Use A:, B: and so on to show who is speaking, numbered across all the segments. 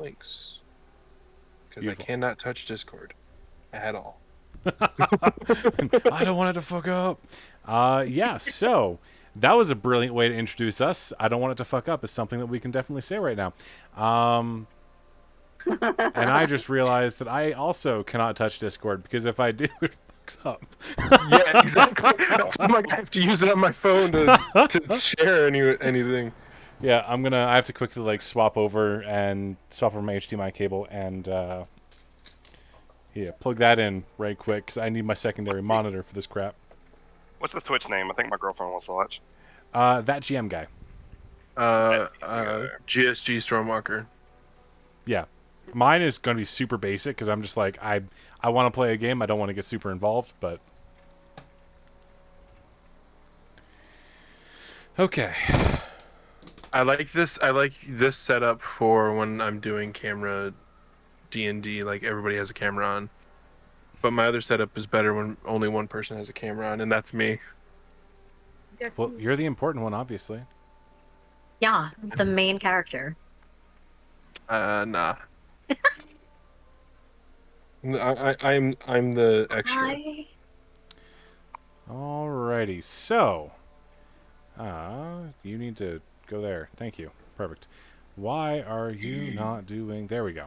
A: links because I
B: Beautiful.
A: cannot touch Discord at all.
B: I don't want it to fuck up. Yeah, so that was a brilliant way to introduce us. I don't want it to fuck up is something that we can definitely say right now. Um, and I just realized that I also cannot touch Discord because if I do, it fucks
A: Yeah, exactly. I'm
B: up.
A: like, I have to use it on my phone to share anything.
B: Yeah, I have to quickly like swap over my HDMI cable and yeah, plug that in right quick because I need my secondary monitor for this crap.
C: What's the Twitch name? I think my girlfriend wants to watch.
B: That GM guy.
A: GSG Stormwalker.
B: Yeah, mine is going to be super basic because I'm just like I want to play a game. I don't want to get super involved, but okay.
A: I like this setup for when I'm doing camera D&D. Like everybody has a camera on. But my other setup is better when only one person has a camera on, and that's me.
B: Well, you're the important one, obviously.
D: Yeah, the main character.
A: Nah. I'm the extra.
D: Hi.
B: Alrighty, so you need to go there. Thank you. Perfect. Why are you not doing? There we go.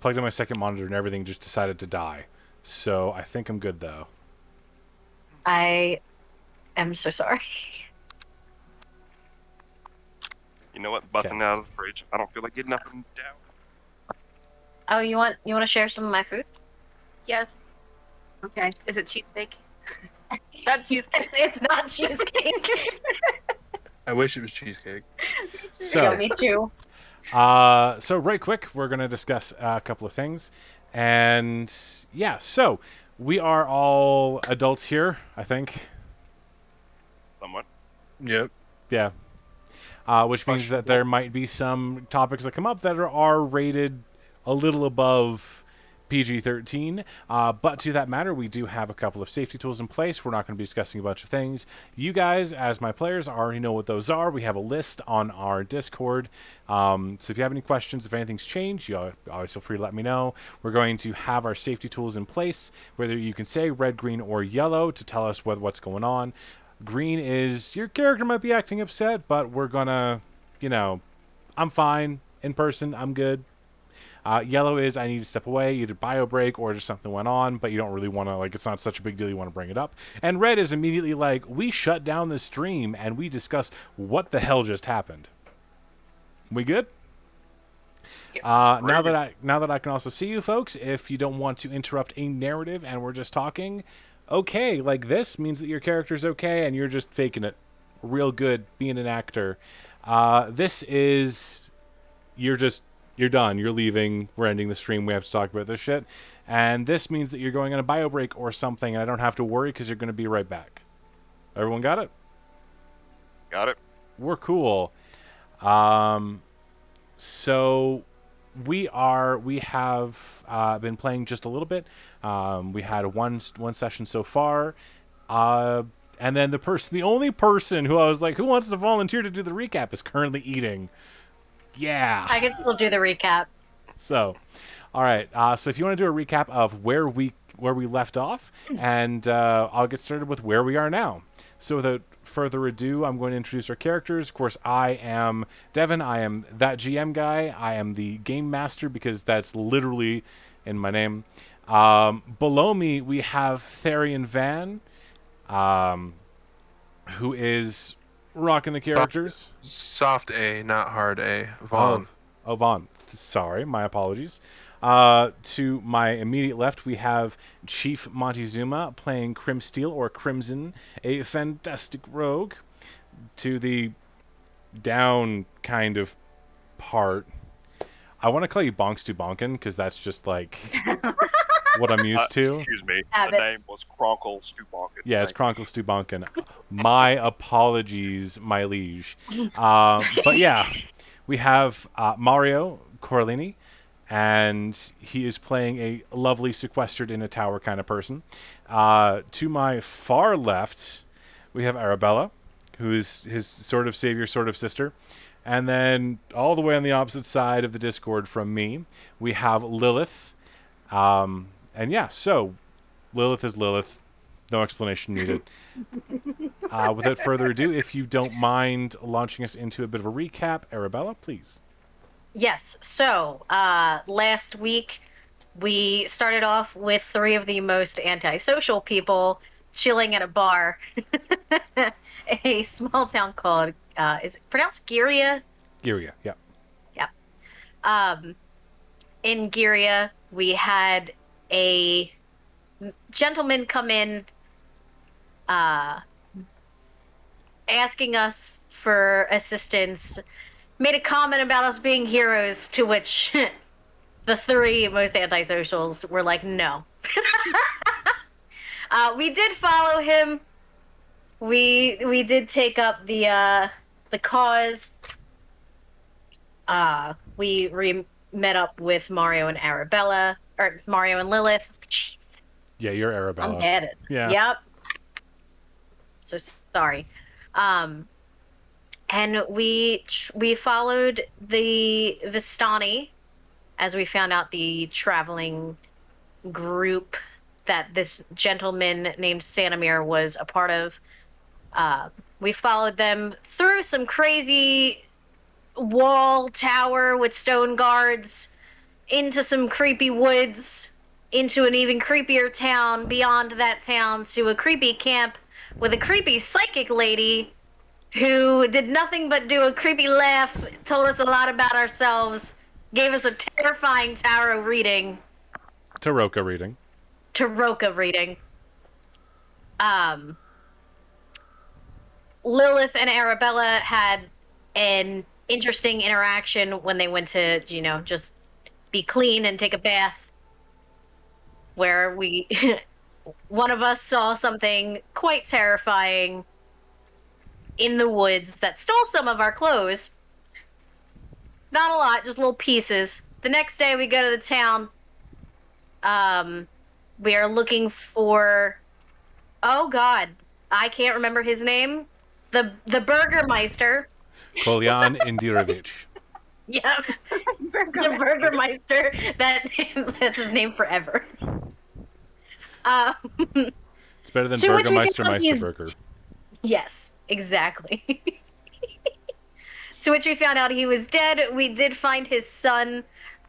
B: Plugged in my second monitor and everything just decided to die. So I think I'm good though.
D: I am so sorry.
C: You know what? Busting out of the fridge. I don't feel like getting up and down.
D: Oh, you want to share some of my food?
E: Yes.
D: Okay.
E: Is it cheesesteak? Not cheesesteak.
D: It's not cheesecake.
A: I wish it was cheesecake.
B: So
D: Yeah, me too.
B: So right quick, we're going to discuss a couple of things. And yeah, so we are all adults here, I think.
C: Somewhat.
A: Yep.
B: Yeah. Which means that there might be some topics that come up that are rated a little above PG-13. But to that matter, we do have a couple of safety tools in place. We're not going to be discussing a bunch of things. You guys, as my players, already know what those are. We have a list on our Discord. So if you have any questions, if anything's changed, you always feel free to let me know. We're going to have our safety tools in place, whether you can say red, green, or yellow to tell us what's going on. Green is your character might be acting upset, but we're gonna, I'm fine in person. I'm good. Yellow is I need to step away, either bio break or just something went on, but you don't really want to, like, it's not such a big deal you want to bring it up. And red is immediately like, we shut down the stream and we discuss what the hell just happened. We good? Now that I can also see you folks, if you don't want to interrupt a narrative and we're just talking, okay, like this means that your character's okay and you're just faking it real good, being an actor. This is you're done. You're leaving. We're ending the stream. We have to talk about this shit. And this means that you're going on a bio break or something, and I don't have to worry because you're going to be right back. Everyone got it?
C: Got it.
B: We're cool. So we have been playing just a little bit. We had one session so far. And then the only person who I was like, who wants to volunteer to do the recap is currently eating. Yeah.
D: I can still do the recap.
B: So, all right. So if you want to do a recap of where we left off, and I'll get started with where we are now. So without further ado, I'm going to introduce our characters. Of course, I am Devin. I am that GM guy. I am the game master because that's literally in my name. Below me, we have Therian Van, who is rocking the characters.
A: Soft A, not hard A. Vaughn.
B: Oh, Vaughn. Sorry, my apologies. To my immediate left, we have Chief Montezuma playing Crimsteel or Crimson, a fantastic rogue. To the down kind of part, I want to call you Bonks to Bonkin because that's just like what I'm used to.
C: Excuse me.
D: Habits.
C: The name was Cronkle Stubonkin.
B: Yeah, it's Cronkle Stubonkin. My apologies, my liege. But yeah, we have Mario Corlini, and he is playing a lovely sequestered in a tower kind of person. To my far left, we have Arabella, who is his sort of savior, sort of sister, And then all the way on the opposite side of the Discord from me, we have Lilith. And yeah, so Lilith is Lilith. No explanation needed. Without further ado, if you don't mind launching us into a bit of a recap, Arabella, please.
D: Yes. So, last week we started off with three of the most antisocial people chilling at a bar, a small town called is it pronounced Giria?
B: Giria, yeah.
D: Yeah. In Giria, we had a gentleman come in, uh, asking us for assistance. Made a comment about us being heroes, to which the three most antisocials were like, no. We did follow him. We did take up the cause. We met up with Mario and Arabella, or Mario and Lilith. Jeez,
B: Yeah, you're
D: I'm
B: Arabella.
D: dead.
B: Yeah.
D: Yep. So sorry. Um, and we followed the Vistani as we found out the traveling group that this gentleman named Sanamir was a part of. We followed them through some crazy wall tower with stone guards, into some creepy woods, into an even creepier town, beyond that town to a creepy camp with a creepy psychic lady who did nothing but do a creepy laugh, told us a lot about ourselves, gave us a terrifying tarot reading.
B: Taroka reading.
D: Taroka reading. Um, Lilith and Arabella had an interesting interaction when they went to, just be clean and take a bath, where one of us saw something quite terrifying in the woods that stole some of our clothes. Not a lot, just little pieces. The next day we go to the town. We are looking for, oh God, I can't remember his name. The Burgermeister.
B: Kolyan Indirovich.
D: Yep. The Burgermeister. That's his name forever.
B: It's better than
D: To which we
B: Burgermeister
D: found he's-
B: Meisterburger.
D: Yes, exactly. To which we found out he was dead. We did find his son.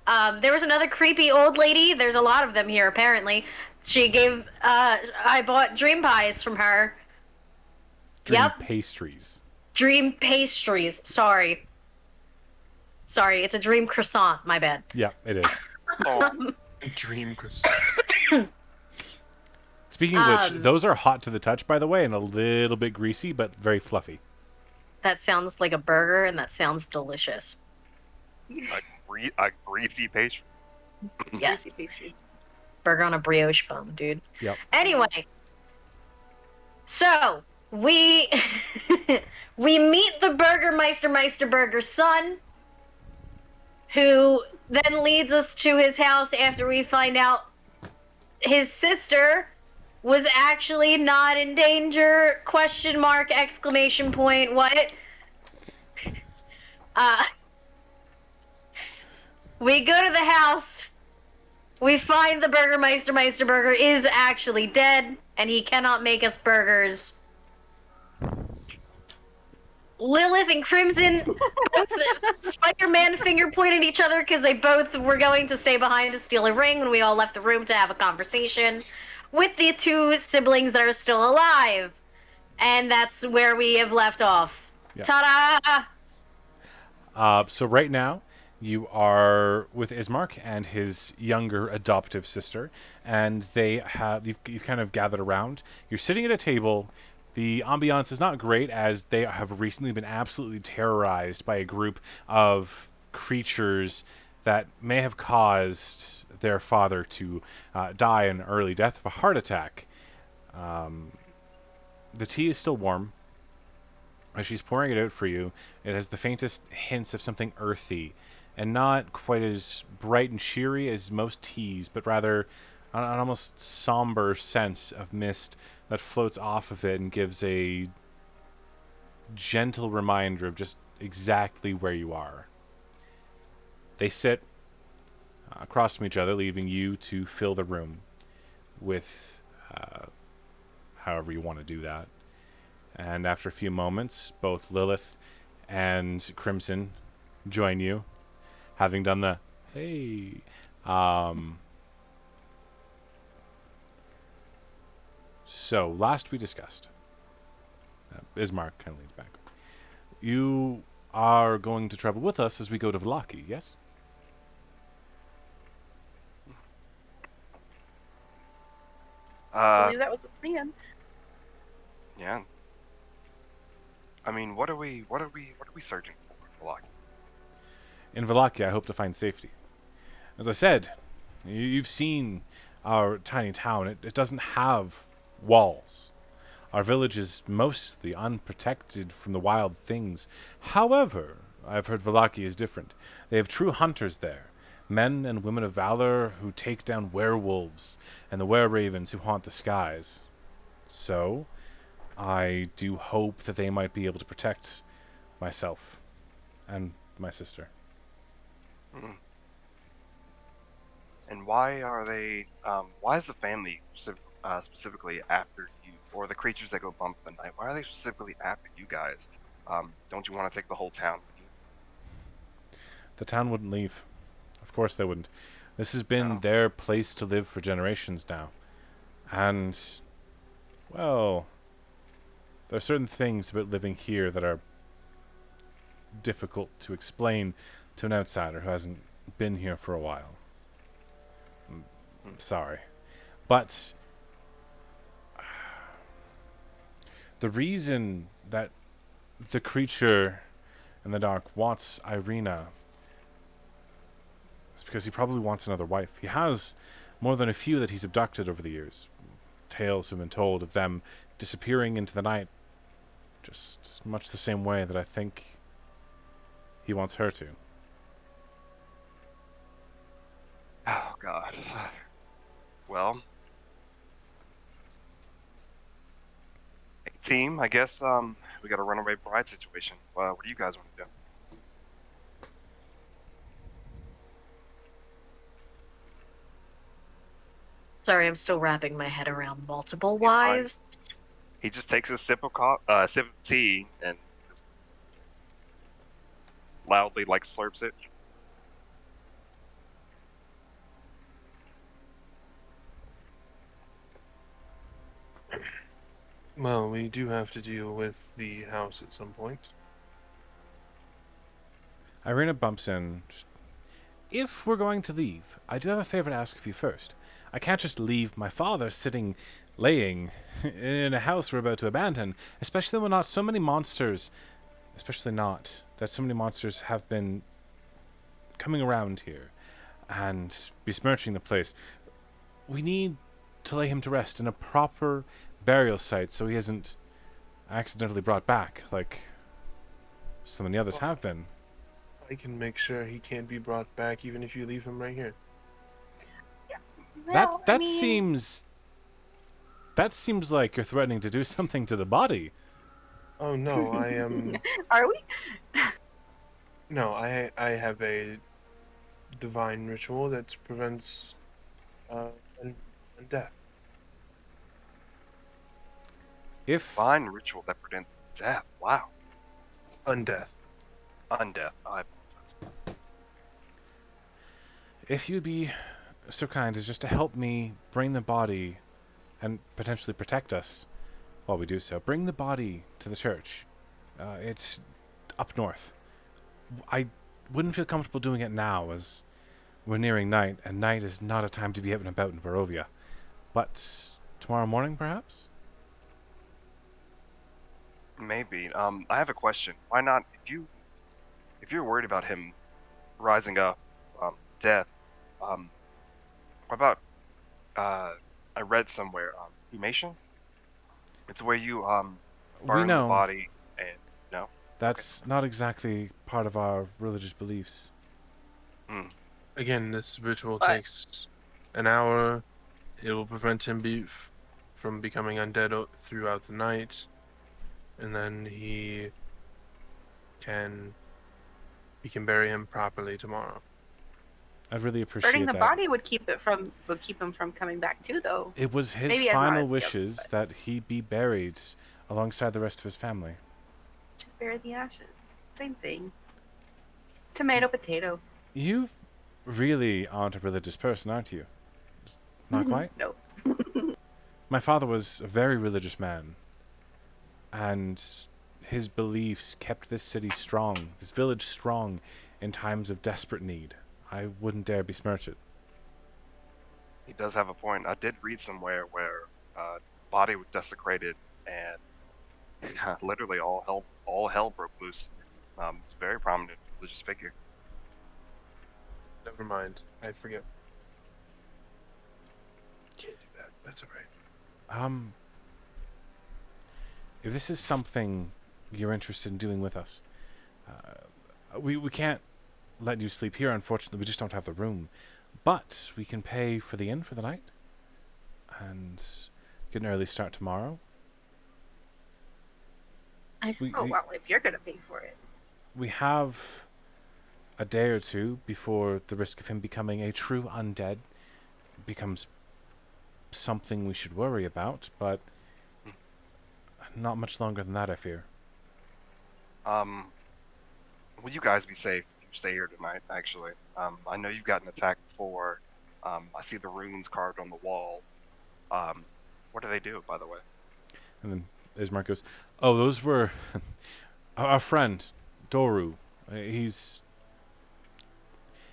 D: There was another creepy old lady. There's a lot of them here, apparently. She gave. I bought dream pies from her.
B: Dream
D: Yep.
B: pastries.
D: Dream pastries. Sorry, it's a dream croissant. My bad.
B: Yeah, it is.
C: Oh,
A: Dream Chris.
B: Speaking of which, those are hot to the touch, by the way, and a little bit greasy, but very fluffy.
D: That sounds like a burger, and that sounds delicious.
C: a greasy pastry.
D: Yes. Burger on a brioche bun, dude.
B: Yep.
D: Anyway, so we we meet the Meisterburger's son, who then leads us to his house after we find out his sister was actually not in danger, question mark, exclamation point, what? We go to the house, we find the Meisterburger is actually dead, and he cannot make us burgers. Lilith and Crimson both Spider-Man finger pointed each other because they both were going to stay behind to steal a ring when we all left the room to have a conversation with the two siblings that are still alive. And that's where we have left off.
B: Yeah.
D: Ta-da!
B: So right now, you are with Ismark and his younger adoptive sister, and you've kind of gathered around. You're sitting at a table. The ambiance is not great, as they have recently been absolutely terrorized by a group of creatures that may have caused their father to die an early death of a heart attack. The tea is still warm. As she's pouring it out for you, it has the faintest hints of something earthy, and not quite as bright and cheery as most teas, but rather an almost somber sense of mist that floats off of it and gives a gentle reminder of just exactly where you are. They sit across from each other, leaving you to fill the room with however you want to do that. And after a few moments, both Lilith and Crimson join you, having done the hey. So, last we discussed, Ismark kind of leans back. You are going to travel with us as we go to Vallaki, yes?
E: I believe that was the plan.
C: Yeah. I mean, what are we searching for, Lock?
B: In Vallaki, I hope to find safety. As I said, you've seen our tiny town. It doesn't have walls. Our village is mostly unprotected from the wild things. However, I've heard Vallaki is different. They have true hunters there. Men and women of valor who take down werewolves and the were-ravens who haunt the skies. So, I do hope that they might be able to protect myself and my sister.
C: Mm. And why are they? Why is the family specifically after you, or the creatures that go bump in the night? Why are they specifically after you guys? Don't you want to take the whole town with you?
B: The town wouldn't leave. Of course they wouldn't. This has been
C: No.
B: their place to live for generations now. And, well, there are certain things about living here that are difficult to explain to an outsider who hasn't been here for a while. I'm sorry. But the reason that the creature in the dark wants Irina is because he probably wants another wife. He has more than a few that he's abducted over the years. Tales have been told of them disappearing into the night, just much the same way that I think he wants her to.
C: Oh God. Well, hey, team. I guess we got a runaway bride situation. What do you guys want to do?
D: Sorry, I'm still wrapping my head around multiple
C: You're fine.
D: wives.
C: He just takes a sip of tea, and just loudly like slurps it.
A: Well, we do have to deal with the house at some point.
B: Irina bumps in. If we're going to leave, I do have a favor to ask of you first. I can't just leave my father laying in a house we're about to abandon, especially when not so many monsters, especially not that so many monsters have been coming around here and besmirching the place. We need to lay him to rest in a proper burial site so he isn't accidentally brought back like so many others have been.
A: I can make sure he can't be brought back even if you leave him right here.
E: Well, I mean,
B: That seems like you're threatening to do something to the body.
A: Oh no, I am
E: are we?
A: no, I have a divine ritual that prevents uh un- death.
B: If
C: Fine ritual that prevents death. Wow.
A: Undeath.
C: Undeath. I
B: if you'd be so kind as just to help me bring the body and potentially protect us while we do so, bring the body to the church. It's up north. I wouldn't feel comfortable doing it now, as we're nearing night, and night is not a time to be out and about in Barovia. But tomorrow morning, perhaps?
C: maybe. I have a question. Why not? If you're worried about him rising up, death, um, what about I read somewhere, cremation? It's where you
B: We
C: burn the
B: know
C: body and no. Okay.
B: that's not exactly part of our religious beliefs.
C: Mm.
A: Again, this ritual
E: But
A: takes an hour. It will prevent him from becoming undead throughout the night, and then he we can bury him properly tomorrow.
B: I'd really
E: Burning
B: appreciate
E: the
B: that.
E: body would keep him from coming back too, though.
B: It was his
E: Maybe as not
B: final
E: as guilt,
B: wishes
E: but
B: that he be buried alongside the rest of his family.
E: just bury the ashes. Same thing. Tomato, potato.
B: You really aren't a religious person, aren't you? Not quite?
E: No.
B: My father was a very religious man, and his beliefs kept this city strong, this village strong, in times of desperate need. I wouldn't dare besmirch it.
C: He does have a point. I did read somewhere where body was desecrated and literally all hell broke loose. He's a very prominent religious figure.
A: Never mind. I forget. Can't do that. That's alright.
B: If this is something you're interested in doing with us, we can't let you sleep here, unfortunately. We just don't have the room. But we can pay for the inn for the night and get an early start tomorrow.
E: Well, if you're gonna pay for it.
B: We have a day or two before the risk of him becoming a true undead becomes something we should worry about, but not much longer than that, I fear.
C: Will you guys be safe if you stay here tonight? Actually, I know you've gotten attacked before. I see the runes carved on the wall. What do they do, by the way?
B: And then Ismark goes, "Oh, those were our friend Doru.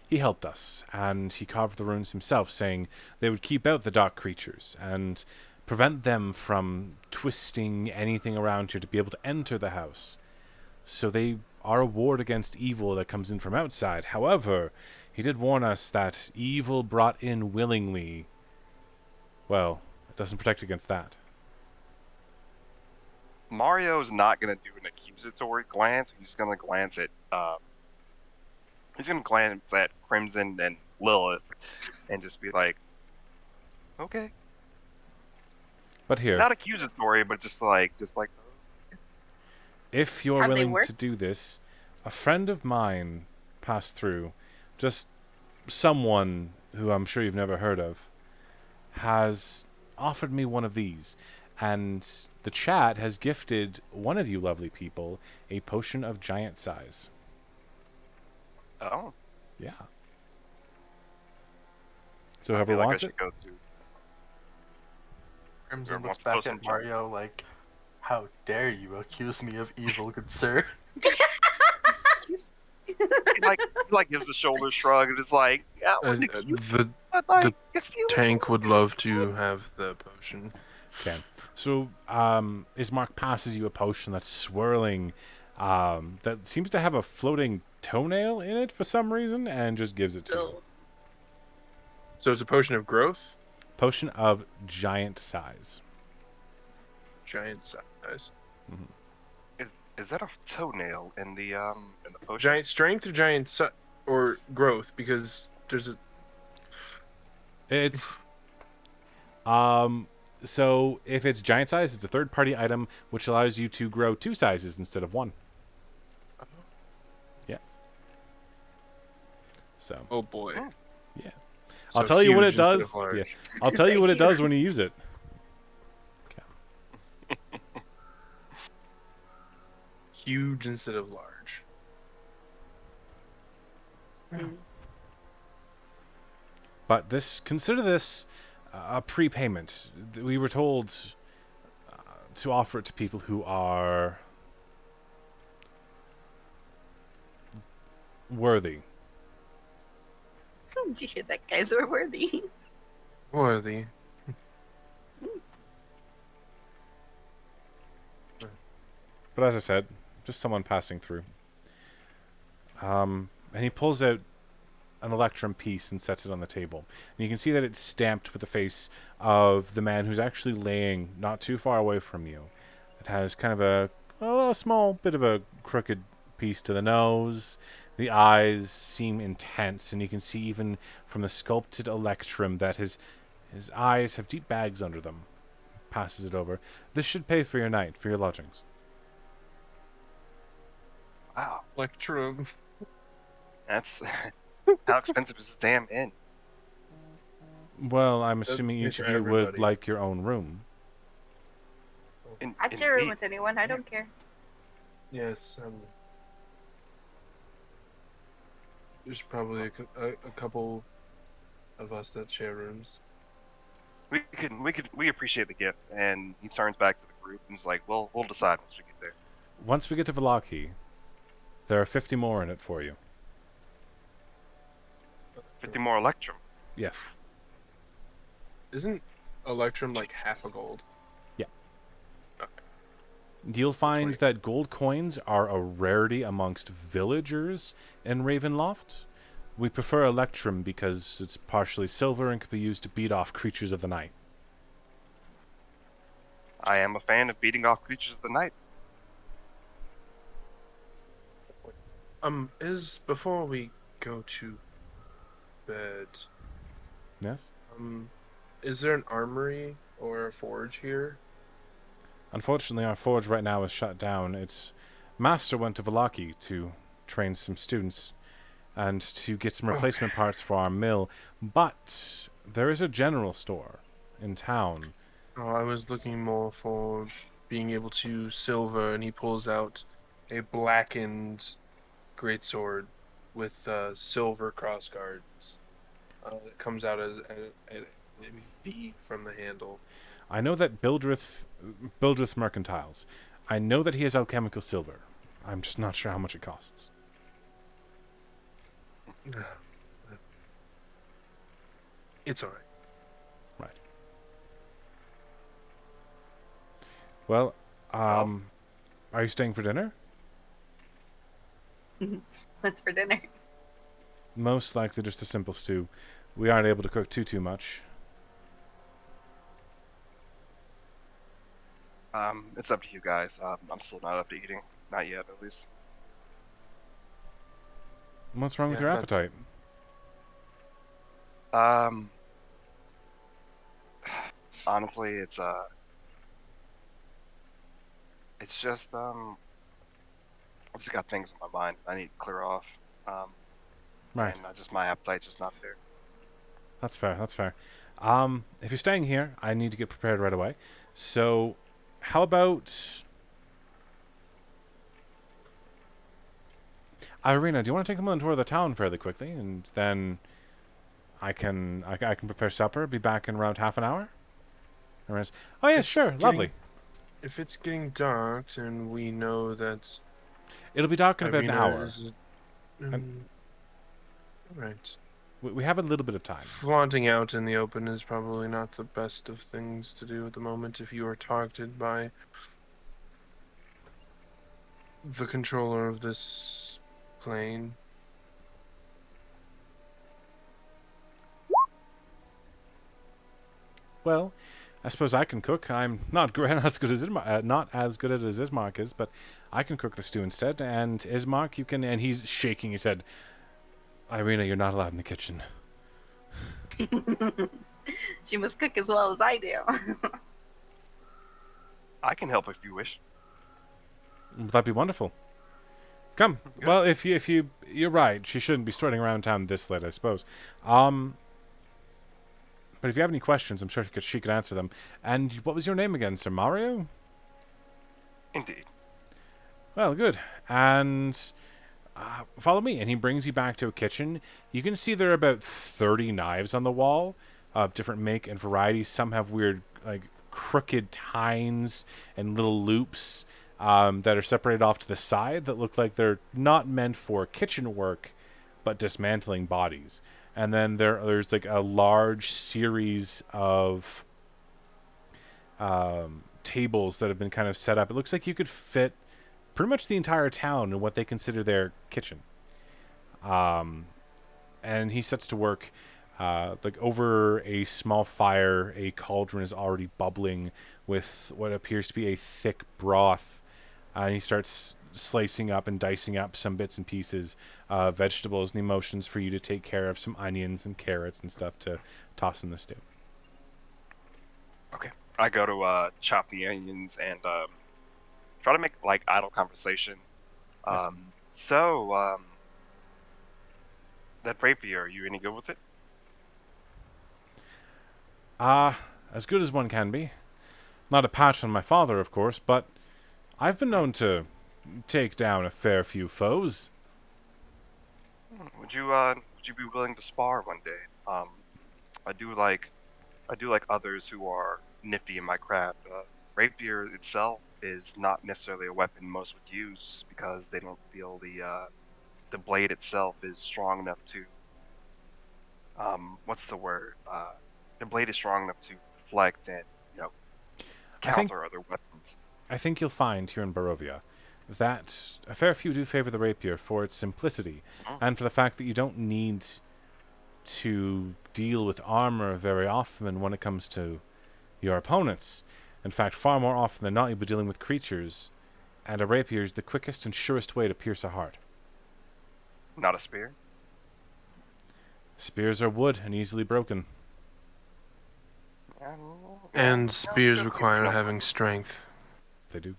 B: He helped us, and he carved the runes himself, saying they would keep out the dark creatures and prevent them from twisting anything around here to be able to enter the house. So they are a ward against evil that comes in from outside. However, he did warn us that evil brought in willingly, well, it doesn't protect against that."
C: Mario's not gonna do an accusatory glance. He's gonna glance at Crimson and Lilith, and just be like, "Okay."
B: But here,
C: Not accusatory, but just like.
B: if you're
E: Have they
B: willing to
E: worked?
B: do this, a friend of mine passed through, just someone who I'm sure you've never heard of, has offered me one of these, and the chat has gifted one of you lovely people a potion of giant size.
C: Oh,
B: Yeah. So
C: I
B: whoever
C: feel like I
B: wants it,
C: should go to.
F: Crimson
C: Whoever
F: looks
C: wants
F: back
C: potion
F: at Mario like, "How dare you accuse me of evil, good sir?"
C: He gives a shoulder shrug and is like, "Yeah, I wouldn't accuse you,
A: The
C: but
A: the
C: if you
A: tank would love to have the potion.
B: okay. So Ismark passes you a potion that's swirling, that seems to have a floating toenail in it for some reason, and just gives it to you.
A: So it's a potion of growth,
B: Potion of giant size.
A: giant size.
C: Is that a toenail in the potion?
A: Giant strength or or growth? Because there's a
B: It's so if it's giant size, it's a third-party item which allows you to grow 2 sizes instead of 1. Yes. So
A: oh boy.
C: Oh.
B: yeah,
A: So
B: I'll tell you what it
A: huge instead
B: does.
A: of large.
B: Yeah, I'll tell you what it does when you use it.
A: Huge instead of large.
B: But consider this a prepayment. We were told to offer it to people who are worthy.
E: Did you hear that, guys? We're worthy.
A: Worthy.
B: But as I said, just someone passing through. And he pulls out an electrum piece and sets it on the table. And you can see that it's stamped with the face of the man who's actually laying not too far away from you. It has kind of a small bit of a crooked piece to the nose. The eyes seem intense, and you can see even from the sculpted electrum that his eyes have deep bags under them. Passes it over. This should pay for your night, for your lodgings.
C: Wow,
A: Electrum.
C: that's how expensive is this damn inn?
B: Well, I'm
A: That's
B: assuming
A: pay
B: each
A: for
B: of you would
A: everybody.
B: like your own room.
E: I'd share a room with anyone. I don't care.
A: Yes, there's probably a couple of us that share rooms.
C: We appreciate the gift, and he turns back to the group and is like, we'll decide once we get there.
B: Once we get to Vallaki, there are 50 more in it for you.
C: 50 more Electrum.
B: Yes.
A: Isn't Electrum like half a gold?
B: Yeah.
A: Okay.
B: You'll find
A: 20.
B: that gold coins are a rarity amongst villagers in Ravenloft. We prefer Electrum because it's partially silver and can be used to beat off creatures of the night.
C: I am a fan of beating off creatures of the night.
A: Is before we go to bed,
B: Yes?
A: is there an armory or a forge here?
B: Unfortunately, our forge right now is shut down. Its master went to Vallaki to train some students and to get some replacement
A: Okay.
B: parts for our mill. But there is a general store in town.
A: Oh, I was looking more for being able to silver, and he pulls out a blackened greatsword with silver crossguards. It comes out as a V from the handle.
B: I know that Bildrith Mercantiles. I know that he has alchemical silver. I'm just not sure how much it costs.
A: It's all right.
B: Right. Well,
C: Well,
B: are you staying for dinner?
E: What's for dinner?
B: Most likely just a simple stew. We aren't able to cook too much.
C: it's up to you guys. I'm still not up to eating. Not yet, at least.
B: What's wrong with
A: Yeah,
B: your
A: that's
B: appetite?
C: Um, honestly, it's just I just got things in my mind I need to clear off. Um,
B: Right.
C: and just my appetite's just not there.
B: That's fair. That's fair. If you're staying here, I need to get prepared right away. So, how about Irina? Do you want to take them on a tour of the town fairly quickly, and then I can prepare supper. Be back in around half an hour. Irina's, oh yeah,
A: it's
B: sure, lovely.
A: getting if it's getting dark and we know that
B: It'll be dark in about an
A: Irina
B: hour,
A: is
B: and
A: all right.
B: we have a little bit of time.
A: Flaunting out in the open is probably not the best of things to do at the moment if you are targeted by the controller of this plane.
B: Well, I suppose I can cook. I'm not not as good as not as good at it as Ismark is, but I can cook the stew instead. And Ismark, you can. And he's shaking his head. Irina, you're not allowed in the kitchen.
E: She must cook as well as I do.
C: I can help if you wish.
B: That'd be wonderful. Come.
C: Good.
B: Well, if you're right. She shouldn't be strutting around town this late, I suppose. But if you have any questions, I'm sure she could answer them. And what was your name again, Sir Mario?
C: Indeed.
B: Well, good. And follow me. And he brings you back to a kitchen. You can see there are about 30 knives on the wall of different make and varieties. Some have weird, like, crooked tines and little loops that are separated off to the side that look like they're not meant for kitchen work, but dismantling bodies. And then there's like a large series of tables that have been kind of set up. It looks like you could fit pretty much the entire town in what they consider their kitchen. And he sets to work. Like over a small fire, a cauldron is already bubbling with what appears to be a thick broth. And he starts slicing up and dicing up some bits and pieces, vegetables, and emotions for you to take care of, some onions and carrots and stuff to toss in the stew.
C: Okay. I go to chop the onions and try to make like idle conversation.
B: Yes.
C: So, that rapier, are you any good with it?
B: As good as one can be. Not a patch on my father, of course, but I've been
C: Hmm.
B: known to take down a fair few foes.
C: Would you be willing to spar one day? I do like I do like others who are nifty in my craft. Rapier itself is not necessarily a weapon most would use because they don't feel the blade itself is strong enough to what's the word? The blade is strong enough to deflect and you know
B: I think
C: counter other weapons.
B: I think you'll find here in Barovia that a fair few do favor the rapier for its simplicity,
C: Mm,
B: and for the fact that you don't need to deal with armor very often when it comes to your opponents. In fact, far more often than not, you'll be dealing with creatures, and a rapier is the quickest and surest way to pierce a heart.
C: not a spear.
B: Spears are wood and easily broken.
C: Yeah, yeah,
A: And
C: no,
A: spears
C: good thing to
A: require
C: know.
A: having strength.
B: They do.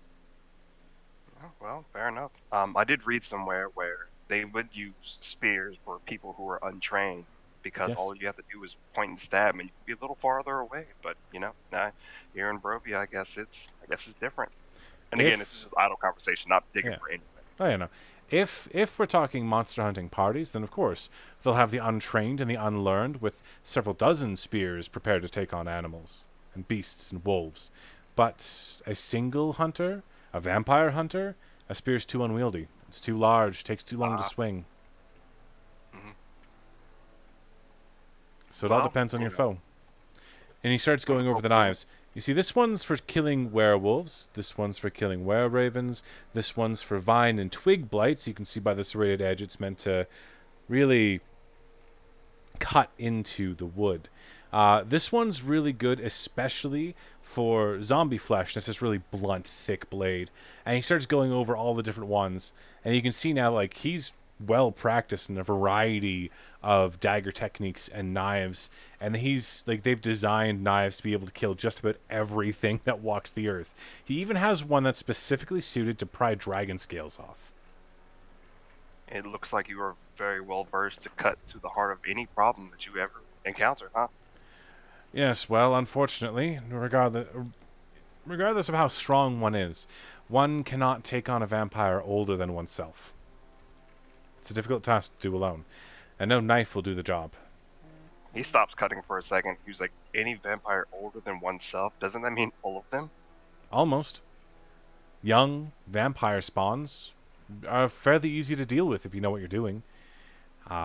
C: Oh, well, fair enough. I did read somewhere where they would use spears for people who are untrained because
B: Yes.
C: all you have to do is point and stab, and you can be a little farther away. But here in Barovia, I guess it's different. And again, this
B: If
C: is just idle conversation, not digging
B: yeah.
C: for anything.
B: Oh yeah, no. If we're talking monster hunting parties, then of course they'll have the untrained and the unlearned with several dozen spears prepared to take on animals and beasts and wolves. But a single hunter, a vampire hunter, a spear's too unwieldy. It's too large, takes too long to
C: Uh,
B: swing.
C: mhm.
B: So it all
C: Well,
B: depends on your foe. And he starts going over the
C: hopefully,
B: knives. You see, this one's for killing werewolves. This one's for killing were-ravens. This one's for vine and twig blights. You can see by the serrated edge, it's meant to really cut into the wood. This one's really good, especially for zombie flesh. That's this really blunt, thick blade. And he starts going over all the different ones, and you can see now like he's well practiced in a variety of dagger techniques and knives. And he's like they've designed knives to be able to kill just about everything that walks the earth. He even has one that's specifically suited to pry dragon scales off.
C: it looks like you are very well versed to cut to the heart of any problem that you ever encounter, huh?
B: Yes, well, unfortunately, regardless of how strong one is, one cannot take on a vampire older than oneself. It's a difficult task to do alone, and no knife will do the job.
C: He stops cutting for a second. He was like, any vampire older than oneself? Doesn't that mean all of them?
B: Almost. Young vampire spawns are fairly easy to deal with if you know what you're doing.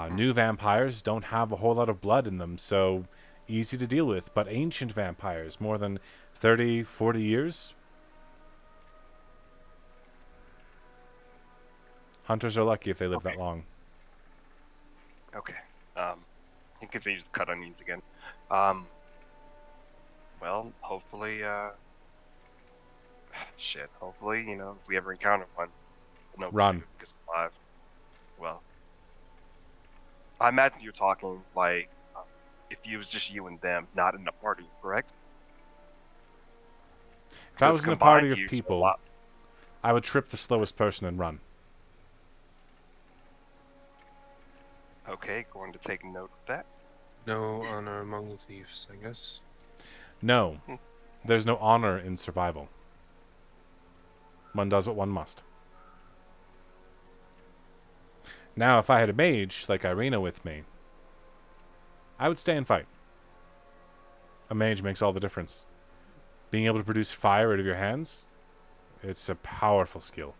C: Hmm.
B: New vampires don't have a whole lot of blood in them, so easy to deal with. But ancient vampires, more than 30, 40 years, hunters are lucky if they live that
C: Okay,
B: long.
C: okay. Um, he continues to cut onions again. Um, well, hopefully, shit. Hopefully, if we ever encounter one, we'll know what to do
B: Run.
C: to get alive. Well, I imagine you're talking like if it was just you and them, not in a party, correct?
B: If I
C: Because
B: was in a
C: combined,
B: party of
C: you use a
B: people,
C: lot.
B: I would trip the slowest person and run.
C: Okay, going to take note of that.
A: No honor among the thieves, I guess.
B: No,
C: Hmm.
B: there's no honor in survival. One does what one must. Now, if I had a mage like Irina with me, I would stay and fight. A mage makes all the difference. Being able to produce fire out of your hands, it's a powerful skill.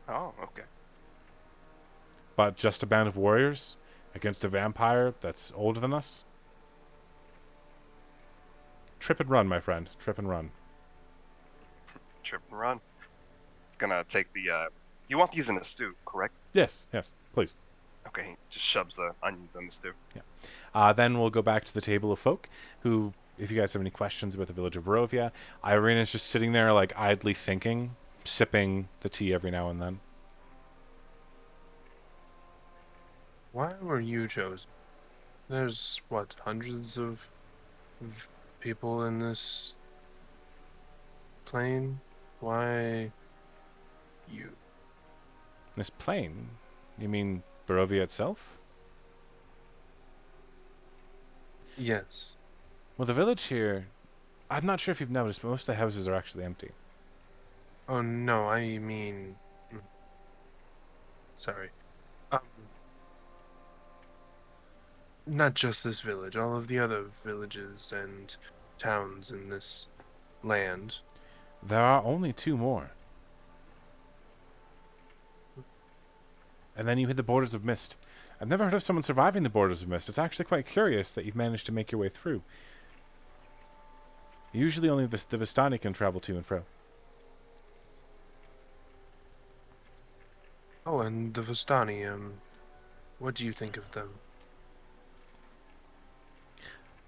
C: Oh, okay.
B: But just a band of warriors against a vampire that's older than us? Trip and run, my friend. Trip and run.
C: Trip and run. It's gonna take the. You want these in a stew, correct?
B: Yes, yes, please.
C: Okay, he just shoves the onions in the stew.
B: Yeah. Then we'll go back to the table of folk, who, if you guys have any questions about the village of Barovia, Irina's just sitting there, like, idly thinking, sipping the tea every now and then.
A: Why were you chosen? There's, what, hundreds of people in this plane? Why you?
B: This plain? You mean Barovia itself?
A: Yes.
B: Well, the village here, I'm not sure if you've noticed, but most of the houses are actually empty.
A: Oh no, I mean, mm, sorry. Um, not just this village, all of the other villages and towns in this land.
B: There are only 2 more. And then you hit the Borders of Mist. I've never heard of someone surviving the Borders of Mist. It's actually quite curious that you've managed to make your way through. Usually only the Vistani can travel to and fro.
A: Oh, and the Vistani, what do you think of them?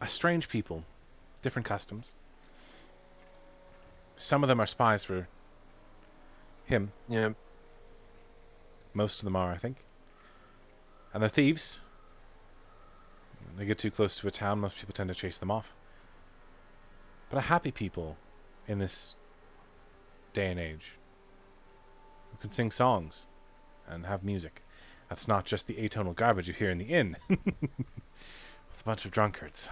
B: A strange people. Different customs. Some of them are spies for him.
A: Yeah,
B: Most of them are, I think. And they're thieves. They get too close to a town, most people tend to chase them off. But a happy people in this day and age who can sing songs and have music. That's not just the atonal garbage you hear in the inn with a bunch of drunkards.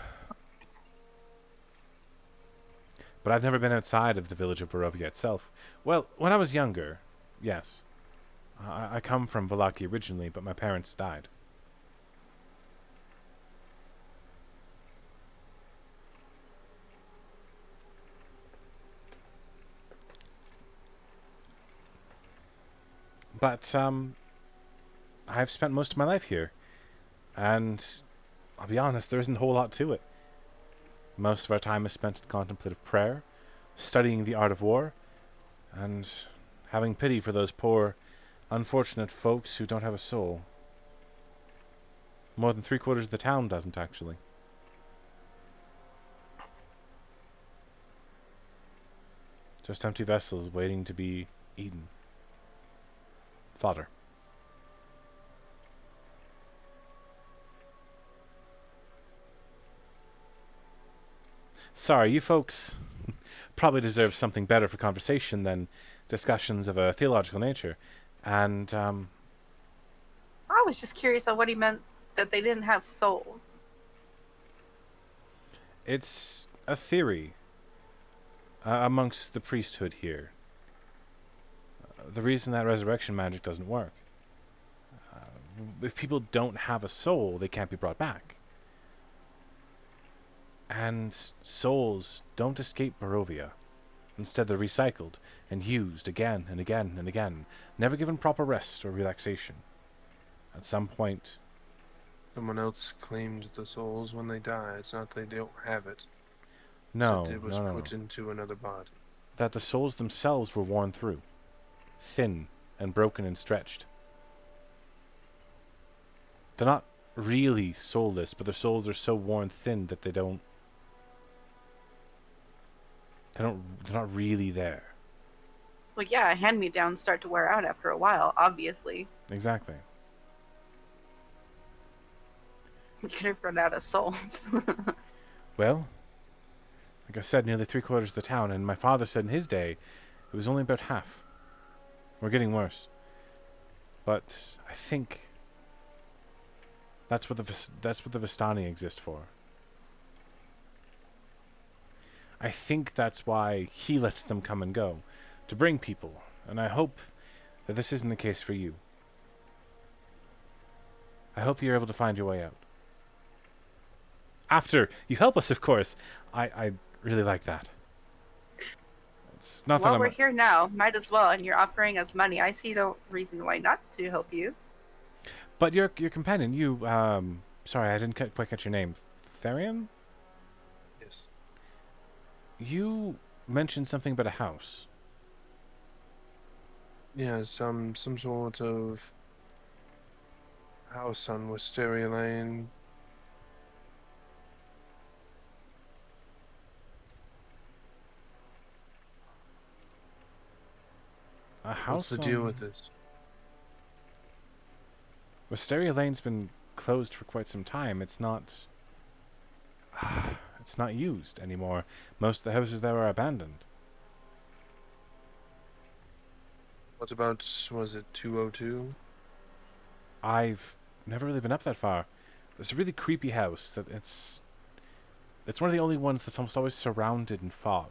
B: But I've never been outside of the village of Barovia itself. Well, when I was younger, yes. I come from Vallaki originally, but my parents died. But, I've spent most of my life here. And, I'll be honest, there isn't a whole lot to it. Most of our time is spent in contemplative prayer, studying the art of war, and having pity for those poor, unfortunate folks who don't have a soul. More than 3/4 of the town doesn't, actually. Just empty vessels waiting to be eaten. Fodder. Sorry, you folks probably deserve something better for conversation than discussions of a theological nature. And,
E: I was just curious on what he meant that they didn't have souls.
B: it's a theory amongst the priesthood here. The reason that resurrection magic doesn't work. If people don't have a soul, they can't be brought back. And souls don't escape Barovia. Instead, they're recycled and used again and again and again, never given proper rest or relaxation. At some point,
A: someone else claimed the souls when they die. It's not they don't have it.
B: no,
A: Except it was
B: no, no, no.
A: put into another body.
B: That the souls themselves were worn through, thin and broken and stretched. They're not really soulless, but their souls are so worn thin that they're not really there.
E: Well, yeah, hand-me-downs start to wear out after a while, obviously.
B: Exactly.
E: You could have run out of souls.
B: Well, like I said, nearly 3/4 of the town, and my father said in his day it was only about half. We're getting worse. But I think that's what the Vistani exist for. I think that's why he lets them come and go, to bring people, and I hope that this isn't the case for you. I hope you're able to find your way out. After you help us, of course. I really like that. It's not that
E: Well,
B: I'm...
E: we're here now. Might as well, and you're offering us money. I see no reason why not to help you.
B: But your companion, you, sorry, I didn't quite catch your name. Therian?
A: Yes.
B: You mentioned something about a house.
A: Yeah, some sort of house on Wisteria Lane.
B: A
A: What's
B: house
A: the deal
B: on...
A: with this?
B: Wisteria Lane's been closed for quite some time. It's not... it's not used anymore. Most of the houses there are abandoned.
A: What about, was it 202?
B: I've never really been up that far. It's a really creepy house. That it's one of the only ones that's almost always surrounded in fog.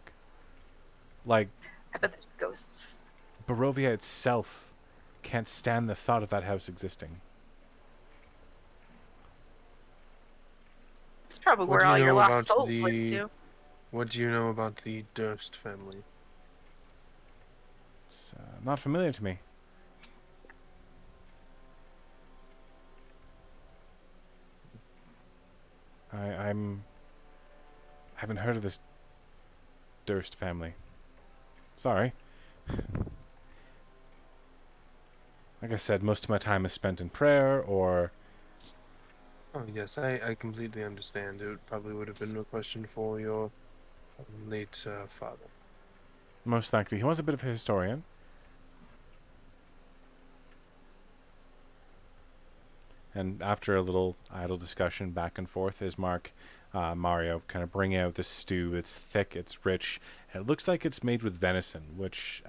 B: Like
E: I bet there's ghosts.
B: Barovia itself can't stand the thought of that house existing.
E: It's probably
A: What
E: where
A: do you
E: all your
A: know
E: lost
A: about
E: souls went
A: the
E: to.
A: What do you know about the Durst family?
B: It's not familiar to me. I'm haven't heard of this Durst family. Sorry. Like I said, most of my time is spent in prayer or
A: Oh, yes, I completely understand. It probably would have been a question for your late father.
B: most likely he was a bit of a historian. And after a little idle discussion back and forth, Mario kind of bring out this stew. It's thick, it's rich, and it looks like it's made with venison, which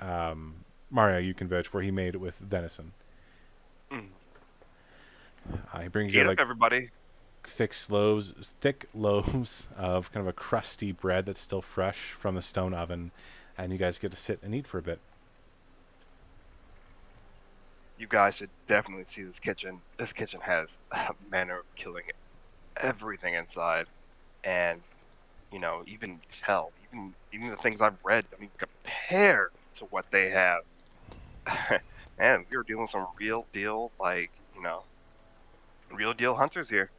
B: Mario, you can vouch for. He made it with venison.
C: Mm.
B: He brings you
C: Eat up,
B: like
C: everybody.
B: thick loaves of kind of a crusty bread that's still fresh from the stone oven, and you guys get to sit and eat for a bit.
C: You guys should definitely see this kitchen. This kitchen has a manner of killing everything inside, and even hell, even the things I've read don't even compare to what they have. Man, we were dealing with some real deal, real deal hunters here.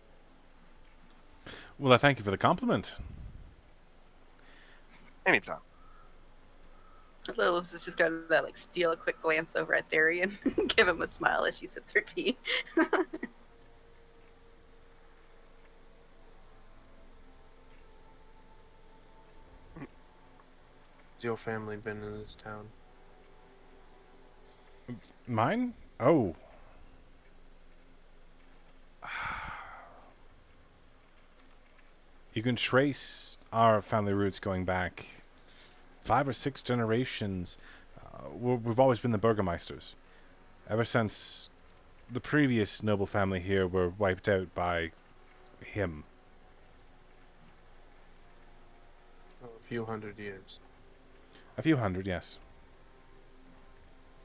B: Well, I thank you for the compliment.
C: Anytime.
E: Lilith is just gonna like steal a quick glance over at Therian and give him a smile as she sips her tea.
A: Has your family been in this town?
B: Mine? Oh. You can trace our family roots going back 5 or 6 generations. We've always been the Burgermeisters. Ever since the previous noble family here were wiped out by him.
A: Oh, a few hundred years.
B: A few hundred, yes.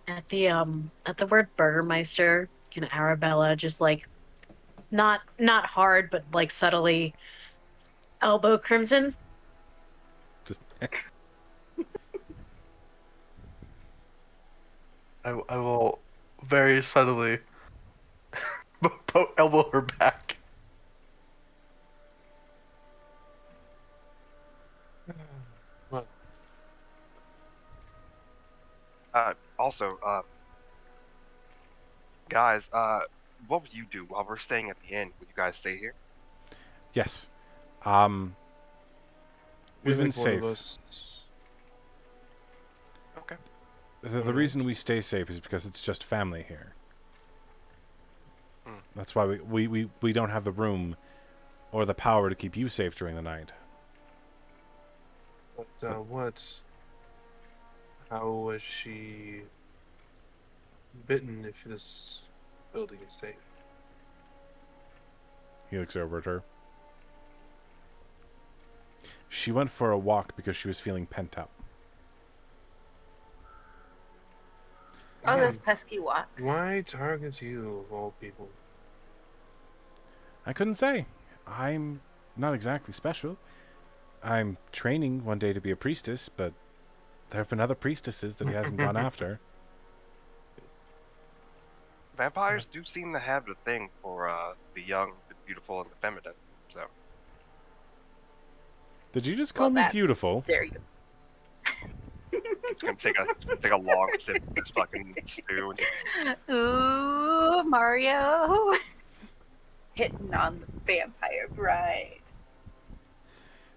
D: At the word Burgermeister, Arabella just like not hard, but like subtly elbow crimson.
B: Just
F: I will very subtly elbow her back.
A: Well,
C: Also, guys, what would you do while we're staying at the inn? Would you guys stay here?
B: yes.
A: I feel
B: We've been
A: like one of
B: safe.
A: us.
C: Okay.
B: The
A: Alright.
B: reason we stay safe is because it's just family here.
C: Hmm.
B: That's why we don't have the room or the power to keep you safe during the night.
A: But how was she bitten if this building is safe?
B: He looks over at her. She went for a walk because she was feeling pent up.
E: Oh, those
A: Again,
E: pesky walks.
A: why target you of all people?
B: I couldn't say. I'm not exactly special. I'm training one day to be a priestess, but there have been other priestesses that he hasn't gone after.
C: Vampires do seem to have the thing for the young, the beautiful, and the feminine. So
B: Did you just call
E: Well,
B: me
E: that's
B: beautiful?
E: dare you.
C: it's gonna take a long sip of this fucking stew.
E: Ooh, Mario. Hitting on the vampire bride.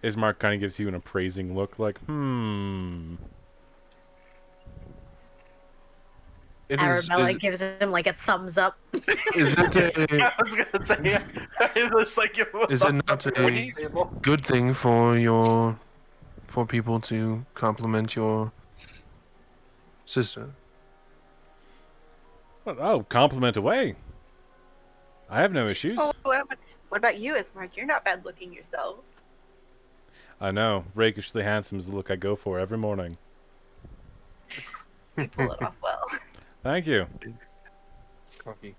B: Ismark kind of gives you an appraising look like,
D: Arabella gives him like a thumbs up.
A: Is it
F: I was gonna say, it looks like it was
A: is it not a good thing for people to compliment your sister?
B: Oh, compliment away. I have no issues.
E: Oh, what about you, Ismark? You're not bad looking yourself.
B: I know. Rakishly handsome is the look I go for every morning.
E: You pull it off well.
B: Thank you.
A: Cocky.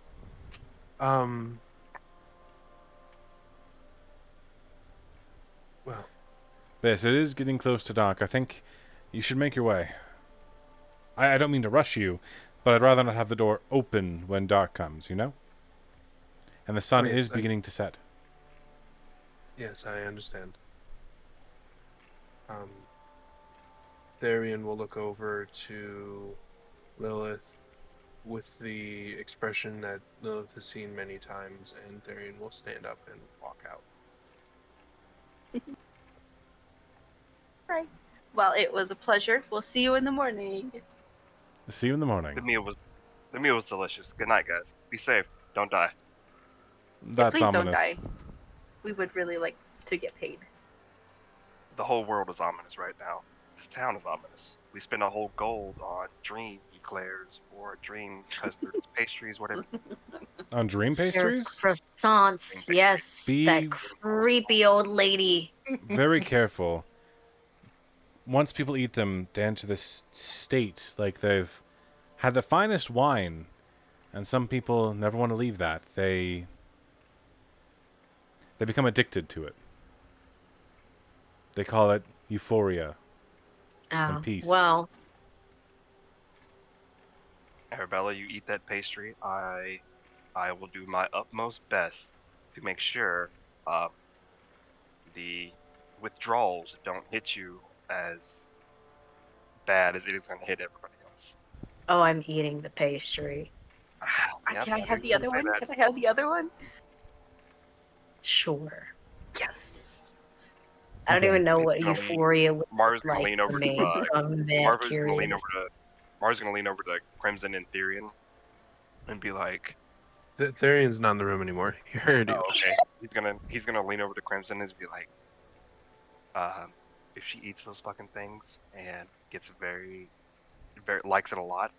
A: Um. Well,
B: Yes, it is getting close to dark. I think you should make your way. I don't mean to rush you, but I'd rather not have the door open when dark comes, you know? And the sun is
A: yes,
B: beginning to set.
A: yes, I understand. Um, Therian will look over to Lilith with the expression that Lilith has seen many times, and Therian will stand up and walk out.
E: Right. Well, it was a pleasure. We'll see you in the morning.
B: See you in the morning.
C: The meal was delicious. Good night, guys. Be safe. Don't die.
E: Yeah,
B: That's
E: please don't
B: ominous.
E: die. We would really like to get paid.
C: The whole world is ominous right now. This town is ominous. We spend our whole gold on dream eclairs or dream custards, pastries, whatever.
B: On dream
D: Your
B: pastries?
D: croissants. Yes, that
B: Be
D: creepy old lady.
B: very careful. Once people eat them, they enter this state like they've had the finest wine, and some people never want to leave that. They become addicted to it. They call it euphoria and
D: Oh,
B: peace.
D: well,
C: Arabella, you eat that pastry. I will do my utmost best to make sure the withdrawals don't hit you as bad as it is going to hit everybody else.
D: oh, I'm eating the pastry.
C: Yep,
E: Can I
C: knew
E: have
C: you
E: the
C: were
E: other
C: gonna say
E: one?
C: that.
E: Can I have the other one?
D: Sure.
E: Yes.
D: I don't
B: Okay.
D: even know what
C: He's gonna lean-
D: euphoria would
C: Mara's
D: look
C: gonna
D: like
C: lean
D: for
C: over
D: me,
C: to
D: so I'm mad
C: Marva's gonna lean
D: curious.
C: over to Mara's gonna lean over to Crimson and Therian and be like,
A: Therian's not in the room anymore. He heard you.
C: "Oh, okay." He's gonna lean over to Crimson and be like, "If she eats those fucking things and gets very likes it a lot,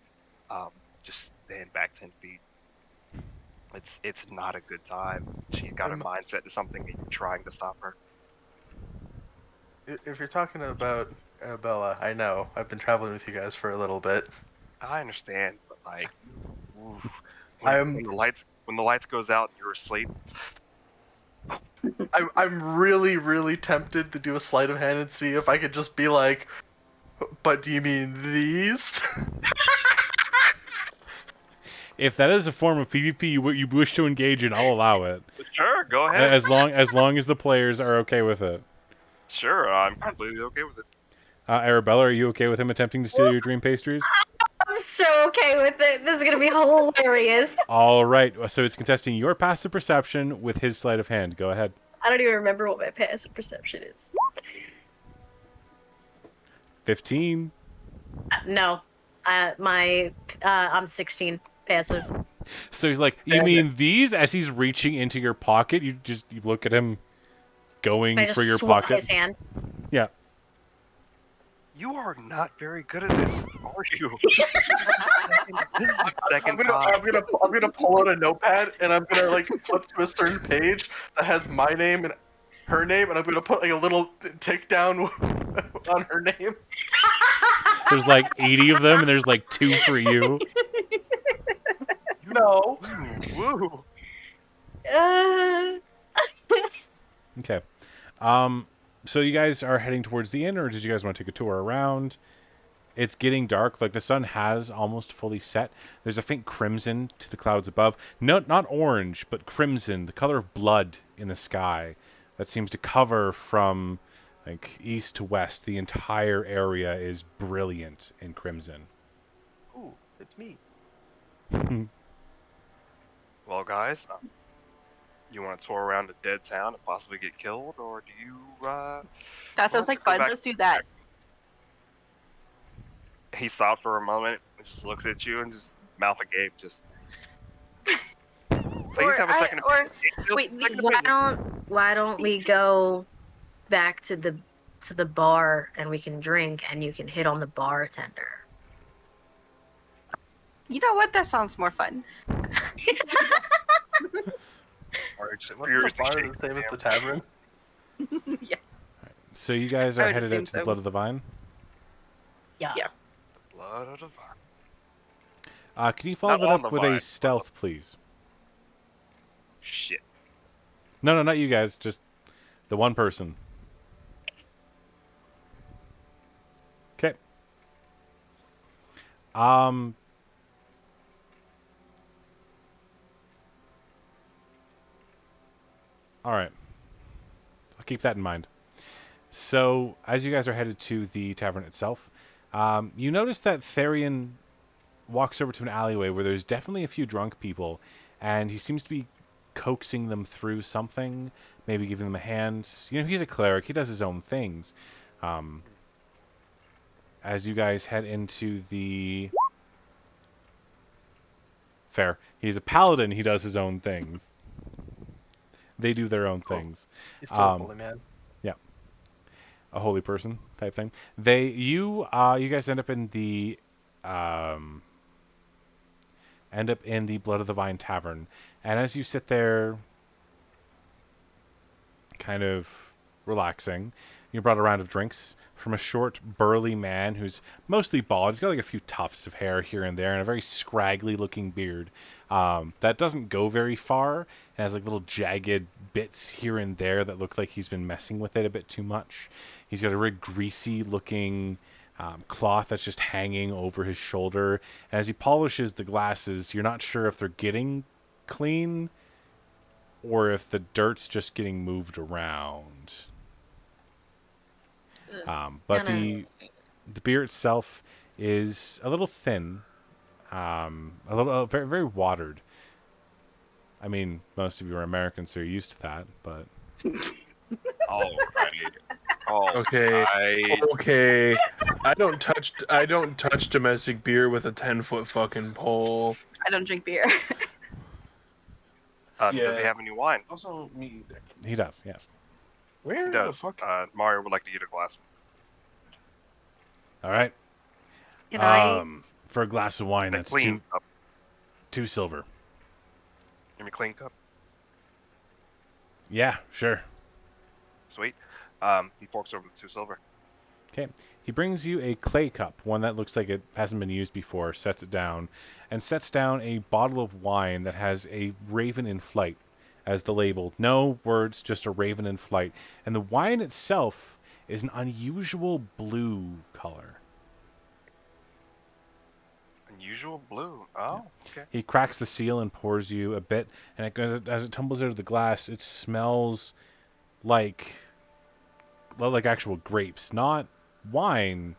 C: um, just stand back 10 feet. It's not a good time. She's got a
F: I'm,
C: mindset to something, and you're trying to stop her."
F: if you're talking about Arabella, I know. I've been traveling with you guys for a little bit.
C: I understand, but like, oof,
F: I'm
C: when the lights goes out and you're asleep,
F: I'm really, really tempted to do a sleight of hand and see if I could just be like, but do you mean these?
B: If that is a form of PvP you wish to engage in, I'll allow it.
C: sure, go ahead.
B: As long as the players are okay with it.
C: Sure, I'm completely okay with it.
B: Arabella, are you okay with him attempting to steal your dream pastries?
D: I'm so okay with it. This is gonna be hilarious.
B: All right. So it's contesting your passive perception with his sleight of hand. Go ahead.
D: I don't even remember what my passive perception is.
B: 15.
D: No, I'm 16 passive.
B: So he's like, "You mean these?" As he's reaching into your pocket, you look at him going
D: I
B: for
D: just
B: your
D: swung
B: pocket.
D: his hand.
B: Yeah.
C: You are not very good at this, are you? This is the second
F: I'm
C: time.
F: gonna pull out a notepad and I'm gonna like flip to a certain page that has my name and her name, and I'm gonna put like a little tick down on her name.
B: There's like 80 of them, and there's like 2 for you.
F: No.
C: Woo!
D: Uh,
B: Okay. So you guys are heading towards the inn, or did you guys want to take a tour around? It's getting dark. Like the sun has almost fully set. There's a faint crimson to the clouds above. No, not orange, but crimson, the color of blood in the sky that seems to cover from like east to west. The entire area is brilliant in crimson.
F: Ooh, it's me.
C: Well, guys, you want to tour around a dead town and possibly get killed, or do you?
E: That sounds
C: Let's
E: like
C: go
E: fun.
C: back-
E: Let's do that.
C: He stopped for a moment and just looks at you and just mouth agape, just. Please have a second opinion.
E: Wait,
C: Second
D: why
C: opinion.
D: don't we go back to the bar and we can drink and you can hit on the bartender.
E: You know what? That sounds more fun.
C: Or just
F: Wasn't the
C: furiously
F: bar
C: shake
F: the same as
C: the
F: the tavern?
E: Yeah,
B: So you guys
E: I
B: are
E: would
B: headed out
E: assume
B: to the
E: so.
B: Blood of the Vine.
D: Yeah.
E: Yeah.
C: blood of the vine.
B: Can you follow
C: Not
B: that
C: on the
B: up with a
C: vine.
B: stealth, please?
C: Shit.
B: No, not you guys. Just the one person. Okay. Um. All right. I'll keep that in mind. So, as you guys are headed to the tavern itself, you notice that Therian walks over to an alleyway where there's definitely a few drunk people, and he seems to be coaxing them through something, maybe giving them a hand. You know, he's a cleric; he does his own things. Um, as you guys head into the fair, he's a paladin; he does his own things. They do their own
F: Cool.
B: things.
F: He's still a
B: Um,
F: holy man.
B: yeah, a holy person type thing. You guys um, end up in the Blood of the Vine Tavern. And as you sit there, kind of relaxing, you're brought a round of drinks from a short, burly man who's mostly bald. He's got like a few tufts of hair here and there and a very scraggly looking beard that doesn't go very far and has like little jagged bits here and there that look like he's been messing with it a bit too much. He's got a very greasy looking cloth that's just hanging over his shoulder. And as he polishes the glasses, you're not sure if they're getting clean or if the dirt's just getting moved around. But
D: Kinda.
B: the beer itself is a little thin, a little very very watered. I mean, most of you are Americans, so you're used to that. But
C: All right. All
A: Okay.
C: right.
A: Okay. I don't touch domestic beer with a 10-foot fucking pole.
E: I don't drink beer.
C: Does he
A: Yeah.
C: have any wine?
A: Also, me either.
B: he does, yes.
C: He
A: Where the
C: does.
A: fuck?
C: Mario would like to get a glass.
B: All right.
E: Can I?
B: For a glass of wine,
C: A
B: that's
C: clean cup.
B: two silver.
C: Give me a clean cup.
B: Yeah, sure.
C: Sweet. He forks over the 2 silver.
B: Okay. He brings you a clay cup, one that looks like it hasn't been used before, sets it down, and sets down a bottle of wine that has a raven in flight as the label. No words, just a raven in flight. And the wine itself is an unusual blue color.
C: Unusual blue. Oh, okay.
B: He cracks the seal and pours you a bit, and as it tumbles out of the glass, it smells like actual grapes, not wine,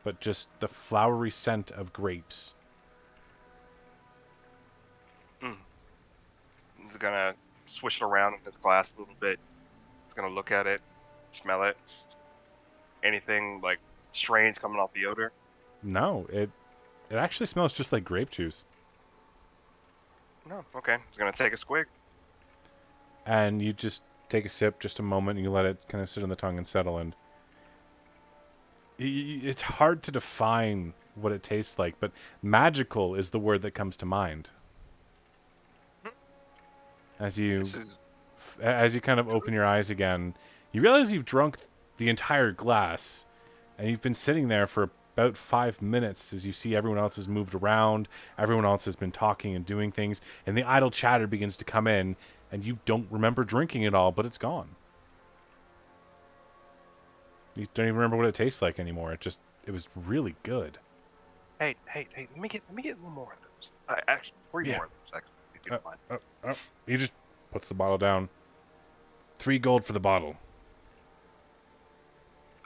B: but just the flowery scent of grapes.
C: He's gonna swish it around in his glass a little bit. He's gonna look at it, smell it. Anything like strange coming off the odor?
B: No, it actually smells just like grape juice.
C: No. Okay. He's gonna take a squig.
B: And you just take a sip, just a moment, and you let it kind of sit on the tongue and settle. And it's hard to define what it tastes like, but magical is the word that comes to mind. As you
C: This is
B: kind of open your eyes again, you realize you've drunk the entire glass, and you've been sitting there for about 5 minutes as you see everyone else has moved around, everyone else has been talking and doing things, and the idle chatter begins to come in, and you don't remember drinking it all, but it's gone. You don't even remember what it tastes like anymore. It was really good.
C: hey. Let me get one more of those. Actually, 3
B: Yeah.
C: more of those. Actually, if you don't mind.
B: He just puts the bottle down. 3 gold for the bottle.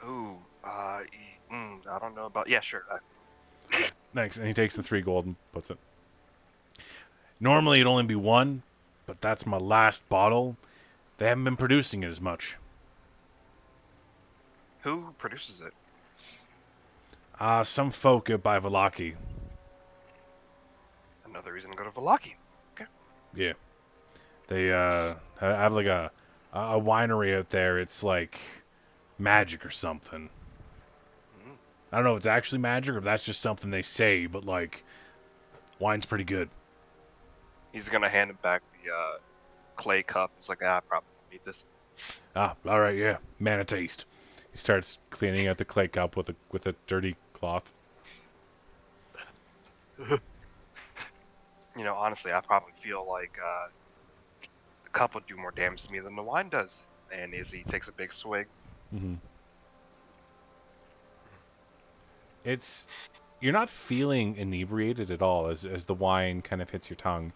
C: Ooh. I don't know about. Yeah, sure.
B: Thanks. And he takes the 3 gold and puts it. Normally it'd only be 1, but that's my last bottle. They haven't been producing it as much.
C: Who produces it?
B: Some folk out by Valaki.
C: Another reason to go to Valaki.
B: Yeah. They have like a winery out there. It's like magic or something.
C: Mm.
B: I don't know if it's actually magic or if that's just something they say, but like Wine's pretty good.
C: He's gonna hand him back the clay cup. He's like, I probably don't need this.
B: Ah, all right, yeah. Man of taste. He starts cleaning out the clay cup with a dirty cloth.
C: Honestly, I probably feel like the cup would do more damage to me than the wine does. And Izzy takes a big swig.
B: Mm-hmm. You're not feeling inebriated at all as the wine kind of hits your tongue.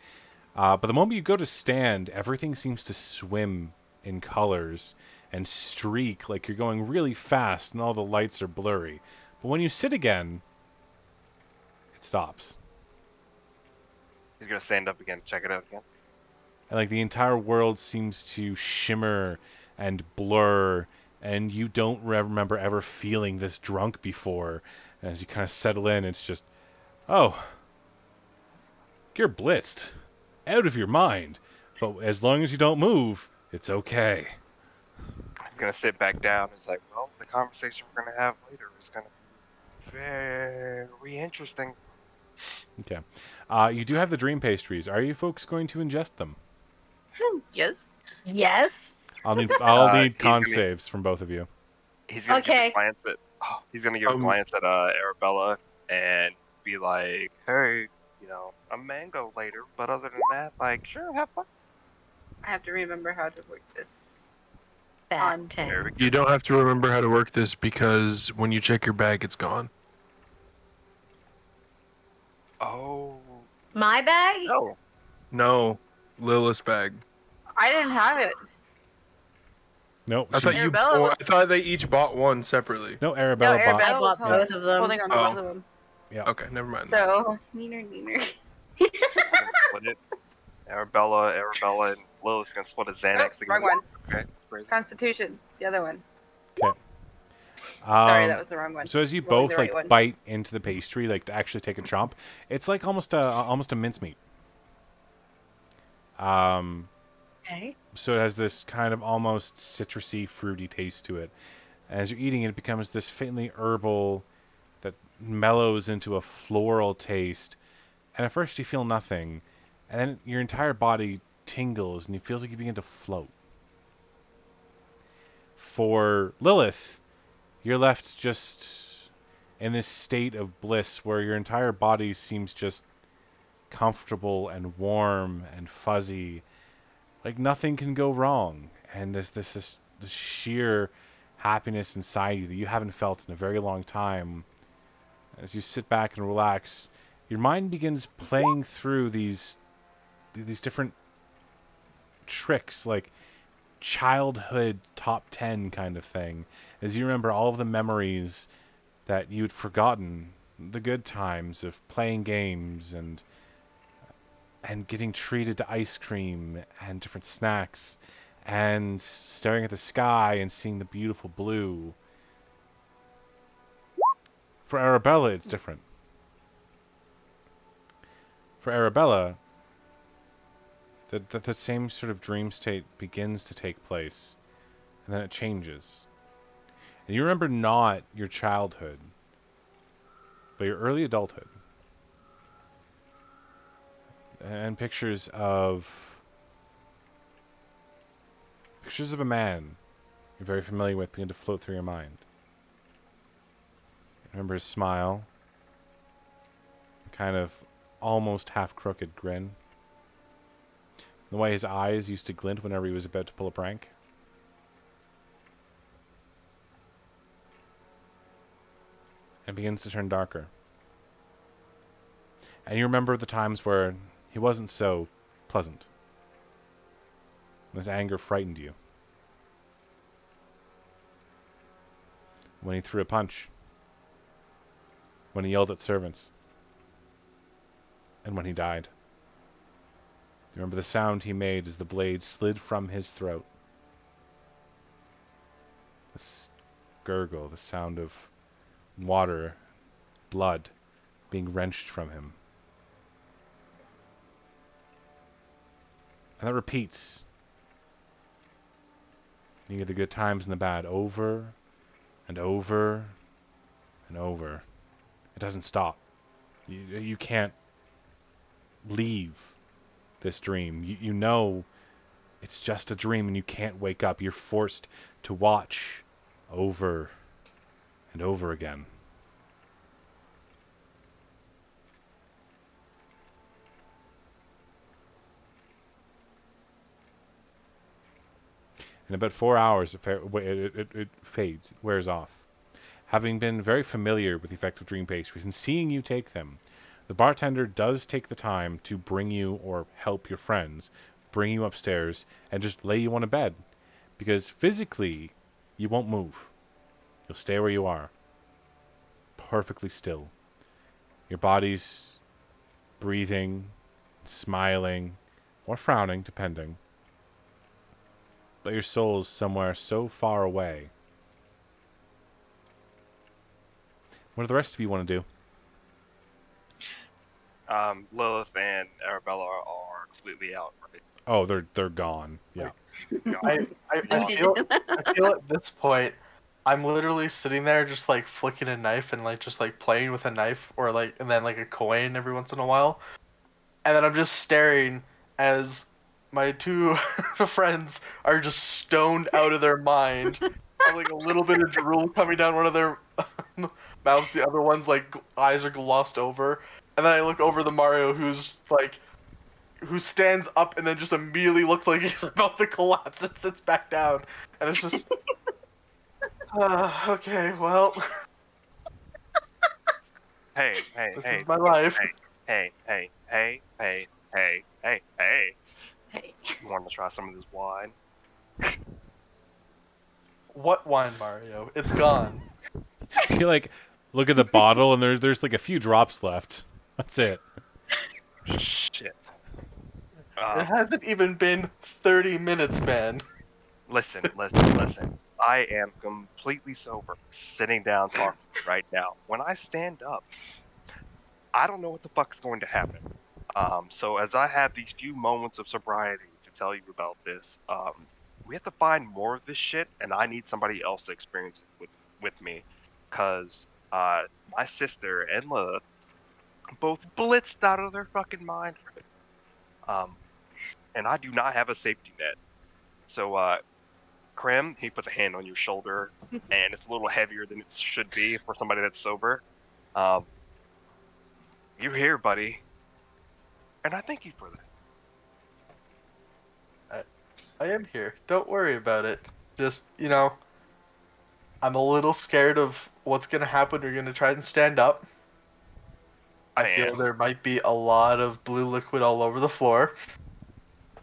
B: But the moment you go to stand, everything seems to swim in colors and streak like you're going really fast and all the lights are blurry. But when you sit again, it stops.
C: He's gonna stand up again, check it out again.
B: And like the entire world seems to shimmer and blur, and you don't remember ever feeling this drunk before. And as you kind of settle in, it's just, oh, you're blitzed, out of your mind. But as long as you don't move, it's okay.
C: I'm gonna sit back down. It's like, well, the conversation we're gonna have later is gonna be very interesting.
B: Okay. You do have the dream pastries. Are you folks going to ingest them?
E: Yes.
D: Yes.
B: I'll need
C: He's
B: con
C: gonna
B: saves from both of you.
C: he's gonna give
D: Okay.
C: a glance at he's gonna give a glance at Arabella and be like, hey, a mango later, but other than that, like, sure, have fun.
E: I have to remember how to work this.
D: Fat
E: On
C: Very
D: 10.
C: good.
A: You don't have to remember how to work this because when you check your bag, it's gone.
C: Oh
D: My bag?
C: no.
A: No, Lilith's bag.
E: I didn't have it.
B: No,
A: I thought
E: Arabella was-
A: I thought they each bought one separately.
B: No,
E: No,
B: Arabella bought.
E: Arabella was
D: I bought both of them.
E: holding on to both of them.
B: Yeah.
A: Okay, never mind.
E: So, neener.
C: I'm gonna split it. Arabella, and Lilith's gonna split a Xanax together.
E: Wrong one.
C: Okay, crazy.
E: Constitution, the other one.
B: Okay.
E: Sorry, that was the wrong one.
B: So as you
E: Rolling
B: both
E: the
B: like
E: right one.
B: bite into the pastry, like to actually take a chomp, it's like almost a mincemeat.
D: Okay.
B: So it has this kind of almost citrusy, fruity taste to it. As you're eating it, it becomes this faintly herbal that mellows into a floral taste. And at first you feel nothing, and then your entire body tingles and it feels like you begin to float. For Lilith, you're left just in this state of bliss where your entire body seems just comfortable and warm and fuzzy, like nothing can go wrong, and there's this sheer happiness inside you that you haven't felt in a very long time. As you sit back and relax, your mind begins playing through these different tricks, like childhood top 10 kind of thing, as you remember all of the memories that you'd forgotten, the good times of playing games and getting treated to ice cream and different snacks and staring at the sky and seeing the beautiful blue. For Arabella, it's different. For Arabella, the same sort of dream state begins to take place, and then it changes. And you remember not your childhood, but your early adulthood. And pictures of a man you're very familiar with begin to float through your mind. You remember his smile, the kind of almost half-crooked grin, the way his eyes used to glint whenever he was about to pull a prank. And it begins to turn darker. And you remember the times where he wasn't so pleasant. His anger frightened you. When he threw a punch. When he yelled at servants. And when he died. You remember the sound he made as the blade slid from his throat. This gurgle, the sound of water, blood being wrenched from him. And that repeats. You get the good times and the bad over and over and over. It doesn't stop. You can't leave this dream. You know it's just a dream and you can't wake up. You're forced to watch over and over again. In about 4 hours, it fades, it wears off. Having been very familiar with effective dream pastries and seeing you take them, the bartender does take the time to bring you, or help your friends, bring you upstairs and just lay you on a bed. Because physically, you won't move. You'll stay where you are. Perfectly still. Your body's breathing, smiling, or frowning, depending. But your soul's somewhere so far away. What do the rest of you want to do?
C: Lilith and Arabella are completely out, right?
B: Oh, they're gone. Yeah.
F: I, I, I
E: We
F: feel
E: did.
F: I feel at this point I'm literally sitting there just like flicking a knife and like just like playing with a knife or like and then like a coin every once in a while. And then I'm just staring as my two friends are just stoned out of their mind. Have like a little bit of drool coming down one of their mouths. The other one's like eyes are glossed over. And then I look over the Mario who stands up and then just immediately looks like he's about to collapse and sits back down. And it's just, okay, well,
C: Hey, hey,
F: this
C: hey,
F: is my life.
C: hey, hey, hey, hey, hey, hey, hey.
E: Hey.
C: You want to try some of this wine?
F: What wine, Mario? It's gone.
B: You like look at the bottle and there's like a few drops left. That's it.
C: Shit.
F: It hasn't even been 30 minutes, man.
C: Listen. I am completely sober, sitting down talking right now. When I stand up, I don't know what the fuck is going to happen. So as I have these few moments of sobriety to tell you about this, we have to find more of this shit, and I need somebody else to experience it with me, cause my sister and Lilith both blitzed out of their fucking mind. Um, and I do not have a safety net. So Krim, he puts a hand on your shoulder, and it's a little heavier than it should be for somebody that's sober. Um, you're here, buddy, and I thank you for that.
F: I am here. Don't worry about it. Just, I'm a little scared of what's gonna happen. You're gonna try and stand up. I
C: I
F: feel
C: am.
F: there might be a lot of blue liquid all over the floor.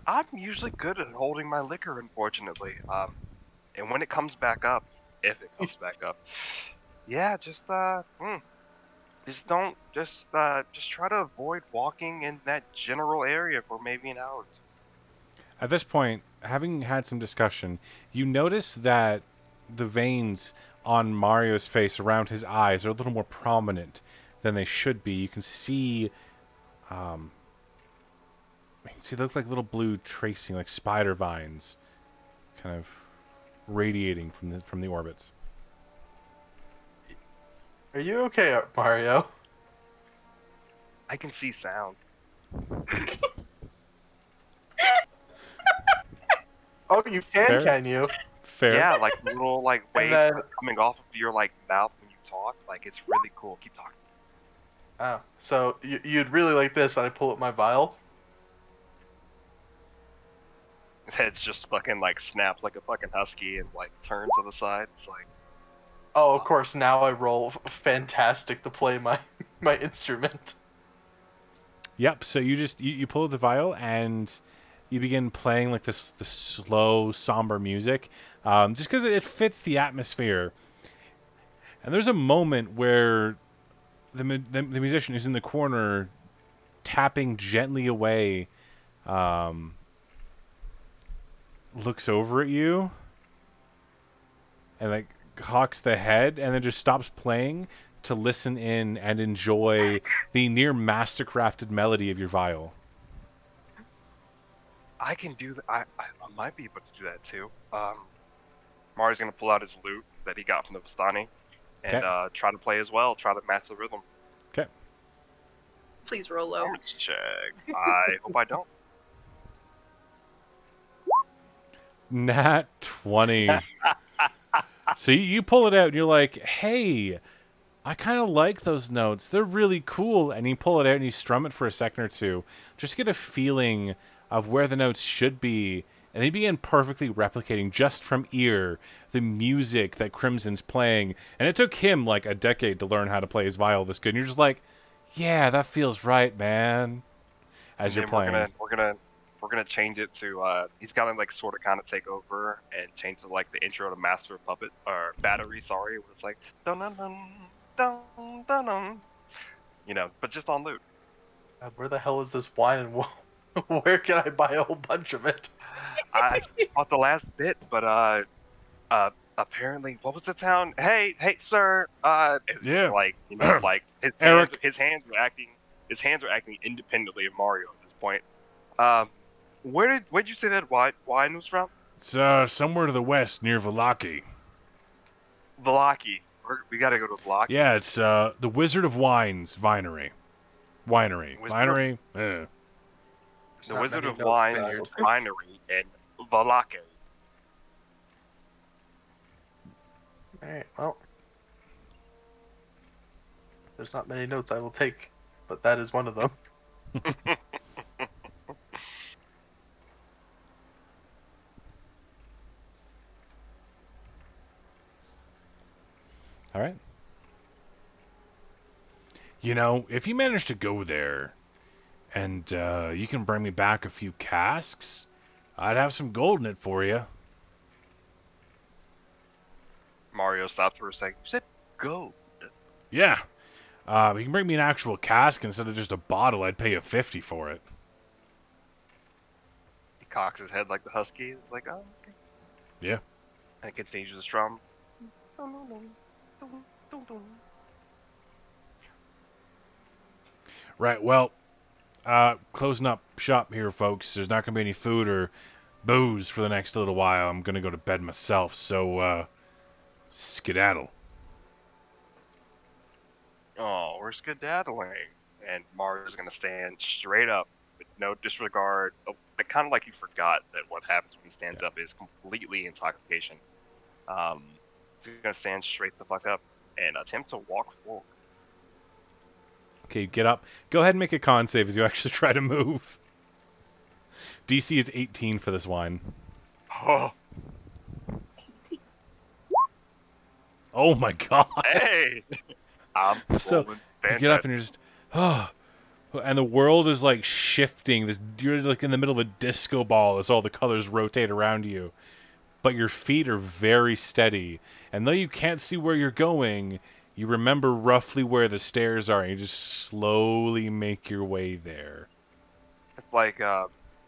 C: I'm usually good at holding my liquor, unfortunately. And when it comes back up, if it comes back up, yeah, just don't, just try to avoid walking in that general area for maybe an hour or two.
B: At this point, having had some discussion, you notice that the veins on Mario's face around his eyes are a little more prominent than they should be. You can see, um, they look like little blue tracing, like spider vines, kind of radiating from the orbits.
F: Are you okay, Mario?
C: I can see sound.
F: Oh, you
B: Fair,
F: can you?
B: fair.
C: Yeah, like little like
F: And
C: waves
F: then,
C: coming off of your like mouth when you talk. Like it's really cool. Keep talking.
F: oh, so you'd really like this, and I pull up my vial.
C: His head's just fucking like snaps like a fucking husky and like turns to the side. It's like,
F: Oh, of course, now I roll fantastic to play my my instrument.
B: Yep. So you pull the vial and you begin playing like this slow, somber music, just because it fits the atmosphere. And there's a moment where the musician who's in the corner tapping gently away, um, looks over at you and like cocks the head and then just stops playing to listen in and enjoy the near mastercrafted melody of your viol.
C: I can do that. I might be able to do that too. Mario's gonna pull out his lute that he got from the Vistani and
B: Okay.
C: try to play as well. Try to match the rhythm.
B: Okay.
E: Please roll low.
C: Performance check. I hope I don't.
B: Nat 20. So you pull it out and you're like, hey, I kind of like those notes. They're really cool. And you pull it out and you strum it for a second or two. Just get a feeling of where the notes should be. And they begin perfectly replicating just from ear the music that Crimson's playing. And it took him like a decade to learn how to play his viol this good. And you're just like, yeah, that feels right, man. As
C: And
B: you're
C: then we're
B: playing.
C: gonna we're gonna we're gonna change it to he's gotta like sort of kind of take over and change to like the intro to Master of Puppet or Battery, sorry, where it's like dun dun dun dun dun dun, but just on loop.
F: God, where the hell is this wine, and where can I buy a whole bunch of it?
C: I just bought the last bit, but uh apparently what was the town? Hey sir, as he's
B: Yeah.
C: like like
B: Eric.
C: his hands are acting independently of Mario at this point. Um, where'd you say that wine was from?
B: It's somewhere to the west near Valaki.
C: Valaki. We gotta go to Valaki.
B: Yeah, it's the Wizard of Wines Winery. Winery.
C: Wizard of,
B: Winery?
F: There's
C: the
F: not
C: Wizard
F: many
C: of
F: notes
C: Wines
F: there.
C: Winery in Valaki.
F: Alright, well. There's not many notes I will take, but that is one of them.
B: All right. You know, if you manage to go there and you can bring me back a few casks, I'd have some gold in it for you.
C: Mario stopped for a second. You said go.
B: Yeah. You can bring me an actual cask instead of just a bottle. I'd pay you 50 for it.
C: He cocks his head like the husky. It's like, oh, okay.
B: Yeah.
C: And continues to strum.
B: Right, well, closing up shop here, folks. There's not going to be any food or booze for the next little while. I'm going to go to bed myself, so, skedaddle.
C: Oh, we're skedaddling. And Mario's gonna stand straight up with no disregard. Kind of like he forgot that what happens when he stands up is completely intoxication. Um, so he's gonna stand straight the fuck up and attempt to walk forward.
B: Okay, get up. Go ahead and make a con save as you actually try to move. DC is 18 for this wine.
C: Oh,
B: Oh my god.
C: hey! I'm
B: So
C: rolling
B: you get up
C: fantastic.
B: and you're just, oh, and the world is like shifting. You're like in the middle of a disco ball as all the colors rotate around you. But your feet are very steady. And though you can't see where you're going, you remember roughly where the stairs are, and you just slowly make your way there.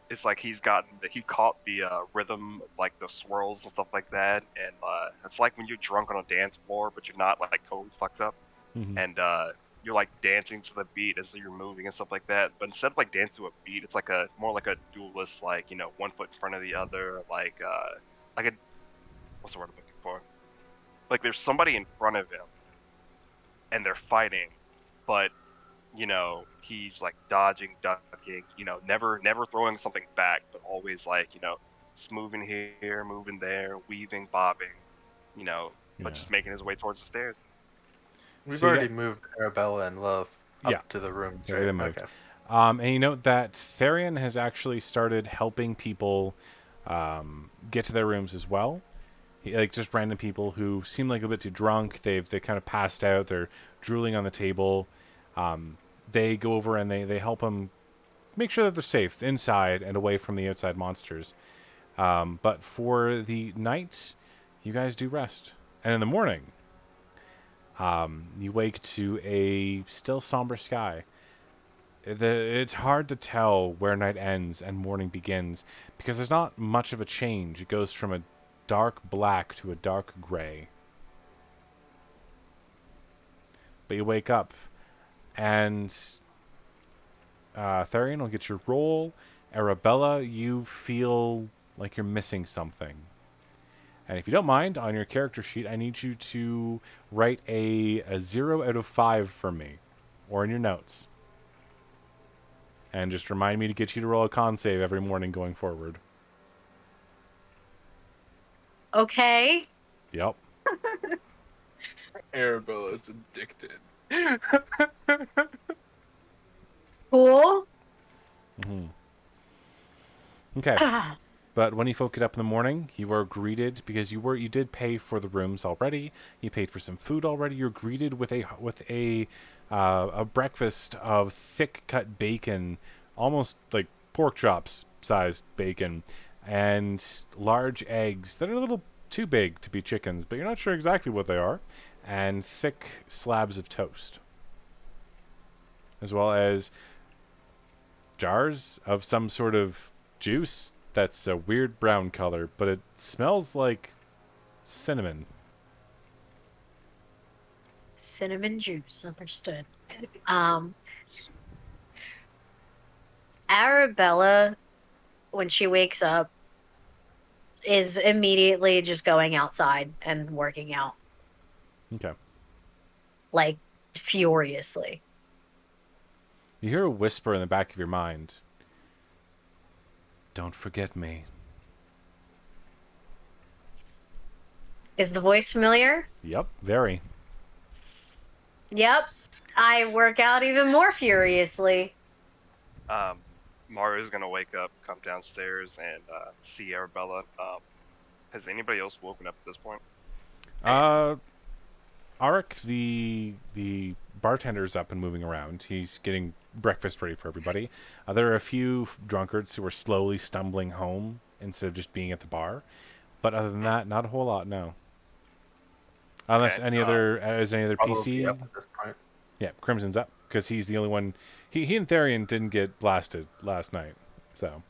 C: It's like he caught the rhythm of like the swirls and stuff like that, and it's like when you're drunk on a dance floor, but you're not like totally fucked up,
B: Mm-hmm.
C: and you're like dancing to the beat as you're moving and stuff like that. But instead of like dancing to a beat, it's like a more like a duelist, like one foot in front of the other, like a what's the word I'm looking for? Like there's somebody in front of him, and they're fighting, but he's like dodging, ducking, never throwing something back, but always like, moving here, moving there, weaving, bobbing, but
B: Yeah.
C: just making his way towards the stairs.
F: We've
B: So you
F: already
B: got-
F: moved Arabella and Love up
B: Yeah.
F: to the rooms,
B: Yeah,
F: right?
B: they moved.
F: Okay.
B: And you note that Therian has actually started helping people get to their rooms as well. Like just random people who seem like a bit too drunk. They kind of passed out. They're drooling on the table. They go over and they help them make sure that they're safe inside and away from the outside monsters. But for the night, you guys do rest, and in the morning, you wake to a still somber sky. It's hard to tell where night ends and morning begins because there's not much of a change. It goes from a dark black to a dark gray. But you wake up, and Therian will get your roll. Arabella, you feel like you're missing something. And if you don't mind, on your character sheet, I need you to write a 0 out of 5 for me, or in your notes. And just remind me to get you to roll a con save every morning going forward.
D: Okay.
B: Yep.
A: Arabella's addicted.
D: Cool.
B: Mm-hmm. Okay. But when you folk get up in the morning, you are greeted because you did pay for the rooms already. You paid for some food already. You're greeted with a breakfast of thick cut bacon, almost like pork chops sized bacon, and large eggs that are a little too big to be chickens, but you're not sure exactly what they are, and thick slabs of toast, as well as jars of some sort of juice that's a weird brown color, but it smells like cinnamon.
D: Cinnamon juice, understood.
E: Cinnamon juice.
D: Um, Arabella, when she wakes up, is immediately just going outside and working out,
B: Okay.
D: like furiously.
B: You hear a whisper in the back of your mind. Don't forget me.
D: Is the voice familiar?
B: Yep, very.
D: Yep. I work out even more furiously.
C: Mario's gonna wake up, come downstairs, and see Arabella. Has anybody else woken up at this point?
B: Uh, Arik, the bartender's up and moving around. He's getting breakfast ready for everybody. There are a few drunkards who are slowly stumbling home instead of just being at the bar. But other than that, not a whole lot, no. Unless
C: Okay.
B: is any other
F: Probably
B: PC.
F: up at this point.
B: Yeah, Crimson's up because he's the only one. He and Therian didn't get blasted last night, so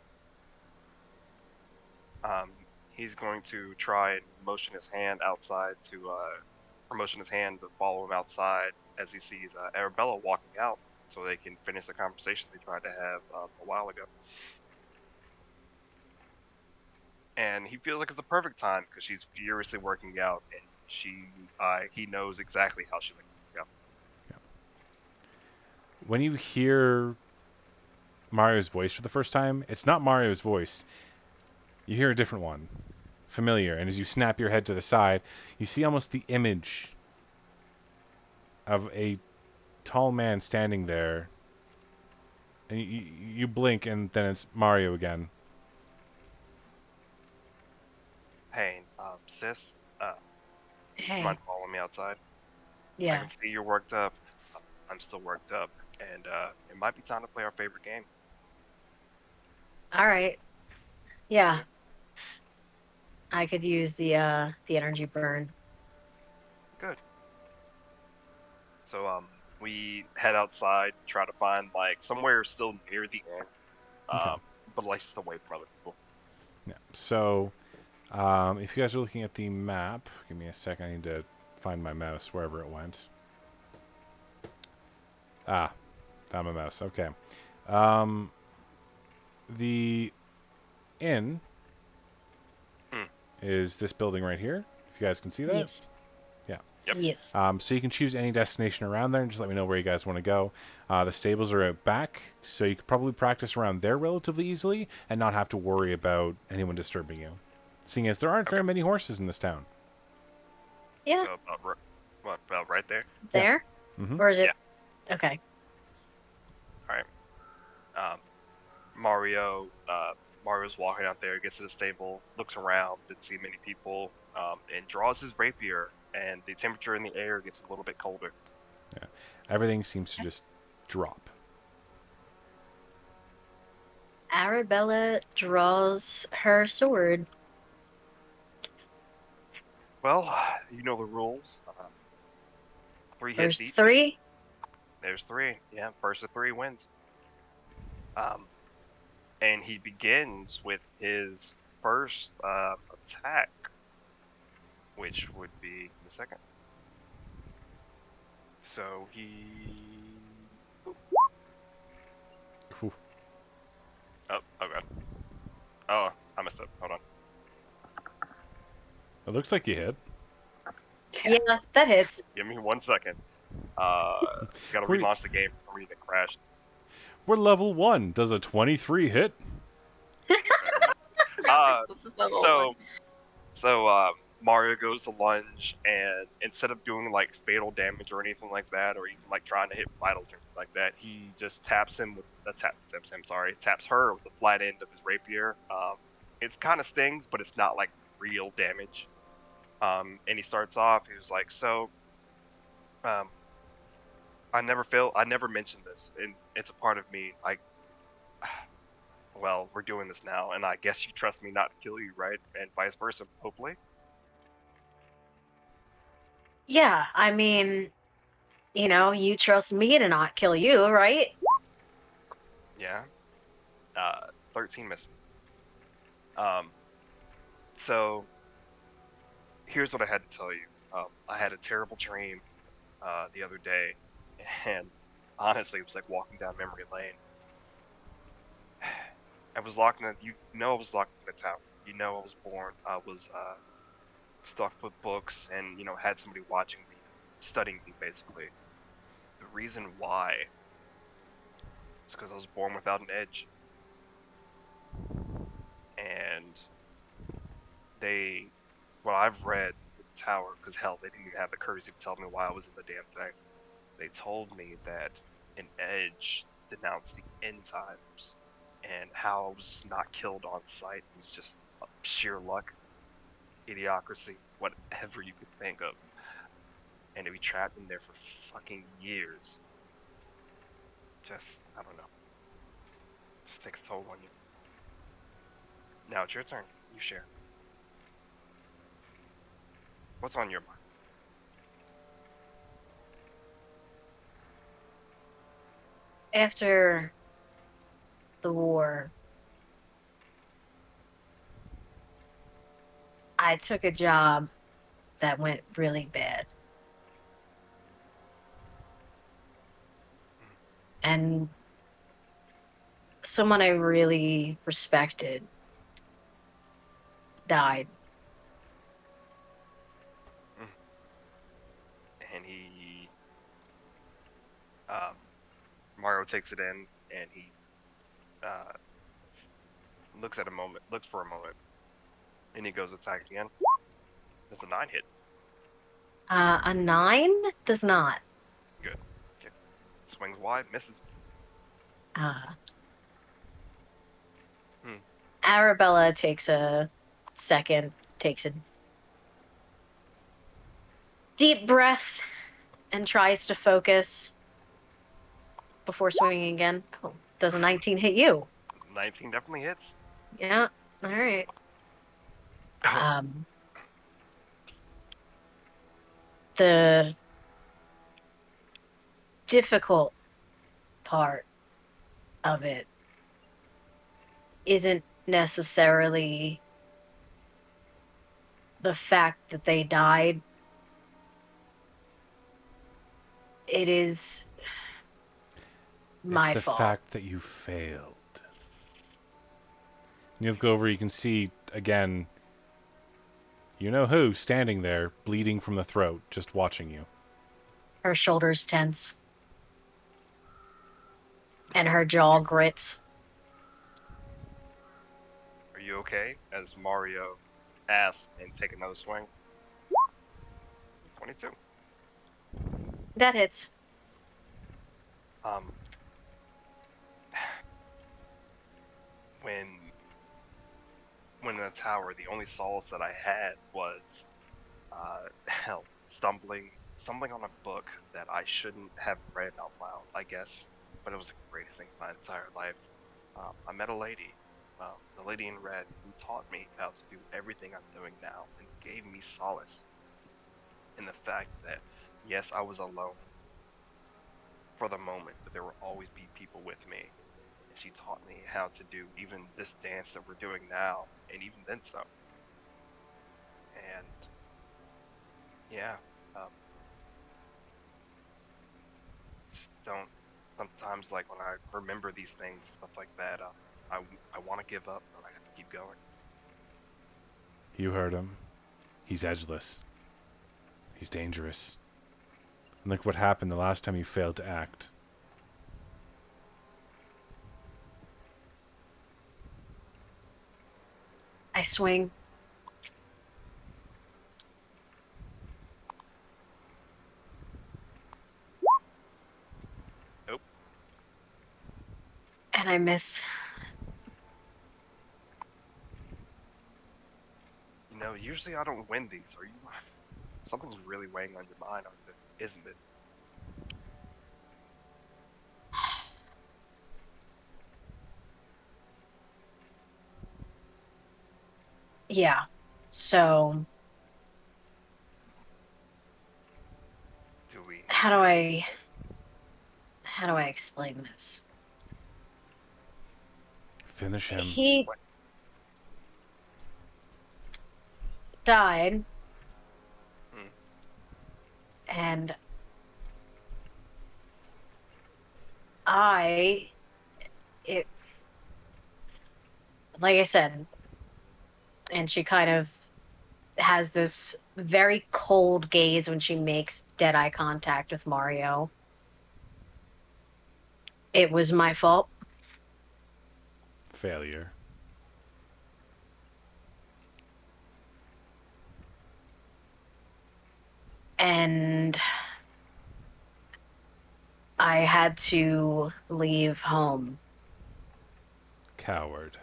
C: He's going to try and motion his hand outside or motion his hand to follow him outside as he sees Arabella walking out, so they can finish the conversation they tried to have a while ago. And he feels like it's a perfect time because she's furiously working out, and he knows exactly how she likes to work out.
B: when you hear Mario's voice for the first time, it's not Mario's voice. You hear a different one, familiar, and as you snap your head to the side, you see almost the image of a tall man standing there, and you blink, and then it's Mario again.
C: Hey, sis,
D: Hey.
C: mind following me outside? I
D: Yeah.
C: can see you're worked up. I'm still worked up, and it might be time to play our favorite game.
D: All right. Yeah. I could use the energy burn.
C: Good. So we head outside, try to find like somewhere still near the end,
B: Okay.
C: but like just away from other people.
B: Yeah. So, if you guys are looking at the map, give me a second. I need to find my mouse wherever it went. Ah, found my mouse. Okay. Um, the inn
C: Hmm.
B: is this building right here. If you guys can see that.
D: Yes.
B: Yeah.
C: Yep.
D: Yes.
B: So you can choose any destination around there and just let me know where you guys want to go. The stables are out back, so you could probably practice around there relatively easily and not have to worry about anyone disturbing you. Seeing as there aren't very many horses in this town.
D: Yeah.
C: So about right there?
D: There?
B: Mm-hmm.
D: Or is it?
C: Yeah.
D: Okay.
C: All right. Mario's walking out there, gets to the stable, looks around, didn't see many people, and draws his rapier, and the temperature in the air gets a little bit colder.
B: Yeah. Everything seems to just drop.
D: Arabella draws her sword.
C: Well, you know the rules. 3 hits
D: There's
C: each.
D: 3.
C: There's 3. Yeah, first of 3 wins. And he begins with his first attack, which would be in a second. So he.
B: Cool.
C: Oh god. Oh, I messed up. Hold on.
B: It looks like you hit.
D: Yeah, that hits.
C: Give me 1 second. Gotta
B: Wait.
C: relaunch the game. For some reason it crashed.
B: We're level 1. Does a 23 hit?
C: Uh,
E: This is level
C: so
E: one.
C: so Mario goes to lunge, and instead of doing like fatal damage or anything like that, or even like trying to hit vitals or anything like that, he just taps him with taps her with the flat end of his rapier. It's kind of stings, but it's not like real damage. And he starts off. He was like, "So, um, I never mentioned this, and it's a part of me. Like, well, we're doing this now, and I guess you trust me not to kill you, right? And vice versa, hopefully."
D: Yeah, I mean, you trust me to not kill you, right?
C: Yeah. 13 missing. Um, so here's what I had to tell you. I had a terrible dream the other day, and honestly, it was like walking down memory lane. I was locked in. I was locked in a tower. I was born. I was stuffed with books, and had somebody watching me, studying me, basically. The reason why is because I was born without an edge, and they, what I've read with the tower, because hell, they didn't even have the courtesy to tell me why I was in the damn thing. They told me that an edge denounced the end times, and how I was just not killed on sight was just sheer luck, idiocracy, whatever you could think of. And to be trapped in there for fucking years, just, I don't know, just takes a toll on you. Now it's your turn. You share. What's on your mind?
D: After the war, I took a job that went really bad. And someone I really respected died.
C: Mm. And um, Mario takes it in, and he uh, looks for a moment, and he goes attack again. Does a 9 hit?
D: A 9 does not.
C: Good. Okay. Swings wide, misses.
D: Uh,
C: Hmm.
D: Arabella takes a second, takes a deep breath, and tries to focus before swinging again. Oh, does a 19 hit you?
C: 19 definitely hits.
D: Yeah. All right. Um, the difficult part of it isn't necessarily the fact that they died. It is
B: It's
D: my
B: the
D: fault.
B: fact that you failed. You look over, you can see, again, you know who, standing there, bleeding from the throat, just watching you.
D: Her shoulders tense and her jaw grits.
C: Are you okay? As Mario asks and take another swing. 22.
D: That hits.
C: Um, when when in the tower, the only solace that I had was hell, stumbling on a book that I shouldn't have read out loud, I guess. But it was the greatest thing of my entire life. I met a lady, the lady in red, who taught me how to do everything I'm doing now, and gave me solace in the fact that yes, I was alone for the moment, but there will always be people with me. And she taught me how to do even this dance that we're doing now, and even then some. And yeah, um, just don't. Sometimes, like when I remember these things, stuff like that, I I want to give up, but I have to keep going.
B: You heard him. He's edgeless. He's dangerous. And look what happened the last time you failed to act.
D: I swing.
C: Nope.
D: And I miss.
C: You know, usually I don't win these. Are you? Something's really weighing on your mind, aren't it? Isn't it?
D: Yeah. So,
C: Do we need
D: how
C: to
D: do
C: go?
D: I explain this?
B: Finish him.
D: He died,
C: Hmm.
D: and I, it, like I said, and she kind of has this very cold gaze when she makes dead eye contact with Mario. It was my fault.
B: Failure.
D: And I had to leave home
B: Coward.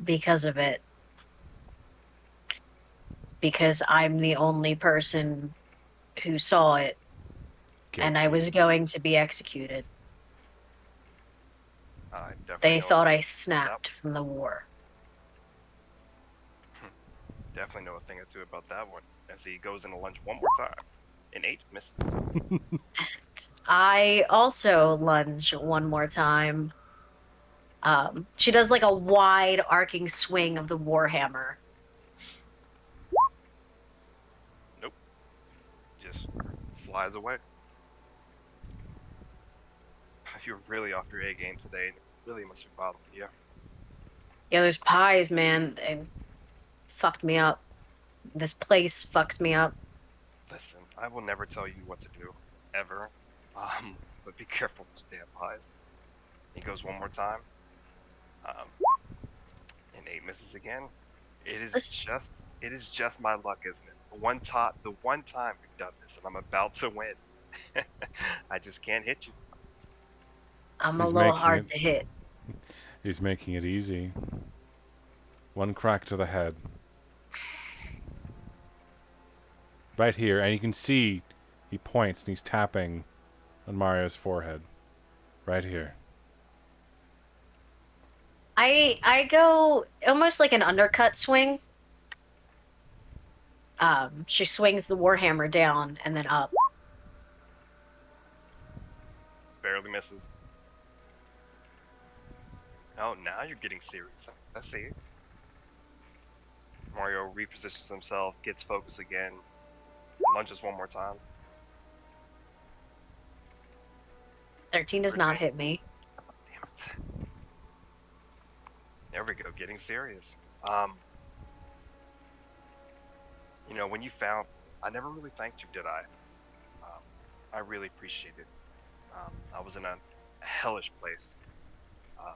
D: because of it. Because I'm the only person who saw it, and I was
B: Guilty.
D: going to be executed.
C: I definitely
D: They
C: know a
D: thought
C: thing
D: I
C: or two about that
D: snapped from the war.
C: one. Definitely know a thing or two about that one. As he goes into lunge one more time. An 8 misses.
D: I also lunge one more time. She does like a wide arcing swing of the warhammer.
C: Nope. Just slides away. You're really off your A game today, and it really must be bothering you.
D: Yeah, those pies, man, they fucked me up. This place fucks me up.
C: Listen, I will never tell you what to do, ever. But be careful with those damn pies. He goes one more time. Um, and 8 misses again.
D: This-
C: It is just my luck, isn't it? The one time we've done this, and I'm about to win. I just can't hit you.
D: I'm a
B: He's
D: little
B: making it.
D: hard to hit.
B: He's making it easy. One crack to the head. Right here, and you can see he points and he's tapping on Mario's forehead. Right here.
D: I go almost like an undercut swing. She swings the warhammer down and then up.
C: Barely misses. Oh, now you're getting serious. I see. Mario repositions himself, gets focus again, lunges one more time.
D: 13 does
C: 13.
D: not hit me.
C: Damn it. There we go, getting serious. Um, you know, when you found, I never really thanked you, did I? I really appreciate it. I was in a hellish place. Uh,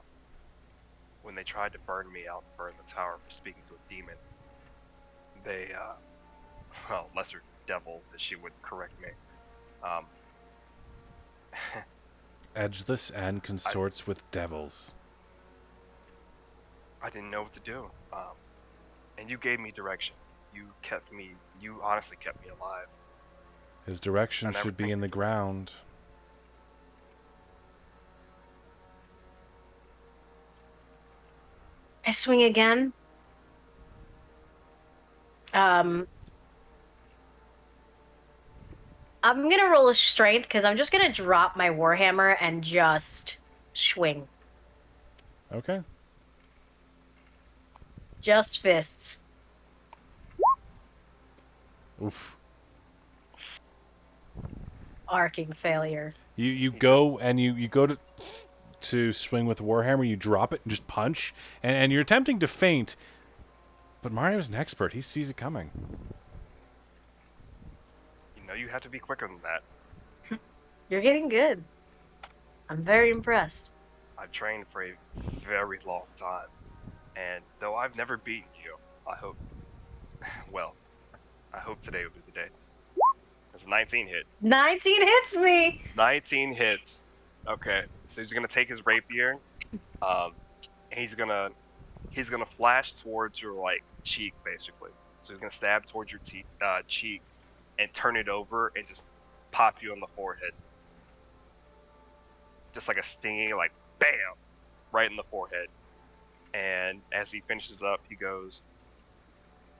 C: when they tried to burn me out and burn the tower for speaking to a demon, they, well, lesser devil, as she would correct me. Um,
B: Edgeless and consorts with devils.
C: I didn't know what to do. And you gave me direction. You honestly kept me alive.
B: His direction
C: I never
B: should be
C: think
B: in the
C: before.
B: ground.
D: I swing again. Um, I'm gonna roll a strength because I'm just gonna drop my warhammer and just swing.
B: Okay.
D: Just fists.
B: Oof.
D: Arcing failure.
B: You
C: He just
B: go and you go to swing with Warhammer, you drop it and just punch, and you're attempting to feint, but Mario's an expert. He sees it coming.
C: you have to be quicker than that.
D: You're getting good. I'm very impressed.
C: I've trained for a very long time. And though I've never beaten you, I hope, well, I hope today will be the day. It's a 19 hit.
D: 19 hits me.
C: 19 hits. Okay, so he's gonna take his rapier, um, and he's gonna flash towards your like cheek, basically. So he's gonna stab towards your cheek and turn it over and just pop you on the forehead, just like a stinging, like bam, right in the forehead. And as he finishes up, he goes,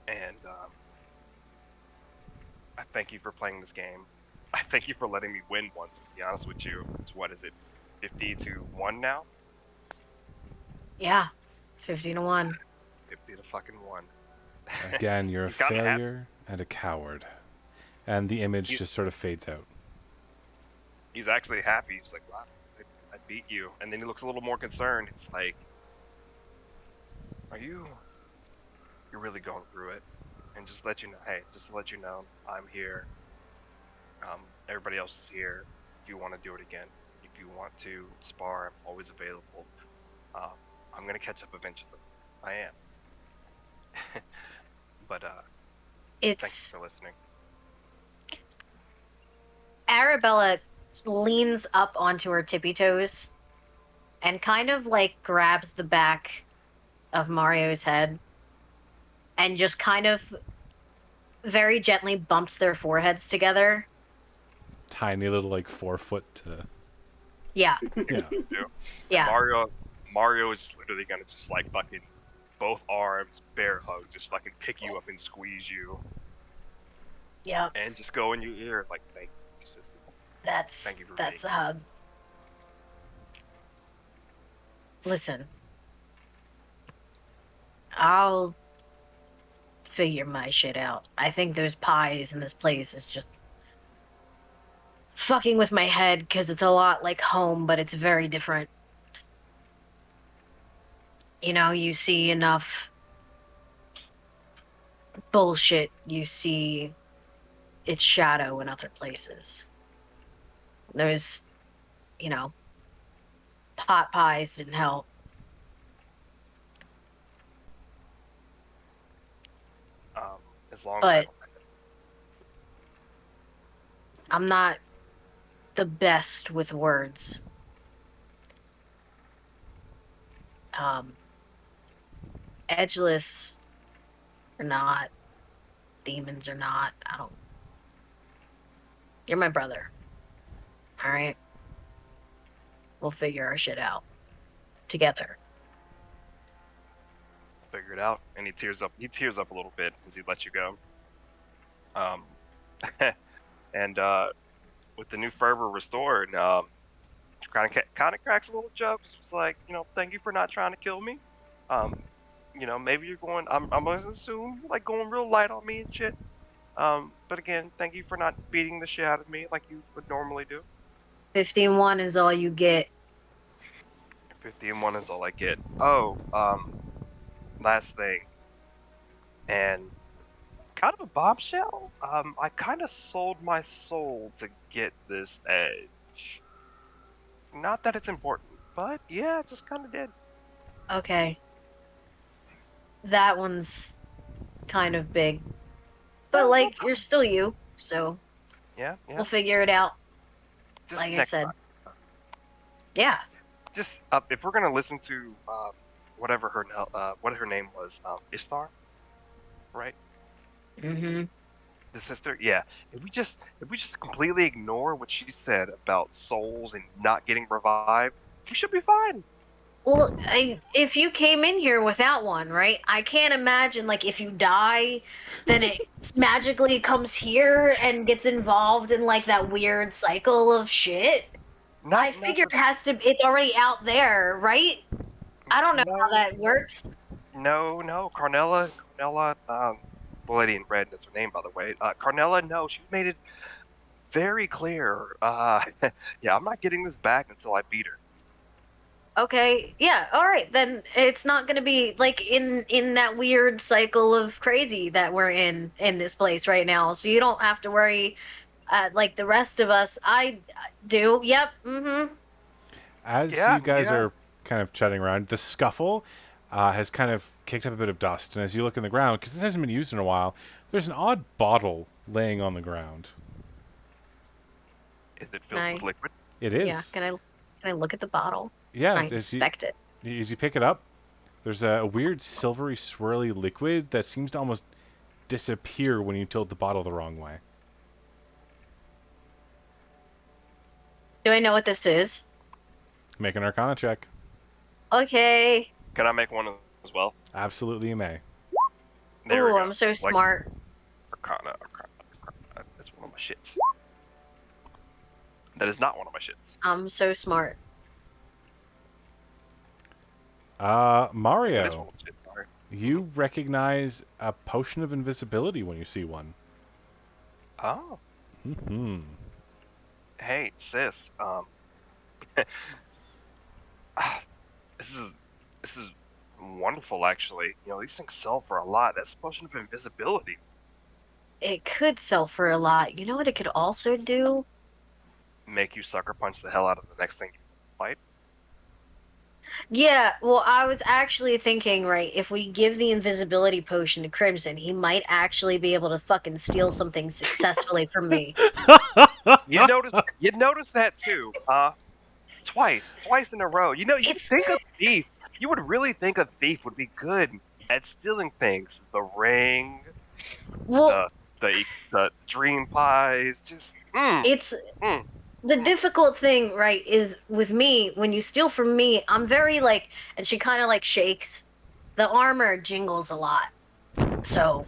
C: and I thank you for playing this game. I thank you for letting me win once. To be honest with you, it's what is it, 50-1 now?
D: Yeah, 50 to 1.
C: 50-1.
B: Again, you're a
C: He's kind of happy.
B: failure and a coward. And the image
C: He,
B: just sort of fades out.
C: he's actually happy. He's like, wow, I beat you. And then he looks a little more concerned. It's like, are you? You're really going through it. And just let you know, hey, just to let you know, I'm here. Everybody else is here. If you want to do it again, if you want to spar, I'm always available. Um, I'm gonna catch up eventually. I am. But thank you
D: It's
C: for listening.
D: Arabella leans up onto her tippy toes and kind of like grabs the back of Mario's head and just kind of very gently bumps their foreheads together.
B: Tiny little, like, 4 foot to.
D: Yeah,
B: Yeah.
C: And
D: yeah,
C: Mario is just literally gonna just like fucking both arms, bear hug, just fucking pick you up and squeeze you,
D: yeah.
C: and just go in your ear like, thank you, sister.
D: That's
C: Thank you for
D: that's a
C: being.
D: hug. Listen, I'll figure my shit out. I think those pies in this place is just fucking with my head because it's a lot like home, but it's very different. You know, you see enough bullshit, you see its shadow in other places. There's, you know, pot pies didn't help,
C: Um, as long as I
D: but
C: don't.
D: I'm not the best with words. Um, Edgeless or not, demons or not, I don't. You're my brother, all right? We'll figure our shit out together.
C: Figure it out. And he tears up. He tears up a little bit as he lets you go. Um, and with the new fervor restored, kind of cracks a little joke. It's like, thank you for not trying to kill me. Um, maybe you're going. I'm gonna assume you're like going real light on me and shit. But again, thank you for not beating the shit out of me like you would normally do.
D: 15-1 is all you get.
C: 50-1 is all I get. Oh, last thing, and kind of a bombshell. I kind of sold my soul to get this edge. Not that it's important, but yeah, it just kind of did.
D: Okay. That one's kind of big. But,
C: No, we'll
D: like,
C: talk.
D: you're still you, so
C: Yeah, yeah.
D: we'll figure it out,
C: Just
D: like I
C: next
D: said.
C: time.
D: Yeah.
C: Just if we're gonna listen to whatever what her name was, Ishtar, right?
D: Mm-hmm.
C: The sister. Yeah. If we just completely ignore what she said about souls and not getting revived, we should be fine.
D: Well, if you came in here without one, right? I can't imagine, like, if you die, then it magically comes here and gets involved in, like, that weird cycle of shit. I
C: Not
D: figure
C: the
D: it has to, it's already out there, right? I don't know how
C: no
D: that works.
C: no Carnella the lady in red, that's her name by the way. Carnella, no, she made it very clear. Yeah, I'm not getting this back until I beat her.
D: Okay, yeah, all right, then it's not gonna be like in that weird cycle of crazy that we're in this place right now. So you don't have to worry, like the rest of us. I do. Yep. Mm-hmm.
B: As
C: Yeah,
B: you guys
C: yeah.
B: are kind of chatting around, the scuffle, has kind of kicked up a bit of dust. And as you look in the ground, because this hasn't been used in a while, there's an odd bottle laying on the ground.
C: Is it
D: Can
C: filled with
D: I?
C: liquid?
B: It
D: Yeah.
B: is.
D: Can I look at the bottle?
B: Yeah,
D: Can I inspect it?
B: as you pick it up, there's a weird silvery swirly liquid that seems to almost disappear when you tilt the bottle the wrong way.
D: Do I know what this is?
B: Make an Arcana check.
D: Okay.
C: Can I make one as well?
B: Absolutely, you may.
C: There we
D: Ooh,
C: go.
D: I'm so
C: Like
D: smart.
C: Arcana. That's one of my shits. That is not one of my shits.
D: I'm so smart.
C: That is
B: Mario,
C: one of my shits. Sorry.
B: you recognize a potion of invisibility when you see one.
C: Oh,
B: Hmm.
C: hey sis. This is this is wonderful actually. You know, these things sell for a lot. That's a potion of invisibility.
D: It could sell for a lot. You know what it could also do?
C: Make you sucker punch the hell out of the next thing you fight.
D: Yeah, well, I was actually thinking, right, if we give the invisibility potion to Crimson, he might actually be able to fucking steal something successfully from me.
C: You'd notice that too. Twice in a row. You know, you'd
D: It's
C: think a thief. You would really think a thief would be good at stealing things. The ring,
D: well,
C: the the dream pies. Just
D: it's
C: mm.
D: the difficult thing, right, is with me, when you steal from me, I'm very like, and she kind of like shakes. The armor jingles a lot. So.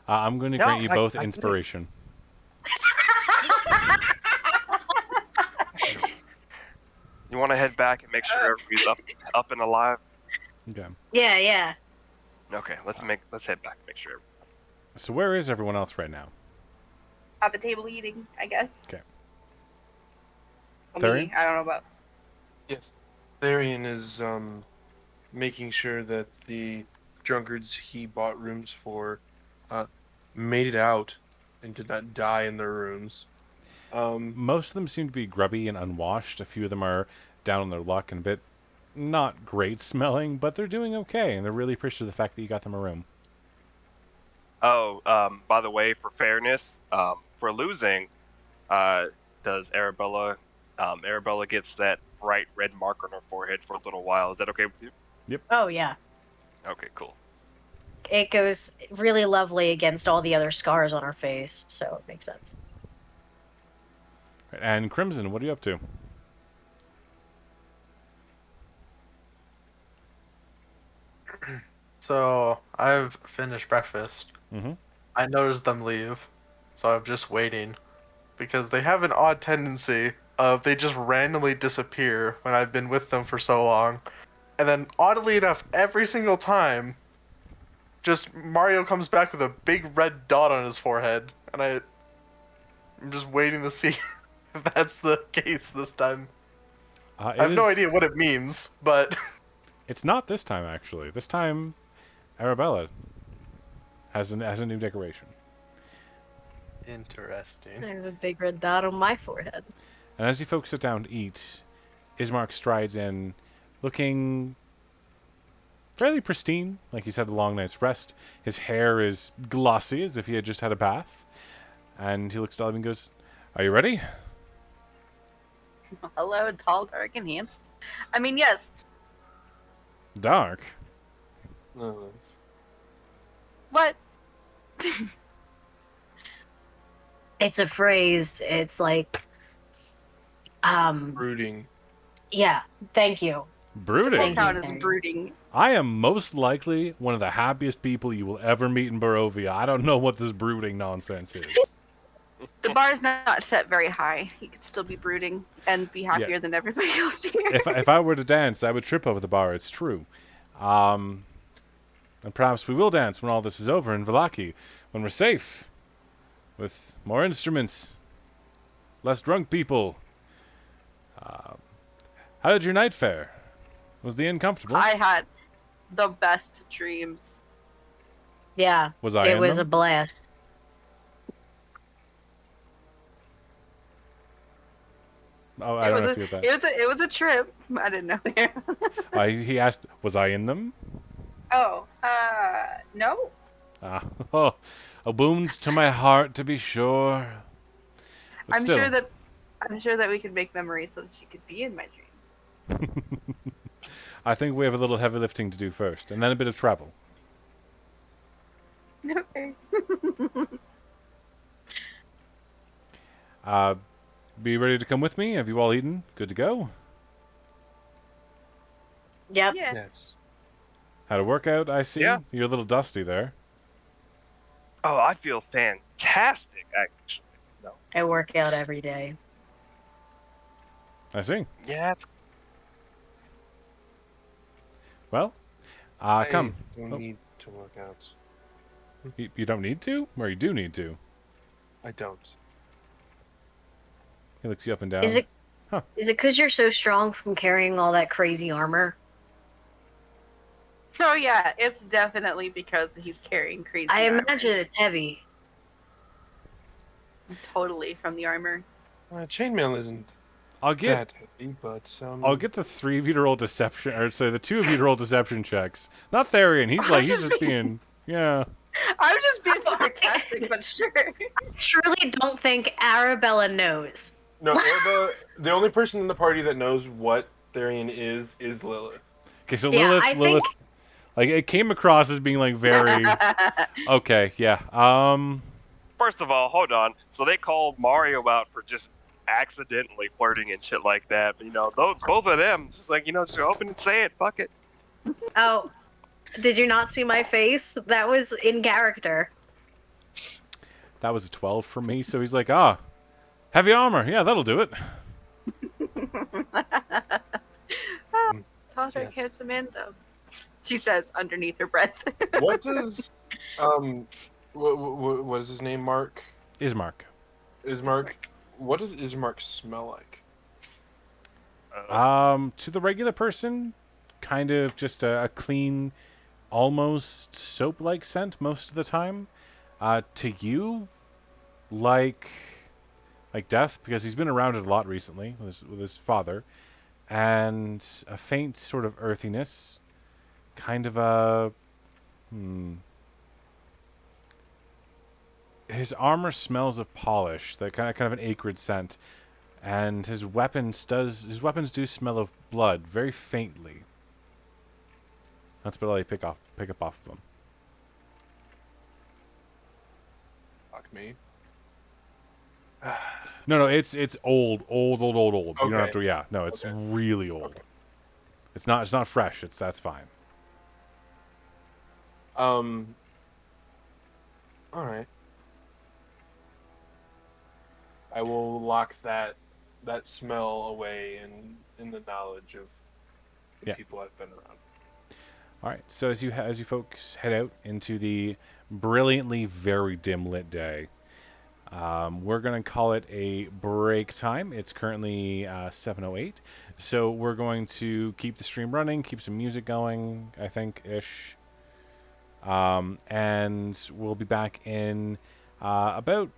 B: I'm going to
C: No,
B: grant you both
C: I get it.
B: inspiration.
C: You want to head back and make sure everybody's up and alive.
B: Okay.
D: Yeah, yeah.
C: Okay, let's head back and make sure.
B: So where is everyone else right now?
E: At the table eating, I guess.
B: Okay.
E: Well,
B: Thurian?
E: me, I don't know about.
A: Yes. Therian is making sure that the drunkards he bought rooms for uh, made it out and did not die in their rooms.
B: Most of them seem to be grubby and unwashed. A few of them are down on their luck and a bit not great smelling, but they're doing okay, and they're really appreciative of the fact that you got them a room.
C: Oh, by the way, for fairness, for losing, does Arabella, Arabella gets that bright red mark on her forehead for a little while. Is that okay with you?
D: Oh, yeah.
C: Okay, cool.
D: It goes really lovely against all the other scars on her face, so it makes sense.
B: And Crimson, what are you up to?
F: So I've finished breakfast.
B: Mm-hmm.
F: I noticed them leave, so I'm just waiting because they have an odd tendency of they just randomly disappear when I've been with them for so long. And then oddly enough, every single time just Mario comes back with a big red dot on his forehead, and I'm just waiting to see if that's the case this time. I have no idea what it means, but
B: It's not this time, actually. This time, Arabella has a new decoration.
F: interesting.
D: I have a big red dot on my forehead.
B: And as you folks sit down to eat, Ismark strides in, looking fairly pristine, like he's had a long night's rest. His hair is glossy, as if he had just had a bath. And he looks at Olive and goes, "Are you ready?"
E: Hello, tall, dark, and handsome. I mean, yes.
B: Dark?
E: What?
D: It's a phrase. It's like,
A: Brooding.
D: yeah, thank you.
E: This whole
B: Brooding?
E: town
D: Thank
E: is
D: you.
E: brooding.
B: I am most likely one of the happiest people you will ever meet in Barovia. I don't know what this brooding nonsense is.
E: The bar's not set very high. You could still be brooding and be happier than everybody else here.
B: If I were to dance, I would trip over the bar, it's true. And perhaps we will dance when all this is over in Vallaki, when we're safe, with more instruments, less drunk people. How did your night fare? Was the inn comfortable?
E: I had the best dreams.
D: Yeah,
B: Was I
D: it
B: in
D: was a
B: them?
D: blast.
B: Oh, I
E: It
B: don't
E: was
B: know
E: a
B: if you got that.
E: it was a trip. I didn't know.
B: He asked, "Was I in them?"
E: Oh, no.
B: Oh, a wound to my heart, to be sure. But
E: I'm sure
B: still,
E: that we could make memories so that she could be in my
B: I think we have a little heavy lifting to do first, and then a bit of travel.
E: dream. Okay.
B: Uh, be ready to come with me? Have you all eaten? Good to go?
D: Yep.
E: Yeah.
A: Yes.
B: Had a workout, I see.
C: Yeah.
B: You're a little dusty there.
C: Oh, I feel fantastic, actually. No.
D: I work out every day.
B: I see.
C: Yeah, it's
B: Well,
A: I
B: come.
A: don't
B: Oh,
A: need to work out.
B: you don't need to? Or you do need to?
A: I don't.
B: He looks you up and
D: Is
B: down.
D: it
B: Huh.
D: is it because you're so strong from carrying all that crazy armor?
E: Oh yeah, it's definitely because he's carrying crazy
D: I
E: armor.
D: imagine it's heavy.
E: Totally from the armor.
A: Chainmail isn't
B: I'll get
A: that heavy, but
B: I'll get the 3 of you to roll deception, or sorry, the 2 of you to roll deception checks. Not Therian. He's just being, yeah.
E: I'm just being sarcastic, but sure.
D: I truly don't think Arabella knows.
A: No, Arabella. The only person in the party that knows what Therian is Lilith.
B: Okay, so
D: Yeah,
B: Lilith,
D: I think
B: like it came across as being like very okay, yeah.
C: first of all, hold on. So they called Mario out for just accidentally flirting and shit like that. But those both of them, just like just open and say it. Fuck it.
D: oh, did you not see my face? That was in character.
B: That was a 12 for me, so he's like, heavy armor. Yeah, that'll do it.
E: Thought I
A: Yes.
E: had some in though. She says underneath her breath.
A: What does what is his name? Mark?
B: Ismark.
A: Ismark. What does Ismark smell like?
B: To the regular person, kind of just a clean, almost soap-like scent most of the time. To you, like death, because he's been around it a lot recently with his father, and a faint sort of earthiness, kind of a His armor smells of polish, that kind of an acrid scent, and his weapons do smell of blood very faintly. That's what I pick up off of him.
A: Fuck me.
B: No, it's old. You don't have
A: Okay.
B: to. Yeah, no, it's
A: Okay.
B: really old.
A: Okay.
B: It's not fresh. That's fine.
A: All right. I will lock that smell away in the knowledge of the
B: Yeah.
A: people I've been around.
B: All right. So as you folks head out into the brilliantly very dim lit day, we're going to call it a break time. It's currently 7:08, so we're going to keep the stream running, keep some music going, I think ish, and we'll be back in about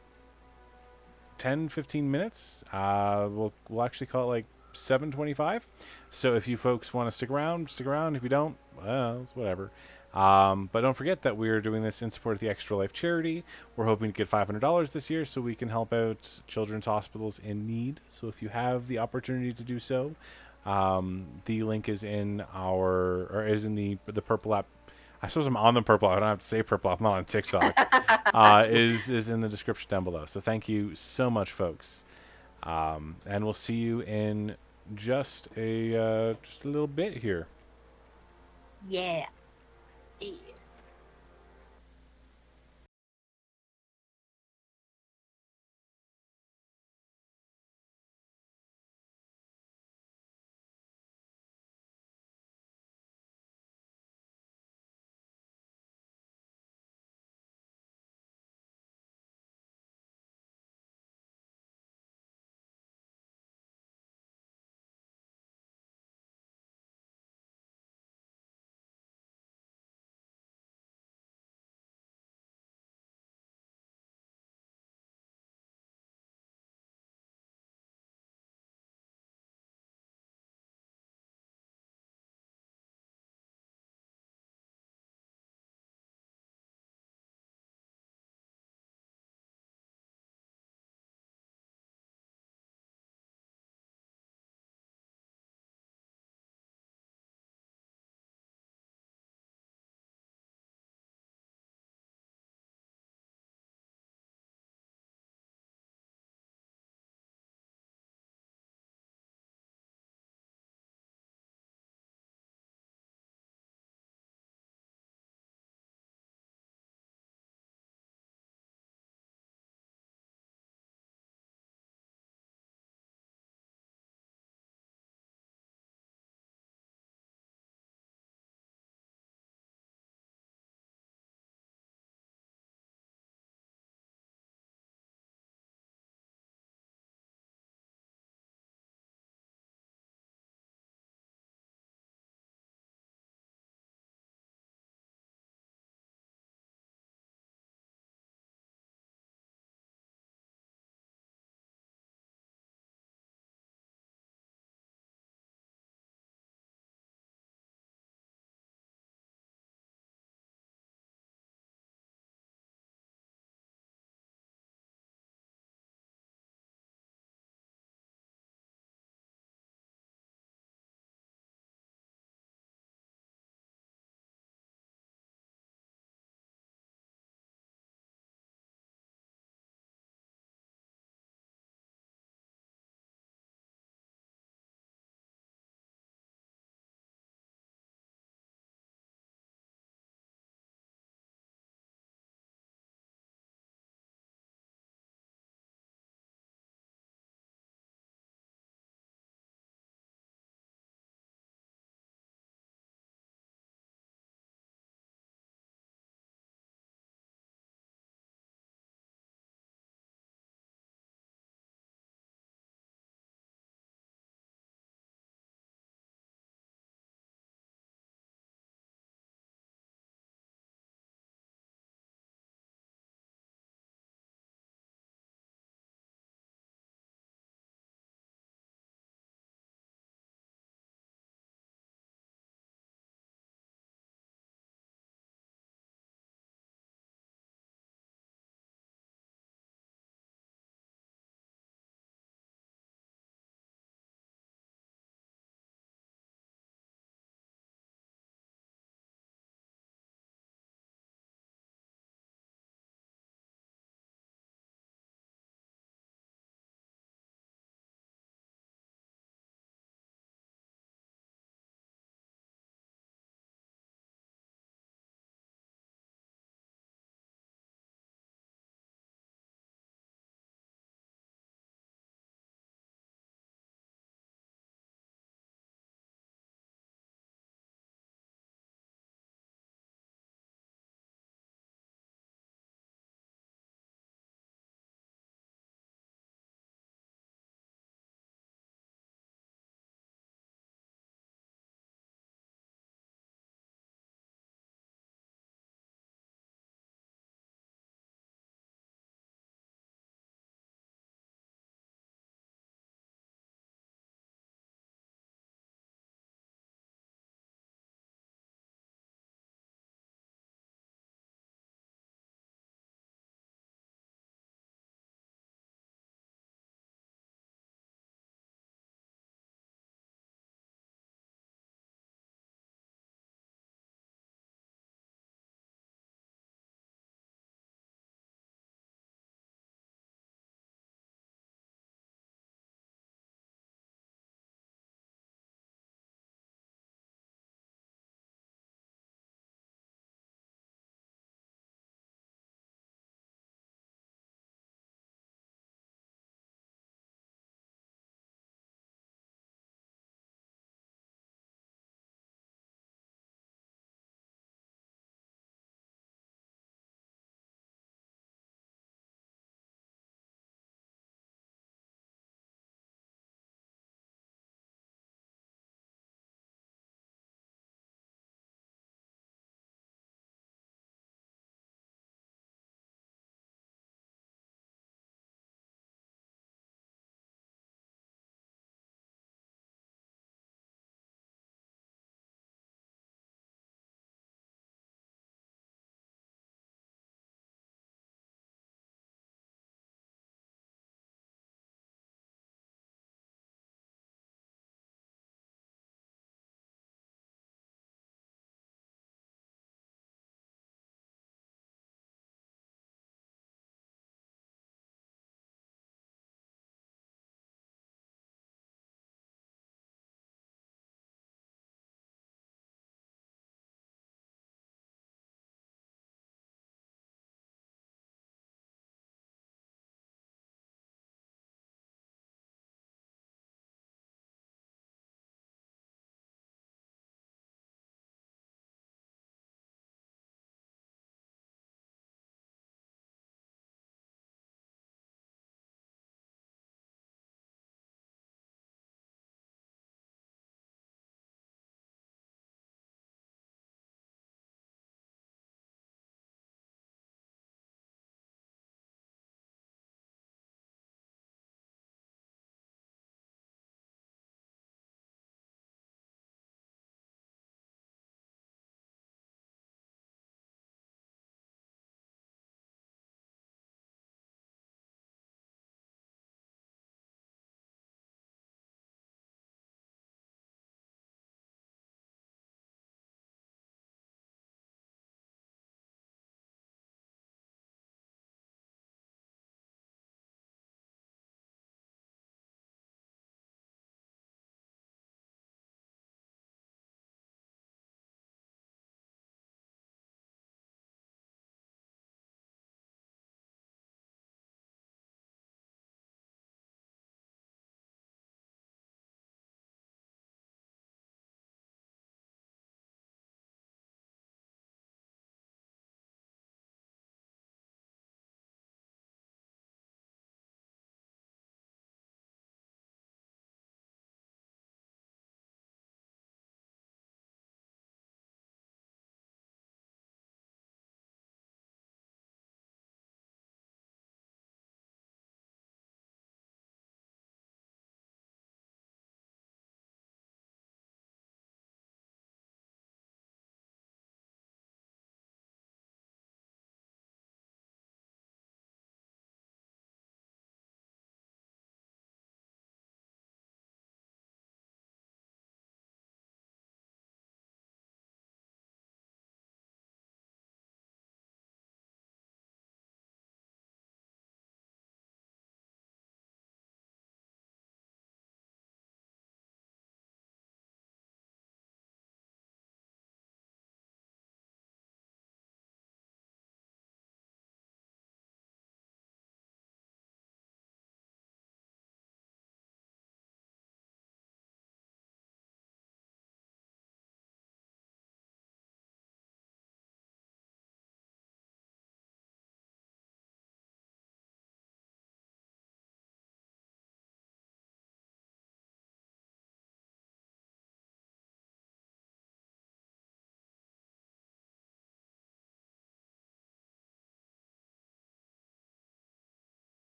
B: 10-15 minutes. We'll actually call it like 7:25. So if you folks want to stick around, stick around. If you don't, well, it's whatever. But don't forget that we're doing this in support of the Extra Life charity. We're hoping to get $500 this year so we can help out children's hospitals in need. So if you have the opportunity to do so, the link is in the purple app. I suppose I'm on the purple app. I don't have to say purple app. I'm not on TikTok. Is in the description down below. So thank you so much, folks. And we'll see you in just a little bit here.
D: Yeah.
E: Yeah.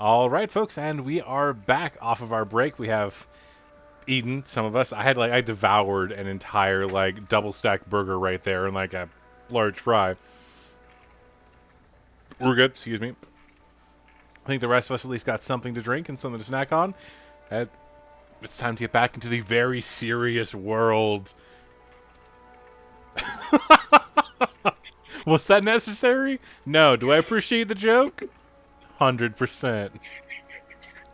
B: All right, folks, and we are back off of our break. We have eaten, some of us. I devoured an entire like double stack burger right there and like a large fry. We're good, excuse me. I think the rest of us at least got something to drink and something to snack on. And it's time to get back into the very serious world. Was that necessary? No. Do I appreciate the joke? 100%.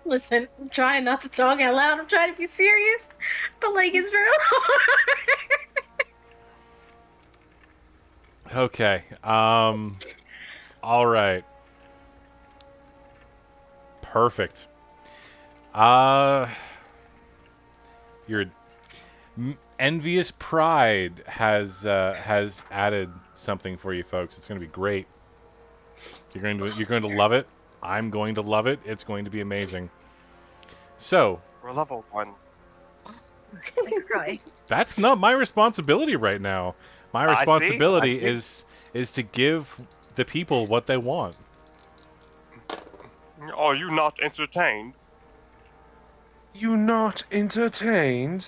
D: Listen, I'm trying not to talk out loud. I'm trying to be serious, but like it's very hard.
B: Okay. All right. Perfect. Your envious pride has added something for you folks. It's going to be great. You're going to love it. I'm going to love it. It's going to be amazing. So,
C: We're level 1.
D: I cry.
B: that's not my responsibility right now. My
C: I
B: responsibility
C: see.
B: is to give the people what they want.
C: Are you not entertained?
A: You not entertained?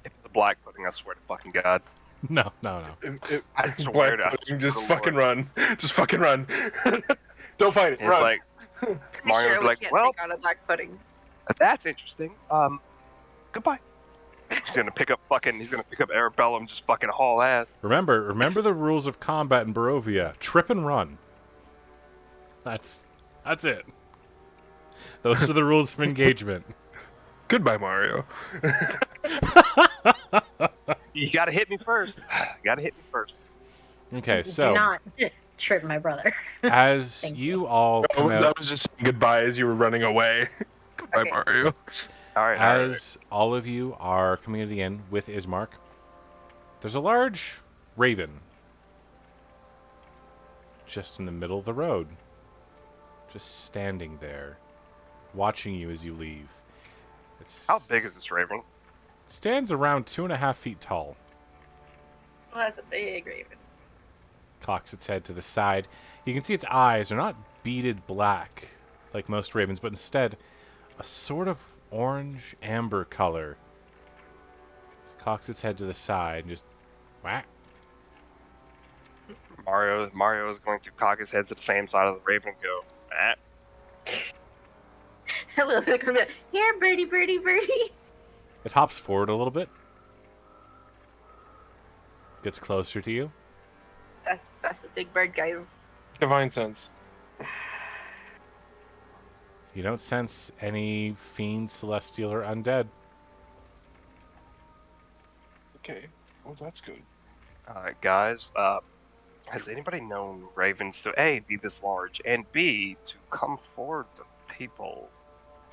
C: If the black pudding, I swear to fucking God.
B: No.
C: I swear
A: Black
C: to
A: pudding, just
C: the
A: fucking
C: Lord.
A: run. Just fucking run. Don't fight it.
C: It's
A: Run.
C: like
E: Pretty
C: Mario would
E: sure
C: be
E: we
C: like,
E: can't
C: well,
E: take on a black pudding.
C: that's interesting. Goodbye. He's gonna pick up Arabella and just fucking haul ass.
B: Remember the rules of combat in Barovia. Trip and run. That's it. Those are the rules of engagement.
A: Goodbye, Mario.
C: You gotta hit me first.
B: Okay,
D: Do
B: so
D: not trip my brother.
B: as
D: Thank
B: you all
A: I
B: come
A: was,
B: out,
A: I was just saying goodbye as you were running away. Goodbye,
E: Okay.
A: Mario.
C: All right.
B: as all of you are coming to the inn with Ismark, there's a large raven just in the middle of the road, just standing there, watching you as you leave.
C: How big is this raven?
B: Stands around 2.5 feet tall.
E: Well, that's a big raven.
B: Cocks its head to the side. You can see its eyes are not beaded black like most ravens, but instead a sort of orange amber color. Cocks its head to the side and just whack.
C: Mario is going to cock his head to the same side of the raven and go, ah.
E: Hello, they're gonna be like, here, birdie, birdie, birdie.
B: It hops forward a little bit. Gets closer to you.
E: That's a big bird, guys.
A: Divine sense.
B: You don't sense any fiend, celestial, or undead.
A: Okay. Well, that's good.
C: Guys, has anybody known ravens to A, be this large, and B, to come forward to people?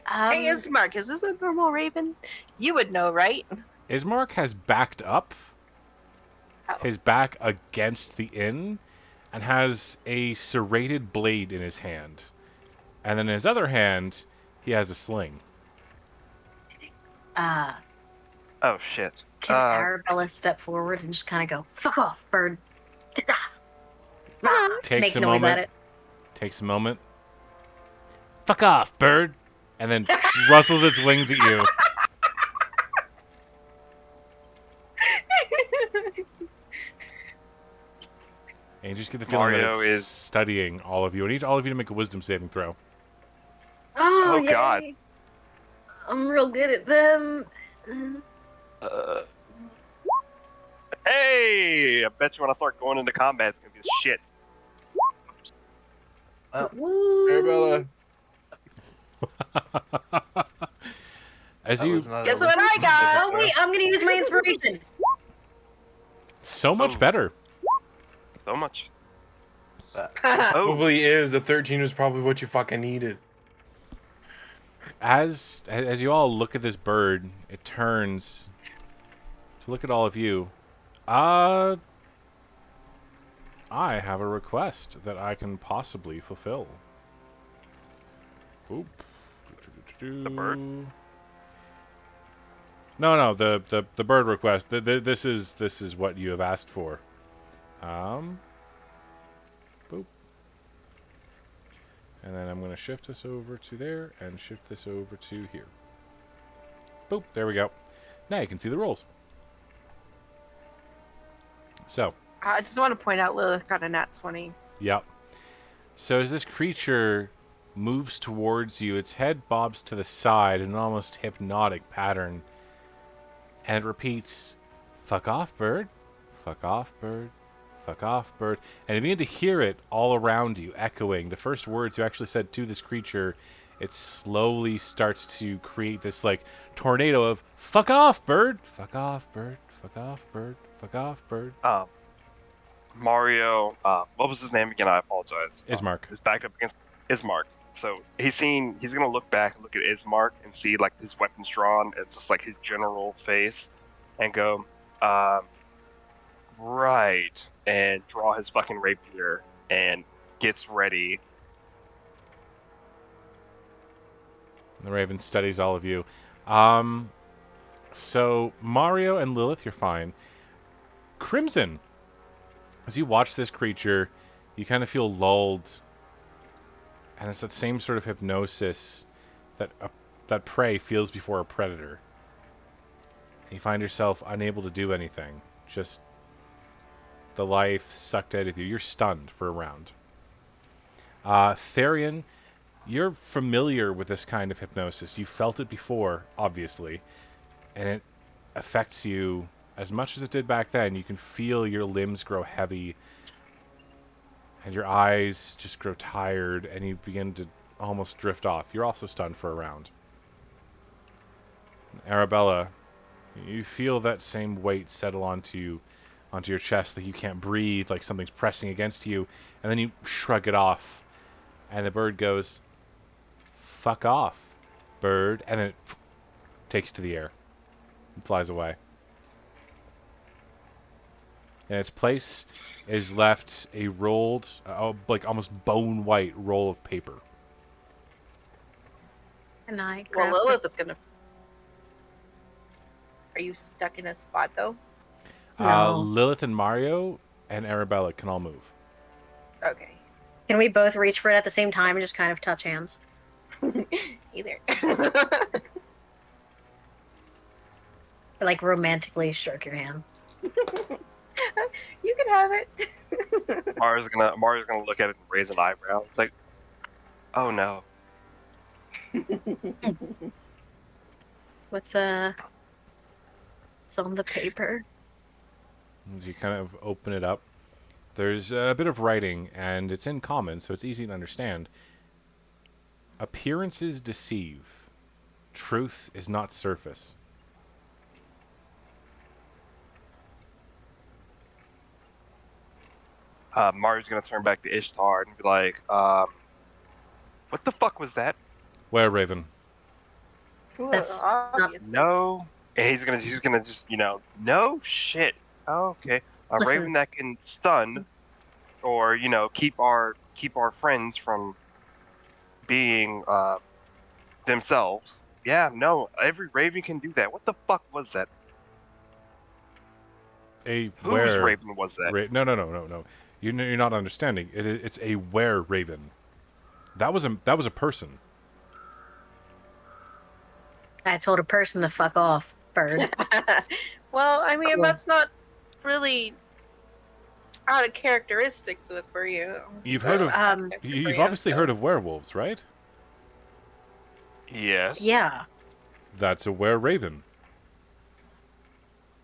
E: Hey, Ismark, is this a normal raven? You would know, right?
B: Ismark has backed up,
E: Oh.
B: his back against the inn, and has a serrated blade in his hand. And then in his other hand, he has a sling.
C: Oh shit.
D: Can Arabella step forward and just kind of go, fuck off, bird.
B: Takes
D: Make
B: a
D: noise
B: moment.
D: at it.
B: Takes a moment. Fuck off, bird! And then rustles its wings at you. And you just get the feeling that
C: Mario
B: it's
C: is-
B: studying all of you. I need all of you to make a wisdom saving throw.
D: Oh,
C: Oh, God.
D: yay. I'm real good at them.
C: Hey! I bet you when I start going into combat, it's gonna be the shit.
D: Woo.
A: Arabella.
B: As
F: That
B: you,
F: was not
E: Guess
F: a-
E: what I got?
D: Oh, wait, I'm gonna use my inspiration.
B: so much
C: Oh.
B: better.
C: So much. Oh,
A: Probably is. The 13 was probably what you fucking needed.
B: As you all look at this bird, it turns to look at all of you. I have a request that I can possibly fulfill. Oop.
C: The bird?
B: No, the bird request. This is what you have asked for. Boop. And then I'm going to shift this over to there and shift this over to here. Boop, there we go. Now you can see the rolls. So,
E: I just want to point out Lilith got a nat 20.
B: yep. So as this creature moves towards you, its head bobs to the side in an almost hypnotic pattern, and it repeats, "Fuck off, bird. Fuck off, bird. Fuck off, bird." And you begin to hear it all around you, echoing. The first words you actually said to this creature, it slowly starts to create this like tornado of "Fuck off, bird. Fuck off, bird. Fuck off, bird. Fuck off, bird."
C: Mario, what was his name again? I apologize.
B: Ismark.
C: Is back up against Ismark. So he's gonna look back and look at Ismark and see like his weapons drawn and just like his general face, and go, right, and draw his fucking rapier and gets ready.
B: The Raven studies all of you. So Mario and Lilith, you're fine. Crimson, as you watch this creature, you kind of feel lulled, and it's that same sort of hypnosis that prey feels before a predator. And you find yourself unable to do anything, just the life sucked out of you. You're stunned for a round. Therian, you're familiar with this kind of hypnosis. You felt it before, obviously, and it affects you as much as it did back then. You can feel your limbs grow heavy, and your eyes just grow tired, and you begin to almost drift off. You're also stunned for a round. Arabella, you feel that same weight settle onto your chest, that you can't breathe, like something's pressing against you, and then you shrug it off, and the bird goes, "Fuck off, bird," and then it takes to the air and flies away. In its place is left a rolled, like almost bone white roll of paper.
D: And I
E: Well,
D: grab
E: Lilith is gonna. Are you stuck in a spot though?
D: No.
B: Lilith and Mario and Arabella can all move.
E: Okay.
D: Can we both reach for it at the same time and just kind of touch hands?
E: Either.
D: Or like romantically stroke your hand.
E: You can have it.
C: Mario's gonna look at it and raise an eyebrow. It's like, oh no.
D: What's on the paper?
B: As you kind of open it up, there's a bit of writing, and it's in common, so it's easy to understand. Appearances deceive. Truth is not surface.
C: Mario's gonna turn back to Ishtar and be like, what the fuck was that?
B: Where, Raven?
D: That's
E: obviously.
C: No. And he's gonna just, no shit. Oh, okay. A
D: Listen.
C: raven that can stun, or keep our friends from being themselves. Yeah, no, every raven can do that. What the fuck was that?
B: A
C: Whose
B: where?
C: raven was that?
B: No. You're not understanding. It's a were raven. That was a person.
D: I told a person to fuck off, bird.
E: Well, I mean,
D: Cool.
E: that's not really out of characteristics for you.
B: You've heard of
E: for
B: you've
E: you,
B: obviously
E: so.
B: heard of werewolves, right?
C: Yes.
D: Yeah,
B: That's a were raven.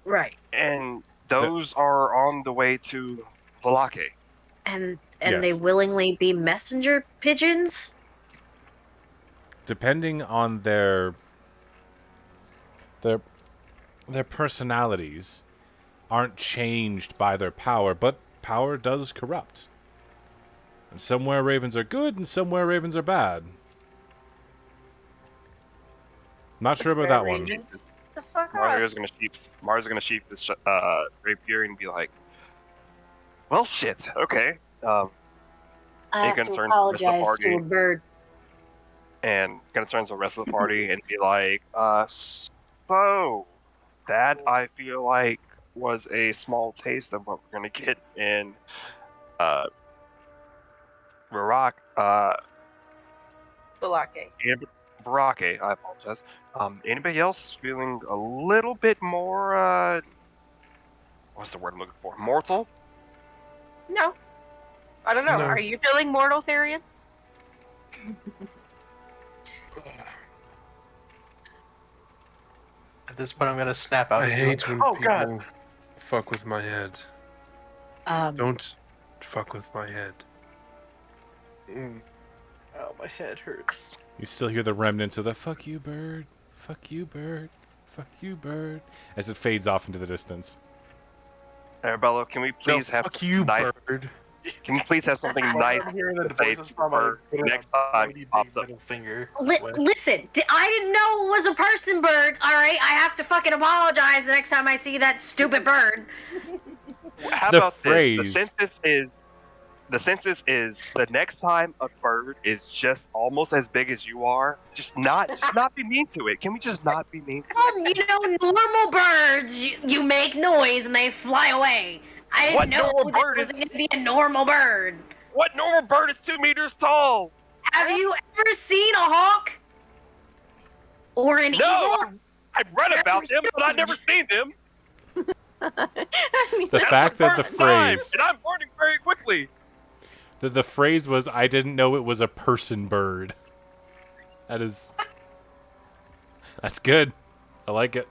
D: right.
C: And those are on the way to Valake.
D: And
B: Yes.
D: they willingly be messenger pigeons?
B: Depending on their personalities, aren't changed by their power, but power does corrupt. And some were ravens are good, and some were ravens are bad. Not sure about that one.
E: The fuck off.
C: Mario's gonna sheath this rapier and be like, well, shit. Okay.
D: I have
C: gonna
D: to
C: turn to the rest of the
D: apologize to
C: party.
D: a bird.
C: And gonna turn to the rest of the party and be like, so That I feel like was a small taste of what we're gonna get in uh Barak
E: Balake.
C: and Barake, I apologize. Anybody else feeling a little bit more what's the word I'm looking for? Mortal?
E: No, I don't know.
A: No.
E: Are you feeling mortal, Therian?
F: At this point, I'm gonna snap out
A: I
F: and be like,
A: hate when
F: "Oh God!"
A: people fuck with my head.
D: Um,
A: Don't fuck with my head.
F: Oh, my head hurts.
B: You still hear the remnants of the "fuck you, bird, fuck you, bird, fuck you, bird" as it fades off into the distance.
C: Arabella, can we
F: No,
C: please have
F: fuck
C: something
F: you,
C: nice?
F: bird.
C: Can we please have something nice
F: Wherever I'm hearing
C: to
F: the
C: say
F: voices
C: to the
F: from, I
C: bird
F: put it
C: next
F: a
C: time he
F: mighty big
C: pops up?
F: middle finger that way.
D: listen, I didn't know it was a person bird. All right, I have to fucking apologize the next time I see that stupid bird.
C: How
B: The
C: about this?
B: phrase,
C: The census is the next time a bird is just almost as big as you are, just not be mean to it. Can we just not be mean to it?
D: Well, normal birds, you make noise and they fly away. I didn't
C: What
D: know
C: normal
D: that it
C: bird is
D: wasn't going to be a normal bird.
C: what normal bird is 2 meters tall?
D: Have you ever seen a hawk or an
C: No,
D: eagle?
C: I've read
D: They're
C: about them, but I've never
D: huge.
C: seen them.
E: I mean,
B: the
C: That's the
B: fact that the
C: first time,
B: phrase,
C: and I'm learning very quickly.
B: the phrase was, "I didn't know it was a person bird." That's good. I like it.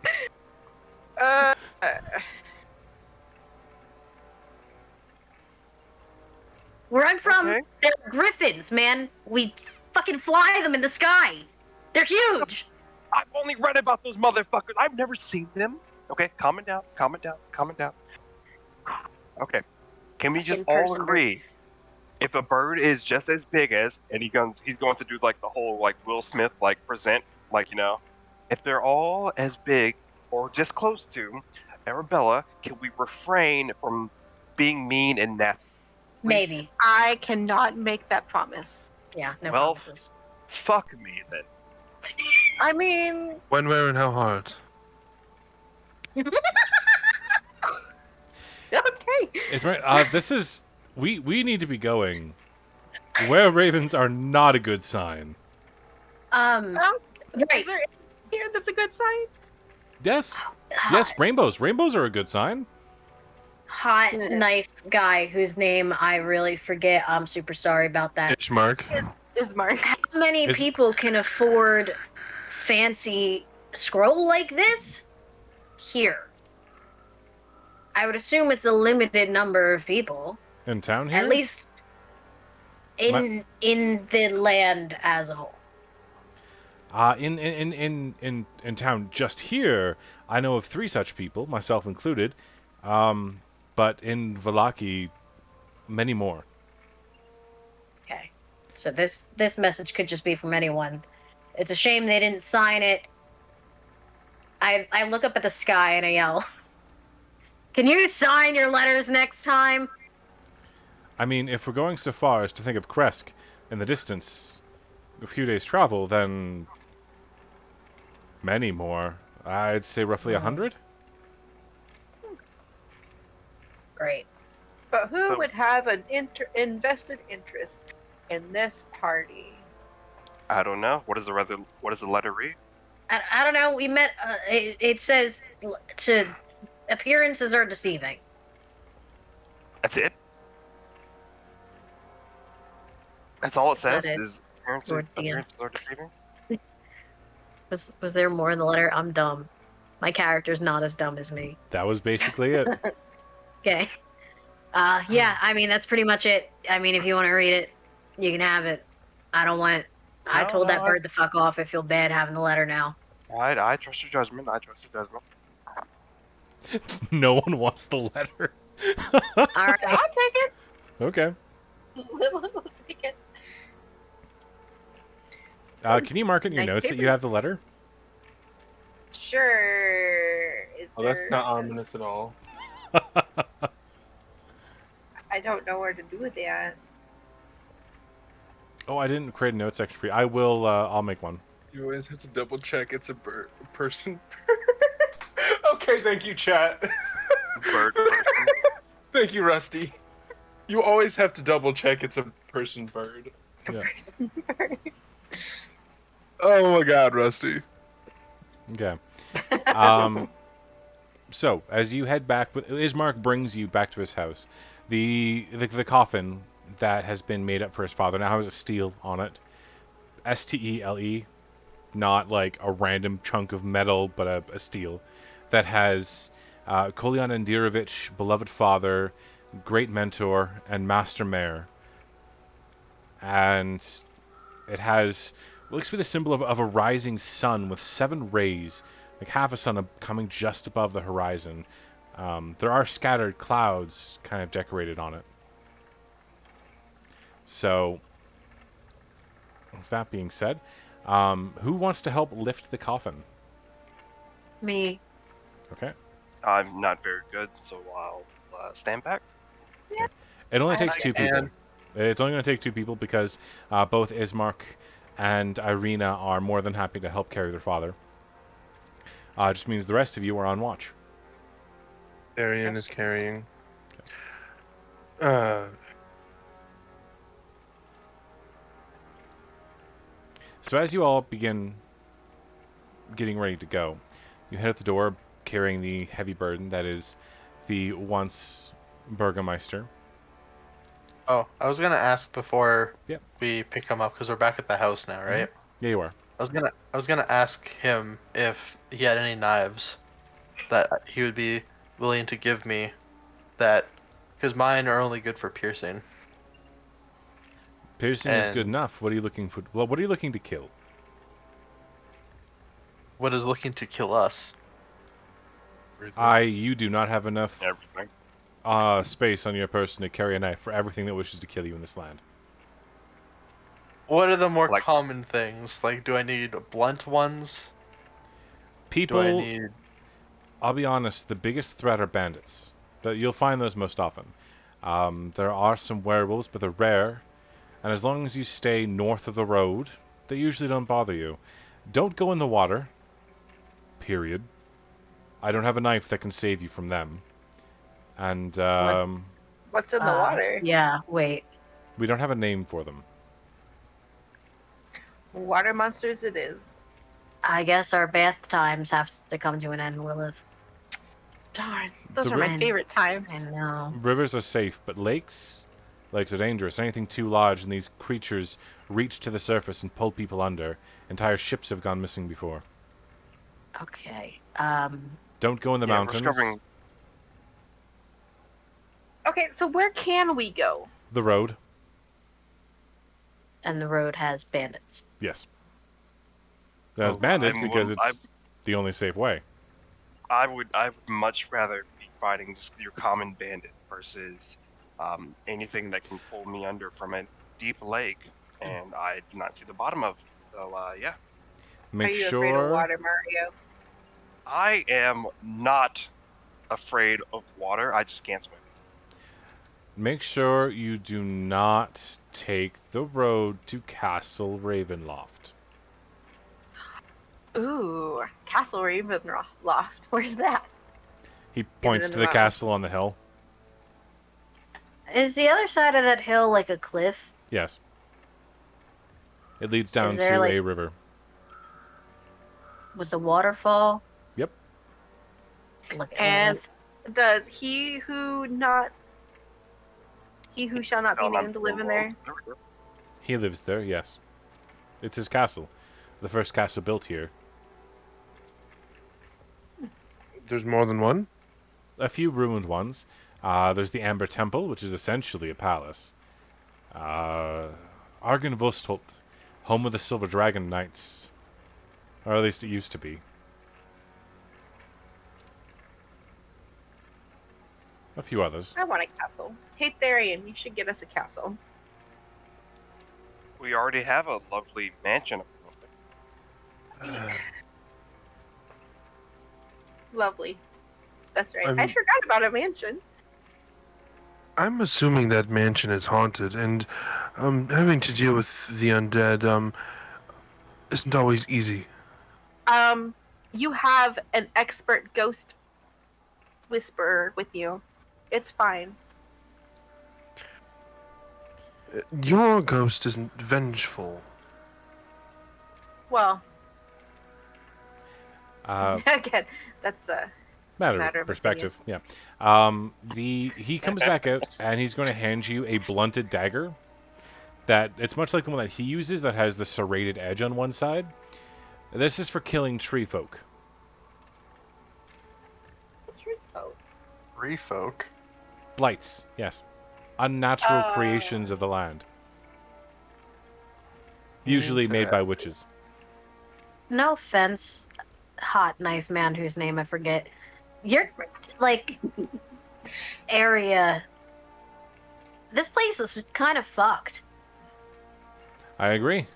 E: uh,
D: Where I'm from,
C: Okay.
D: they're griffins, man. We fucking fly them in the sky. They're huge.
C: I've only read about those motherfuckers. I've never seen them. Okay, calm it down, calm it down, calm it down. Okay, can we just
D: Fucking
C: all
D: person bird.
C: agree? If a bird is just as big as, and he's going to do like the whole like Will Smith like present, like if they're all as big or just close to Arabella, can we refrain from being mean and nasty? Please.
D: Maybe.
E: I cannot make that promise.
D: Yeah, no
C: Well,
D: promises.
C: fuck me then.
E: I mean,
A: When, where, and how hard?
E: okay.
B: This is we need to be going. Where ravens are not a good sign.
E: Is
D: Right.
E: there anything here that's a good sign?
B: Yes, yes, rainbows. Rainbows are a good sign.
D: Hot knife guy whose name I really forget. I'm super sorry about that.
A: Ishmark.
E: Ismark.
D: How many
B: Is-
D: people can afford fancy scroll like this? Here. I would assume it's a limited number of people.
B: In town here?
D: At least in the land as a whole.
B: In town just here, I know of 3 such people, myself included. But in Valaki, many more.
D: Okay. So this message could just be from anyone. It's a shame they didn't sign it. I look up at the sky and I yell, "Can you sign your letters next time?"
B: I mean, if we're going so far as to think of Kresk in the distance, a few days' travel, then many more. I'd say roughly 100.
D: Great.
E: But who
C: So-
E: would have an invested interest in this party?
C: I don't know. What does the letter read?
D: I don't know. We met. It says to appearances are deceiving.
C: That's it. That's all it
D: Is that
C: says.
D: it?
C: Is
D: Lord DM.
C: appearances are deceiving.
D: Was there more in the letter? I'm dumb. My character's not as dumb as me.
B: That was basically it.
D: Okay. Yeah. I mean, that's pretty much it. I mean, if you want to read it, you can have it. I don't want. I
C: No,
D: told
C: no,
D: that bird to fuck off. I feel bad having the letter now.
C: I trust your judgment. I trust your judgment.
B: No one wants the letter.
D: All right.
E: I'll take it.
B: Okay.
E: We'll take it.
B: Can you mark in your
E: Nice
B: notes that
E: paper.
B: you have the letter?
E: Sure. Is
A: Oh, that's
E: there-
A: not ominous at all.
E: I don't know where to do that.
B: Oh, I didn't create a note section for you. I will. I'll make one.
A: You always have to double check it's a person. Okay, thank you, chat.
C: Bird person.
A: Thank you, Rusty. You always have to double check it's a person bird.
B: Yeah.
E: Person bird.
A: Oh my god, Rusty.
B: Okay. So as you head back, Ismark brings you back to his house. The coffin that has been made up for his father now has a stele on it. Stele, not like a random chunk of metal, but a stele that has Kolyan Andirovich, beloved father, great mentor, and master mayor. And it has what looks to be the symbol of a rising sun with 7 rays, like half a sun coming just above the horizon. There are scattered clouds kind of decorated on it. So, with that being said, who wants to help lift the coffin?
D: Me.
B: Okay.
C: I'm not very good, so I'll stand back.
B: It only
E: I
B: takes
E: see.
B: 2 people.
F: And
B: It's only going to take 2 people because both Ismark and Irina are more than happy to help carry their father. Just means the rest of you are on watch.
A: Arian is carrying. Uh,
B: So as you all begin getting ready to go, you head out the door carrying the heavy burden that is the once Burgermeister.
F: oh, I was gonna ask before
B: Yep.
F: we pick him up because we're back at the house now, right?
B: Yeah, you are.
F: I was gonna ask him if he had any knives that he would be willing to give me. That, because mine are only good for piercing.
B: Piercing is good
F: And
B: enough. What are you looking for? Well, what are you looking to kill?
F: what is looking to kill us?
B: You do not have enough
C: Everything.
B: space on your person to carry a knife for everything that wishes to kill you in this land.
F: What are the more
C: Like-
F: common things? Like, do I need blunt ones? Do I
B: People,
F: need?
B: I'll be honest, the biggest threat are bandits. You'll find those most often. There are some werewolves, but they're rare. And as long as you stay north of the road, they usually don't bother you. Don't go in the water. Period. I don't have a knife that can save you from them. And
E: What's in the water?
D: Yeah, wait.
B: we don't have a name for them.
E: Water monsters it is.
D: I guess our bath times have to come to an end, Lilith.
E: Darn. Those
B: The
E: are my
D: rim-
E: favorite times.
D: I know.
B: Rivers are safe, but lakes are dangerous. Anything too large and these creatures reach to the surface and pull people under. Entire ships have gone missing before.
D: Okay.
B: Don't go in the
C: Yeah,
B: mountains.
C: we're discovering.
E: Okay, so where can we go?
B: The road.
D: And the road has bandits.
B: Yes. There's
A: Oh,
B: bandits
C: I'm
B: because
C: will-
B: it's the only safe way.
C: I would much rather be fighting just your common bandit versus anything that can pull me under from a deep lake and I do not see the bottom of. So yeah,
B: Make
E: Are you
B: sure
E: afraid of water, Mario?
C: I am not afraid of water. I just can't swim.
B: Make sure you do not take the road to Castle Ravenloft.
E: Ooh, Castle Ravenloft. Where's that?
B: He points
E: in
B: to
E: the
B: the
E: mountains?
B: castle on the hill.
D: Is the other side of that hill like a cliff?
B: Yes. It leads down
D: there,
B: to
D: like-
B: a river.
D: With the waterfall?
B: Yep.
D: Look at
E: And
D: Lilith.
E: does he who shall not be
C: Hell, I'm
E: named live in
C: so
E: there?
C: low.
B: He lives there, yes. It's his castle. The first castle built here.
A: there's more than one?
B: A few ruined ones. There's the Amber Temple, which is essentially a palace. Argenvostholt, home of the Silver Dragon Knights. Or at least it used to be. A few others.
E: I want a castle. Hey, Therian, you should get us a castle.
C: We already have a lovely mansion.
E: Lovely. That's right. I
A: I'm-
E: forgot about a mansion.
A: I'm assuming that mansion is haunted, and having to deal with the undead isn't always easy.
E: You have an expert ghost whisper with you. It's fine.
A: Your ghost isn't vengeful.
E: Well,
B: Uh,
E: again, that's a
B: matter
E: matter
B: of
E: of opinion.
B: perspective, yeah. He comes back out and he's going to hand you a blunted dagger. That it's much like the one that he uses that has the serrated edge on one side. This is for killing tree folk.
F: Free folk.
B: Blights, yes. Unnatural creations of the land. Usually made by witches.
D: No offense, hot knife man whose name I forget. Your like area. This place is kind of fucked.
B: I agree.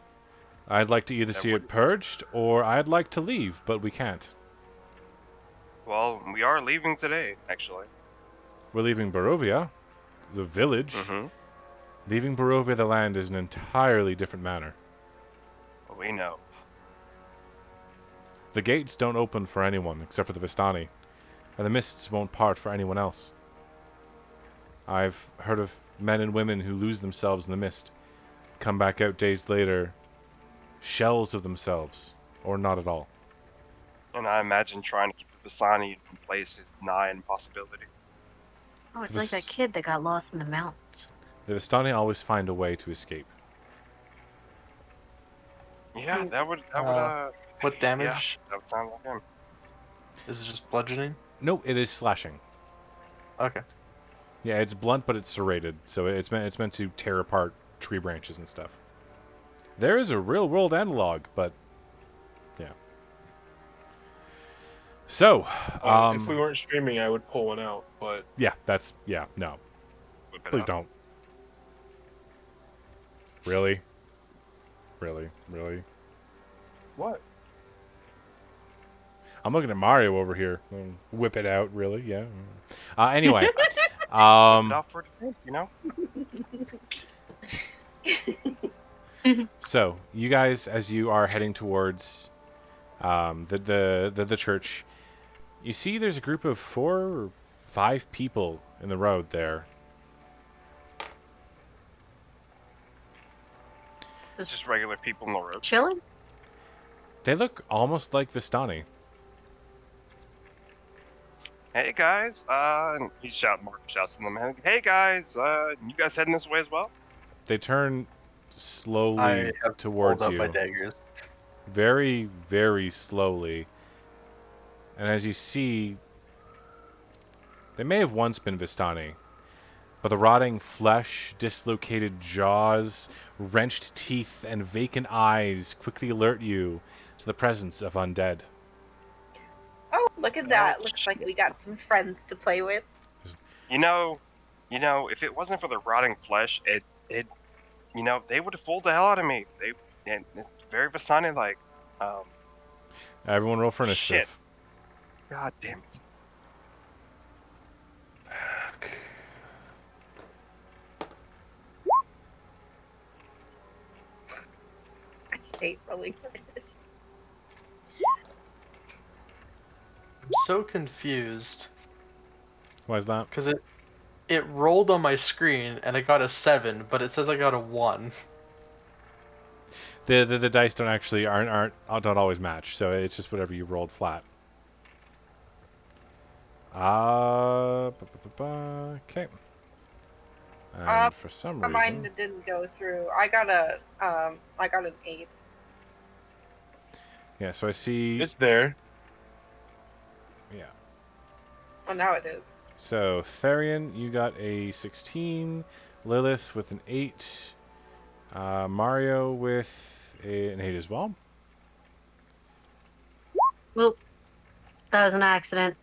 B: I'd like to either see it purged or I'd like to leave, but we can't.
C: Well, we are leaving today, actually.
B: We're leaving Barovia, the village.
C: Mm-hmm.
B: Leaving Barovia, the land, is an entirely different matter.
C: We know.
B: The gates don't open for anyone except for the Vistani, and the mists won't part for anyone else. I've heard of men and women who lose themselves in the mist, come back out days later, shells of themselves, or not at all.
C: And I imagine trying to keep the Vistani in place is nigh impossibility.
D: Oh, it's like that kid that got lost in the mountains.
B: The Vistani always find a way to escape.
C: Yeah, that would
F: What damage?
C: Yeah, that would sound like him.
F: Is it just bludgeoning?
B: No, it is slashing.
F: Okay.
B: Yeah, it's blunt, but it's serrated, so it's meant to tear apart tree branches and stuff. There is a real-world analog, but yeah. So,
A: If we weren't streaming, I would pull one out, but
B: yeah, no. Please don't. Really?
A: what?
B: I'm looking at Mario over here. Whip it out, really? Yeah. Anyway,
C: Out for defense, you know.
B: so you guys, as you are heading towards the church, you see there's a group of 4 or 5 people in the road there.
C: It's just regular people in the road.
D: Chilling?
B: They look almost like Vistani.
C: Hey guys, and he shouts to them. Hey guys, you guys heading this way as well?
B: They turn slowly
F: I have
B: towards
F: pulled
B: you.
F: up my daggers.
B: Very, very slowly. And as you see, they may have once been Vistani, but the rotting flesh, dislocated jaws, wrenched teeth, and vacant eyes quickly alert you to the presence of undead.
E: Oh, look at that. Looks like we got some friends to play with.
C: You know, if it wasn't for the rotting flesh, it they would have fooled the hell out of me. It's very Vistani-like.
B: Everyone roll for initiative.
C: Shit. God damn it.
E: I hate rolling for this.
F: I'm so confused
B: Why is that?
F: because it rolled on my screen and I got a 7, but it says I got a 1.
B: The dice don't don't always match, so it's just whatever you rolled flat. Okay. And for some reason,
E: Mine didn't go through. I got an 8.
B: yeah. So I see.
A: It's there.
B: Yeah.
E: Well, now it is.
B: So Therian, you got a 16. Lilith with an 8. Mario with an 8 as well.
D: Well, that was an accident.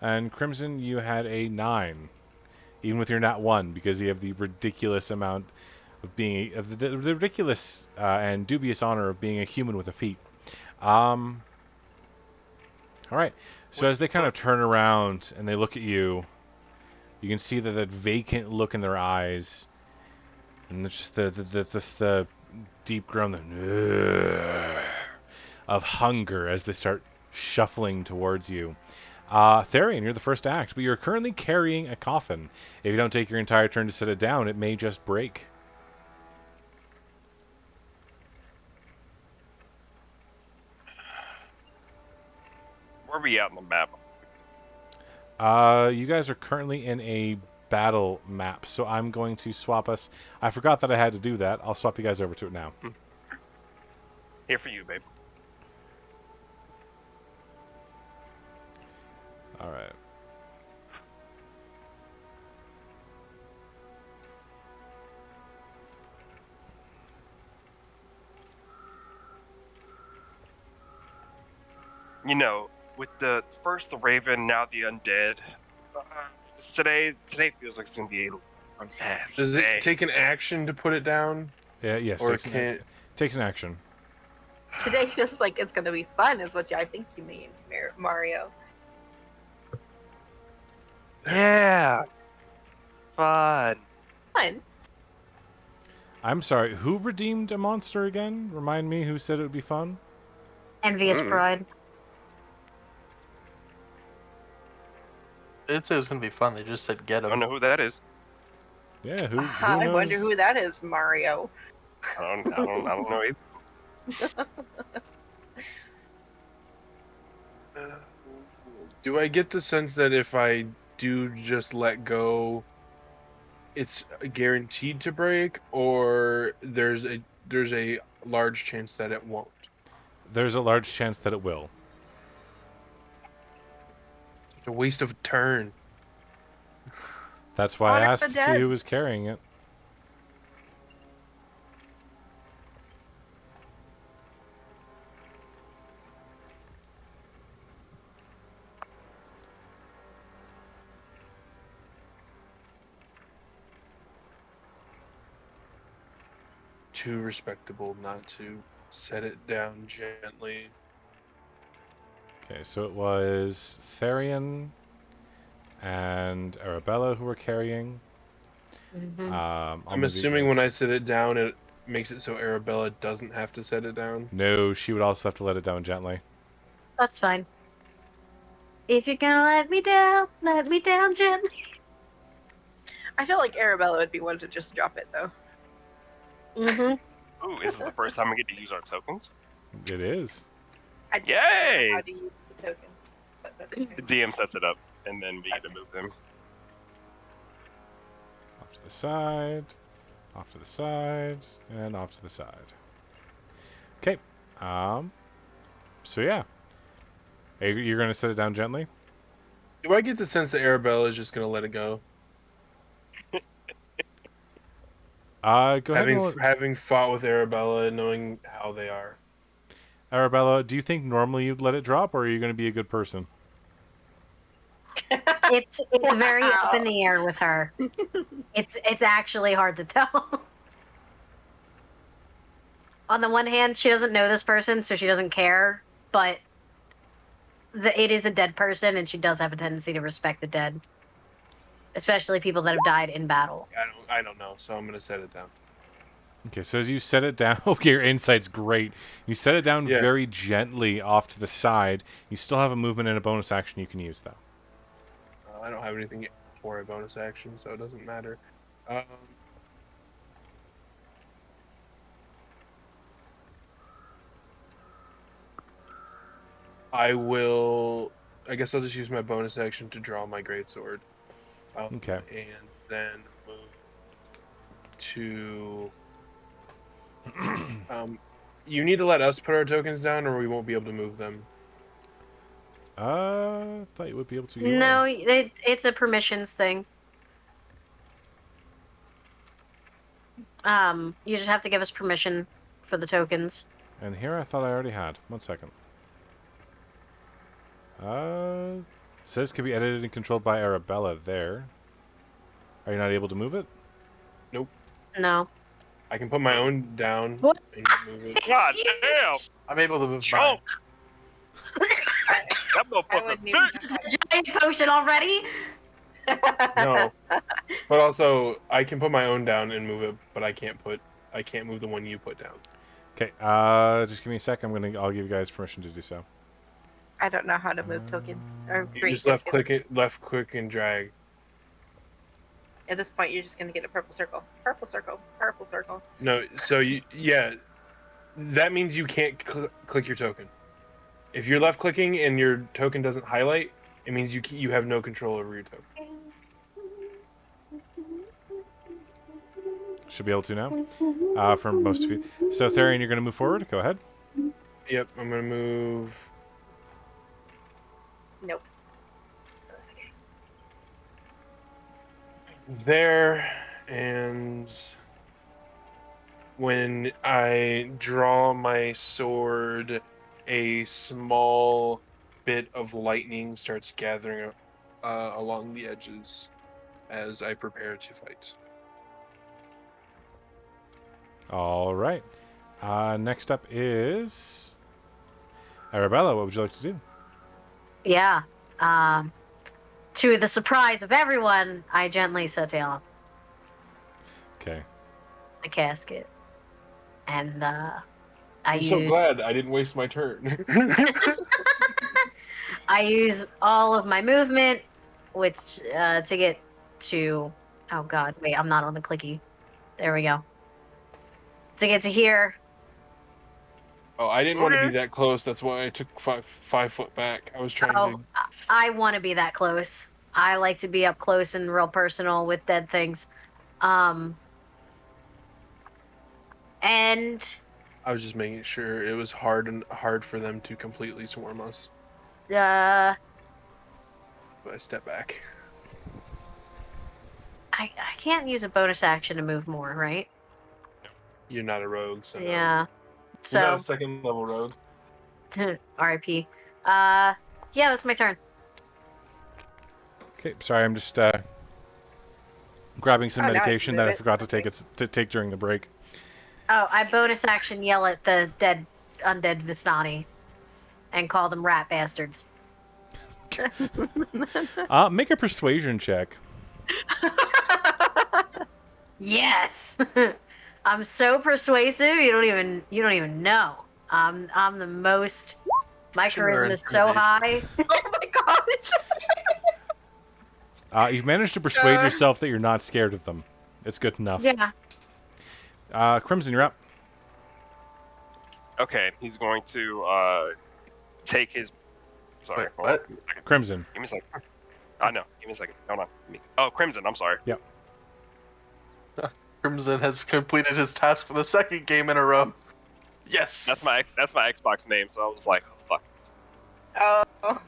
B: And Crimson, you had a 9, even with your nat 1, because you have the ridiculous amount of being the ridiculous and dubious honor of being a human with a feat. All right. So as they kind of turn around and they look at you, you can see that vacant look in their eyes, and just the deep groan of hunger as they start shuffling towards you. Therian, you're the first to act, but you're currently carrying a coffin. If you don't take your entire turn to set it down, it may just break.
C: Where are we at on the map?
B: You guys are currently in a battle map, so I'm going to swap us. I forgot that I had to do that. I'll swap you guys over to it now.
C: Here for you, babe.
B: All right.
C: You know, with the first the Raven, now the Undead. Today feels like it's gonna be a fast
A: Does
C: day.
A: it take an action to put it down?
B: Yeah, yes,
A: Or
B: takes an action.
E: Today feels like it's gonna be fun, is what I think you mean, Mario.
C: Yeah, fun.
E: Fun.
B: I'm sorry, who redeemed a monster again? Remind me who said it would be fun?
D: Envious Bride.
F: They didn't say it was gonna be fun. They just said get
C: I don't
F: him.
C: know who that is.
B: Yeah, who knows?
E: I wonder who that is, Mario.
C: I don't know either.
A: Do I get the sense that if I do just let go, it's guaranteed to break, or there's a large chance that it won't?
B: There's a large chance that it will.
A: It's a waste of a turn.
B: That's why I
E: Honor
B: asked
E: the
B: to see
E: dead.
B: who was carrying it.
A: Too respectable not to set it down gently.
B: Okay, so it was Therian and Arabella who were carrying.
A: I'm assuming when I set it down, it makes it so Arabella doesn't have to set it down.
B: No, she would also have to let it down gently.
D: That's fine. If you're gonna let me down gently.
E: I feel like Arabella would be one to just drop it, though.
D: Mm-hmm.
C: Ooh, is this the first time we get to use our tokens?
B: It is.
E: I don't know
C: Yay!
E: how to use the tokens. But that's okay.
C: The DM sets it up, and then we get to move them.
B: Off to the side, off to the side, and off to the side. Okay. So yeah. You're going to set it down gently?
A: Do I get the sense that Arabella is just going to let it go?
B: Go ahead.
A: Having fought with Arabella and knowing how they are.
B: Arabella, do you think normally you'd let it drop, or are you going to be a good person?
D: It's very up in the air with her. It's actually hard to tell. On the one hand, she doesn't know this person, so she doesn't care, but it is a dead person, and she does have a tendency to respect the dead, especially people that have died in battle.
A: I don't know, so I'm going to set it down.
B: Okay, so as you set it down, okay, your insight's great. You set it down very gently off to the side. You still have a movement and a bonus action you can use, though.
A: I don't have anything for a bonus action, so it doesn't matter. I guess I'll just use my bonus action to draw my greatsword.
B: Okay.
A: And then move to... you need to let us put our tokens down, or we won't be able to move them.
B: Thought you would be able to.
D: No, it's a permissions thing. You just have to give us permission for the tokens.
B: And here I thought I already had. 1 second. Says can be edited and controlled by Arabella there. Are you not able to move it?
A: Nope.
D: No.
A: I can put my own down
D: What?
A: and move it.
C: God damn!
F: I'm able to move
C: Chunk!
F: mine.
C: That
E: I
C: motherfucker
E: wouldn't
C: big!
E: even
D: The giant potion already?
A: No. But also, I can put my own down and move it, but I can't move the one you put down.
B: Okay. Just give me a sec. I'll give you guys permission to do so.
E: I don't know how to move tokens or
A: You
E: create
A: just left
E: tokens.
A: click and drag.
E: At this point, you're just gonna get a purple circle. Purple circle. Purple circle.
A: No, so yeah, that means you can't click your token. If you're left clicking and your token doesn't highlight, it means you have no control over your token.
B: Should be able to now, for most of you. So, Therian, you're going to move forward. Go ahead.
A: Yep, I'm gonna move.
E: Nope. That's okay.
A: There, and when I draw my sword, a small bit of lightning starts gathering along the edges as I prepare to fight.
B: All right. Next up is Arabella. What would you like to do?
D: Yeah. To the surprise of everyone, I gently set down
B: Okay.
D: the casket, and
A: I'm so glad I didn't waste my turn.
D: I use all of my movement, which to get to. Oh God, wait, I'm not on the clicky. There we go. To get to here.
A: Oh, I didn't want to be that close. That's why I took 5 foot back. I was trying
D: Oh,
A: to.
D: I want to be that close. I like to be up close and real personal with dead things. And
A: I was just making sure it was hard for them to completely swarm us.
D: I
A: But I step back.
D: can't use a bonus action to move more, right?
A: You're not a rogue, so no.
D: Yeah.
A: You're not
D: So
A: a second level rogue.
D: RIP. Yeah, that's my turn.
B: Okay. Sorry, I'm just grabbing some
E: Oh, now I can
B: medication
E: move
B: that I
E: it.
B: forgot to take during the break.
D: Oh, I bonus action yell at the undead Vistani and call them rat bastards.
B: Make a persuasion check.
D: Yes. I'm so persuasive, you don't even know. I'm the most. My
F: Sure,
D: charisma's so high.
E: Oh my gosh.
B: You've managed to persuade yourself that you're not scared of them. It's good enough.
D: Yeah.
B: Crimson, you're up.
C: Okay, he's going to take his. Sorry.
F: Wait,
C: hold on.
F: what?
C: Give me a second.
B: Crimson.
C: Give me a second. I know. Give me a second. Hold on. Oh, Crimson. I'm sorry.
B: Yep.
F: Crimson has completed his task for the second game in a row. Yes.
C: That's my Xbox name. So I was like, oh, fuck.
E: Oh.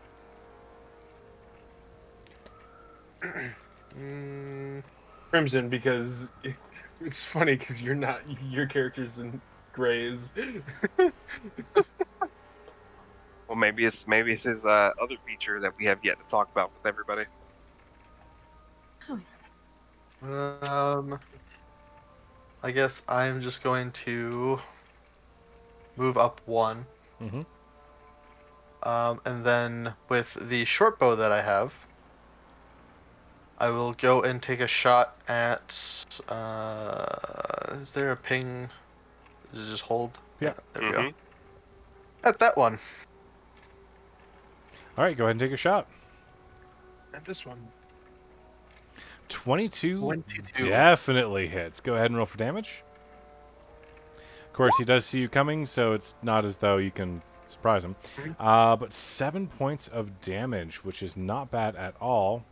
A: Crimson, because it's funny because you're not. Your character's in grays.
C: Well, maybe it's his other feature that we have yet to talk about with everybody.
F: I guess I'm just going to move up one.
B: Mm-hmm.
F: And then with the short bow that I have, I will go and take a shot at. Is there a ping? Does it just hold?
B: Yeah.
F: There we go. At that one.
B: All right, go ahead and take a shot.
A: Not this one.
B: 22 definitely hits. Go ahead and roll for damage. Of course, he does see you coming, so it's not as though you can surprise him. But 7 points of damage, which is not bad at all.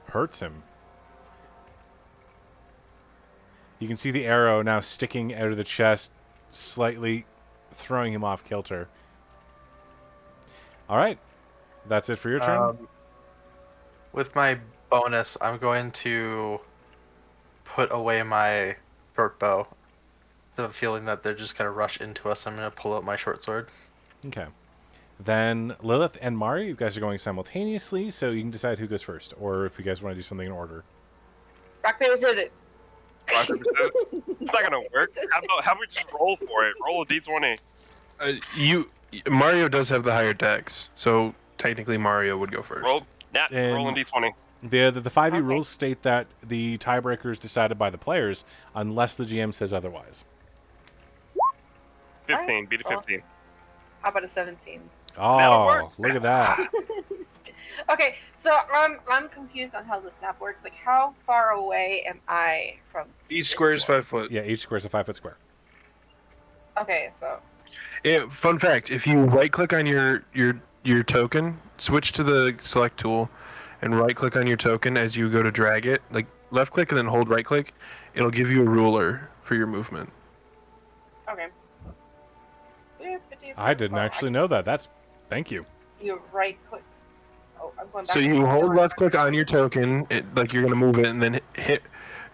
B: Hurts him. You can see the arrow now sticking out of the chest, slightly throwing him off kilter. All right. That's it for your turn?
F: With my bonus, I'm going to put away my short bow. The feeling that they're just going to rush into us, I'm going to pull out my short sword.
B: Okay. Then Lilith and Mari, you guys are going simultaneously, so you can decide who goes first, or if you guys want to do something in order.
E: Rock, paper, scissors.
C: Rock, paper, scissors? It's not gonna work. How about we just roll for it? Roll a d20.
A: Mario does have the higher dex, so technically Mario would go first.
C: Roll
B: And
C: d20.
B: The 5e
E: Okay.
B: rules state that the tiebreaker is decided by the players, unless the GM says otherwise.
C: 15. Beat a
E: Well,
C: 15.
E: how about a 17?
C: That'll work.
B: Oh, look at that.
E: Okay, so I'm confused on how this map works. Like, how far away am I from
A: Each
E: this
A: square is
E: door?
A: 5 foot.
B: Yeah, each square is a 5-foot square.
E: Okay, so
A: Fun fact: if you right click on your token, switch to the select tool, and right click on your token as you go to drag it, like left click and then hold right click, it'll give you a ruler for your movement.
E: okay.
B: I didn't actually know that. Thank you.
E: You right click. Oh, I'm going back.
A: So
E: to
A: you
E: the
A: hold
E: door.
A: left click on your token, like you're gonna move it, and then hit,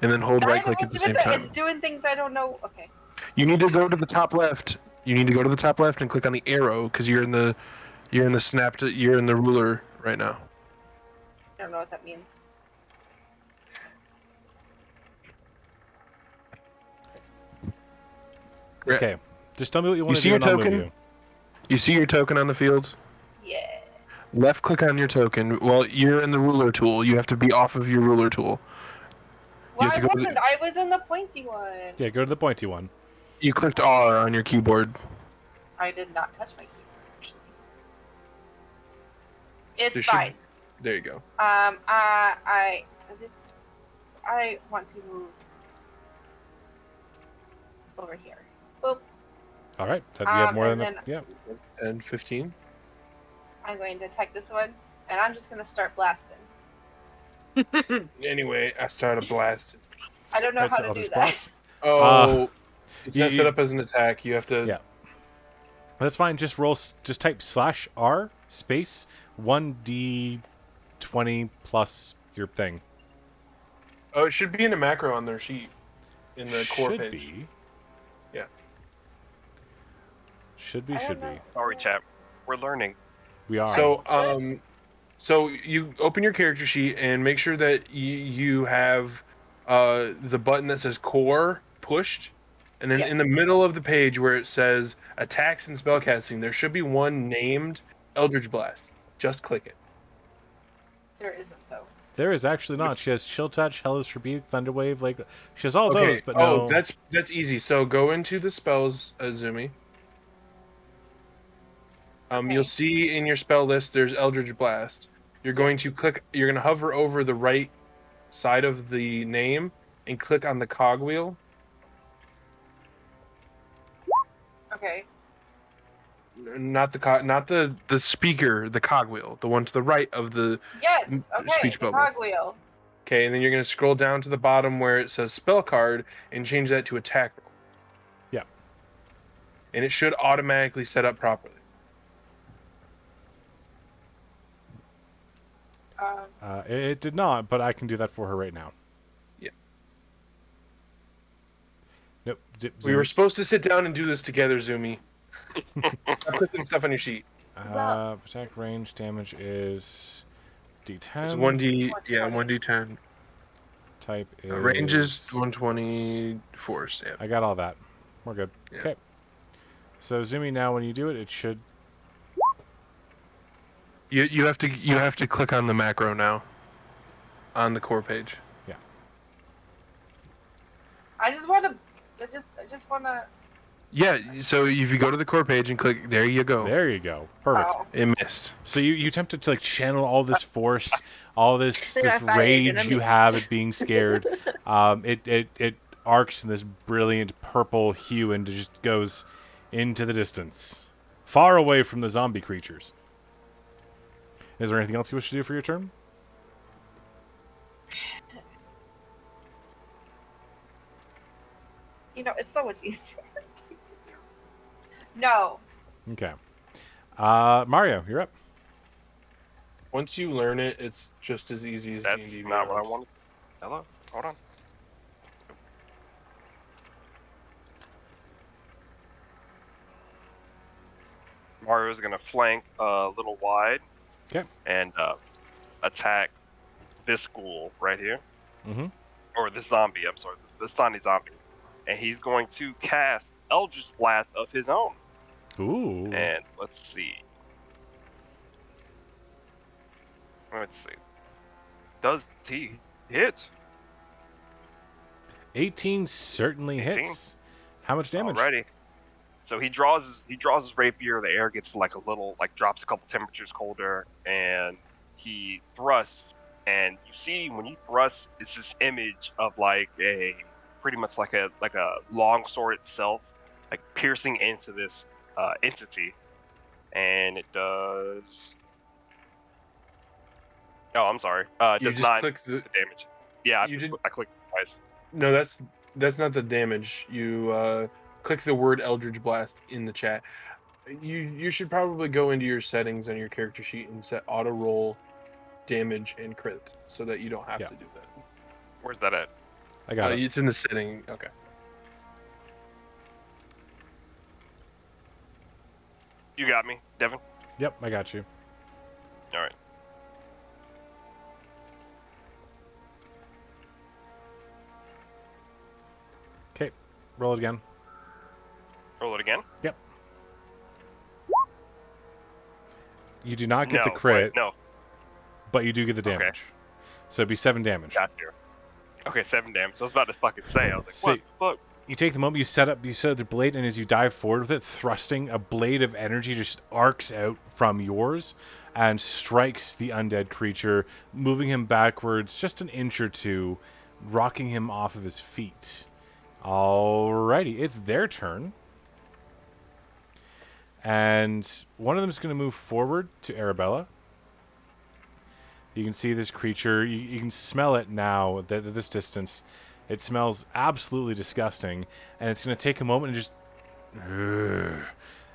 A: and then hold right click at the same time.
E: It's doing things I don't know. Okay.
A: You need to go to the top left. You need to go to the top left and click on the arrow because you're in the you're in the ruler right now.
E: I don't know what that means.
B: Okay. Just tell me what you want
A: You
B: to
A: see
B: do
A: your
B: and I'll move
A: token?
B: you.
A: You see your token on the field?
E: Yeah.
A: Left click on your token. Well, you're in the ruler tool. You have to be off of your ruler tool.
E: Well,
A: have
E: I
A: to go to
E: wasn't. I was in the pointy one.
B: Yeah, go to the pointy one.
A: You clicked R on your keyboard.
E: I did not touch my keyboard. Actually. It's
A: There
E: fine.
A: There you go.
E: I want to move over here. Boop.
B: All right. Do you have more than
E: and
B: enough? Yeah.
A: And 15.
E: I'm going to attack this one, and I'm just going to start blasting.
A: Anyway, I started blasting.
E: I don't know
B: Right,
E: how
B: so
E: to
B: I'll
E: do
B: just
E: that.
B: blast.
A: Oh, it's not
B: you-
A: set up as an attack. You have to.
B: Yeah. That's fine. Just type /R space 1d20 plus your thing.
A: Oh, it should be in a macro on their sheet in the core
B: Should
A: page.
B: be.
A: Yeah.
B: Should be.
C: Sorry, chat. We're learning.
B: We are.
A: So you open your character sheet and make sure that you have the button that says core pushed, and then
E: Yes.
A: in the middle of the page where it says attacks and spellcasting, there should be one named Eldritch Blast. Just click it.
E: There isn't, though.
B: There is actually not. She has Chill Touch, Hellish Rebuke, Thunderwave. Like she has all
A: Okay.
B: those, but no.
A: That's easy. So go into the spells, Azumi.
E: Okay.
A: You'll see in your spell list there's Eldritch Blast. You're going to hover over the right side of the name and click on the cogwheel.
E: Okay.
A: Not the speaker, the cogwheel, the one to the right of the
E: Yes. Okay.
A: speech
E: The
A: bubble.
E: cogwheel.
A: Okay, and then you're going to scroll down to the bottom where it says spell card and change that to attack roll.
B: Yeah.
A: And it should automatically set up properly.
B: It did not, but I can do that for her right now.
A: Yeah.
B: Nope.
A: We were supposed to sit down and do this together, Zumi. Stop clicking stuff on your sheet.
B: Attack range damage is D10.
A: It's 1d, yeah, 1d10.
B: Type is
A: Range is 120 force. Yeah.
B: I got all that. We're good.
A: Yeah.
B: Okay. So Zumi, now when you do it, it should.
A: You have to click on the macro now. On the core page.
B: Yeah.
E: I just want to.
A: Yeah. So if you go to the core page and click, there you go.
B: There you go. Perfect.
E: Oh.
A: It missed.
B: So you attempted to like channel all this force, all this
D: Then I fired
B: rage
D: and I
B: you
D: missed.
B: have at being scared. It arcs in this brilliant purple hue and just goes into the distance, far away from the zombie creatures. Is there anything else you wish to do for your turn?
E: It's so much easier. No.
B: Okay. Mario, you're up.
A: Once you learn it, it's just as easy as
C: That's
A: D&D.
C: not what I wanted. Hello? Hold on. Mario's gonna flank a little wide.
B: Okay.
C: And attack this ghoul right here.
B: Mm-hmm.
C: Or this zombie, I'm sorry. This tiny zombie. And he's going to cast Eldritch Blast of his own.
B: Ooh.
C: And let's see. Let's see. Does he hit?
B: 18 certainly
C: 18?
B: hits. How much damage?
C: Alrighty. So he draws his rapier. The air gets like a little drops a couple temperatures colder, and he thrusts. And you see when you thrust, it's this image of like a pretty much like a long sword itself, like piercing into this entity, and it does. Oh, I'm sorry. It
A: You
C: does
A: just
C: 9
A: click the.
C: damage. Yeah,
A: You did.
C: I clicked twice.
A: No, that's not the damage. You click the word Eldritch Blast in the chat. You should probably go into your settings on your character sheet and set auto roll, damage, and crit so that you don't have
B: Yeah.
A: to do that.
C: Where's that at?
B: I got it.
A: It's in the setting. Okay.
C: You got me, Devin.
B: Yep, I got you.
C: All right.
B: Okay, roll it again.
C: Roll it again.
B: Yep. You do not get
C: No,
B: the crit,
C: no.
B: but you do get the
C: Okay.
B: damage. So it'd be 7 damage.
C: Got you. Okay, 7 damage. I was about to fucking say. I was like,
B: So-
C: what the fuck?
B: You take the moment, you set up the blade, and as you dive forward with it, thrusting, a blade of energy just arcs out from yours and strikes the undead creature, moving him backwards just an inch or two, rocking him off of his feet. Alrighty, it's their turn. And one of them is going to move forward to Arabella. You can see this creature, you can smell it now at this distance. It smells absolutely disgusting, and it's going to take a moment and just...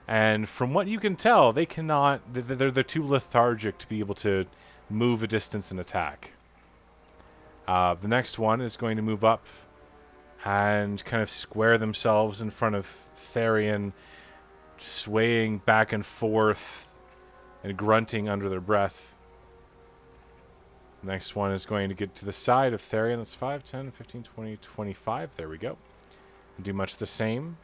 B: And from what you can tell, they cannot... They're too lethargic to be able to move a distance and attack. The next one is going to move up and kind of square themselves in front of Therian, swaying back and forth and grunting under their breath. Next one is going to get to the side of Therian. That's 5, 10, 15, 20, 25. There we go. And do much the same.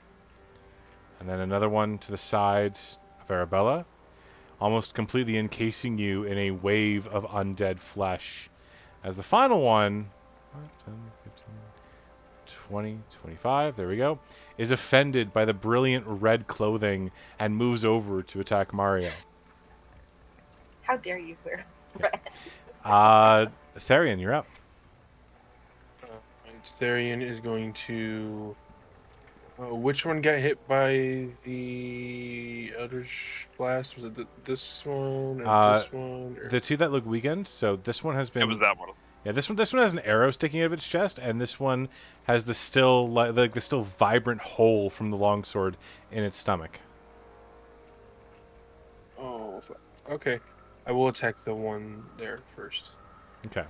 B: And then another one to the side of Arabella, almost completely encasing you in a wave of undead flesh. As the final one, 5, 10, 15, 20, 25, there we go, is offended by the brilliant red clothing and moves over to attack Mario.
E: How dare you wear
B: Yeah.
E: red?
B: Therian, you're up.
A: Therian is going to. Which one got hit by the Eldritch Blast? Was it this one or this one? Or...
B: The two that look weakened. So this one has been.
C: It was that one.
B: Yeah, this one has an arrow sticking out of its chest, and this one has the still vibrant hole from the longsword in its stomach.
A: Oh, okay. I will attack the one there first.
B: Okay.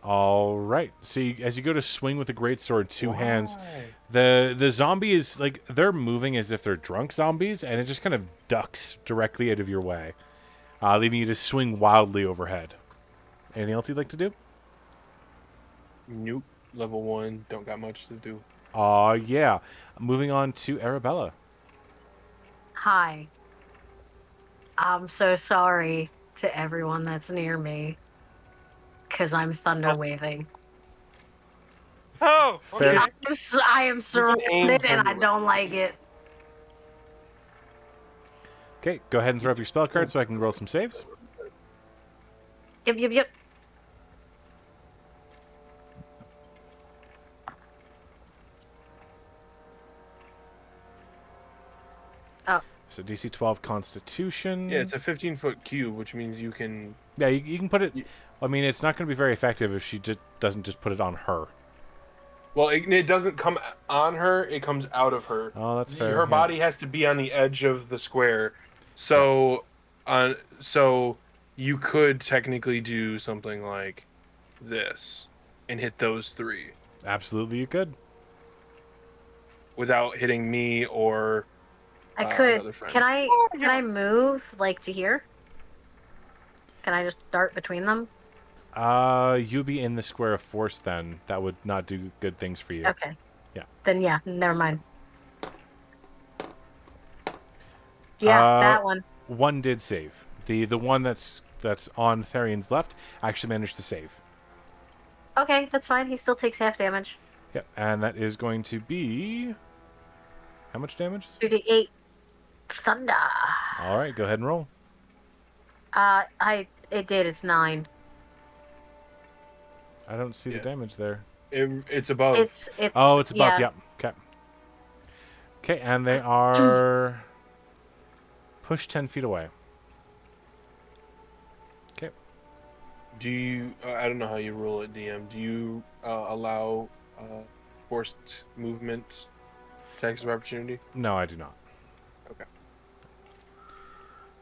B: All right. So as you go to swing with the greatsword, two hands, the zombie is like they're moving as if they're drunk zombies, and it just kind of ducks directly out of your way, leaving you to swing wildly overhead. Anything else you'd like to do?
A: Nope. Level 1. Don't got much to do.
B: Yeah. Moving on to Arabella.
D: Hi. I'm so sorry to everyone that's near me. Because I'm thunder waving.
C: Oh, okay.
B: Fair.
D: I am surrounded and I don't like it.
B: Okay, go ahead and throw up your spell card so I can roll some saves.
D: Yep. Oh.
B: So DC 12 Constitution.
A: Yeah, it's a 15-foot cube, which means you can...
B: Yeah, you can put it... I mean, it's not going to be very effective if she just doesn't just put it on her.
A: Well, it doesn't come on her, it comes out of her.
B: Oh, that's fair.
A: Her body has to be on the edge of the square. So, so you could technically do something like this and hit those three.
B: Absolutely, you could.
A: Without hitting me or
D: I could.
A: another friend.
D: Can I move like to here? Can I just dart between them?
B: You'd be in the square of force then. That would not do good things for you.
D: Okay.
B: Yeah.
D: Then yeah, never mind. Yeah, that one.
B: One did save. The one that's on Therion's left actually managed to save.
D: Okay, that's fine. He still takes half damage.
B: Yep, and that is going to be how much damage?
D: 2d8 thunder.
B: All right, go ahead and roll.
D: It did. It's 9.
B: I don't see the
A: Yeah.
B: damage there.
A: It's above.
D: It's
B: Oh, it's above.
D: yeah.
B: Yep. Okay. Okay, and they are pushed 10 feet away. Okay.
A: Do you? I don't know how you rule it, DM. Do you allow forced movement attacks of opportunity?
B: No, I do not.
A: Okay.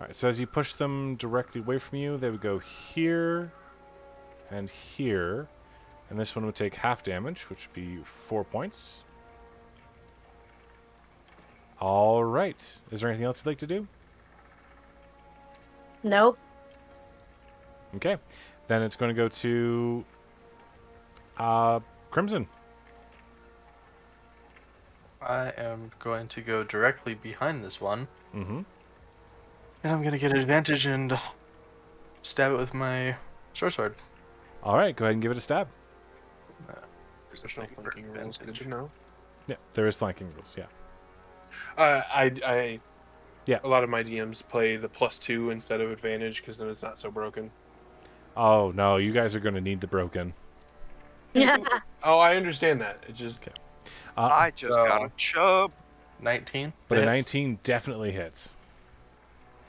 B: All right. So as you push them directly away from you, they would go here and here, and this one would take half damage, which would be 4 points. All right. Is there anything else you'd like to do?
D: Nope.
B: Okay. Then it's going to go to Crimson.
F: I am going to go directly behind this one,
B: Mm-hmm.
F: and I'm gonna get an advantage and stab it with my short sword.
B: All right. Go ahead and give it a stab.
C: There's
A: Additional
C: thing for
A: flanking rules. Good
C: advantage.
A: to know.
B: Yeah, there is flanking rules. Yeah.
A: I
B: Yeah.
A: A lot of my DMs play the +2 instead of advantage because then it's not so broken.
B: Oh no, you guys are going to need the broken.
A: Oh, I understand that. It just
B: Okay.
C: I just got a chub.
F: 19.
B: But
F: to
B: a
F: hit.
B: 19 definitely hits.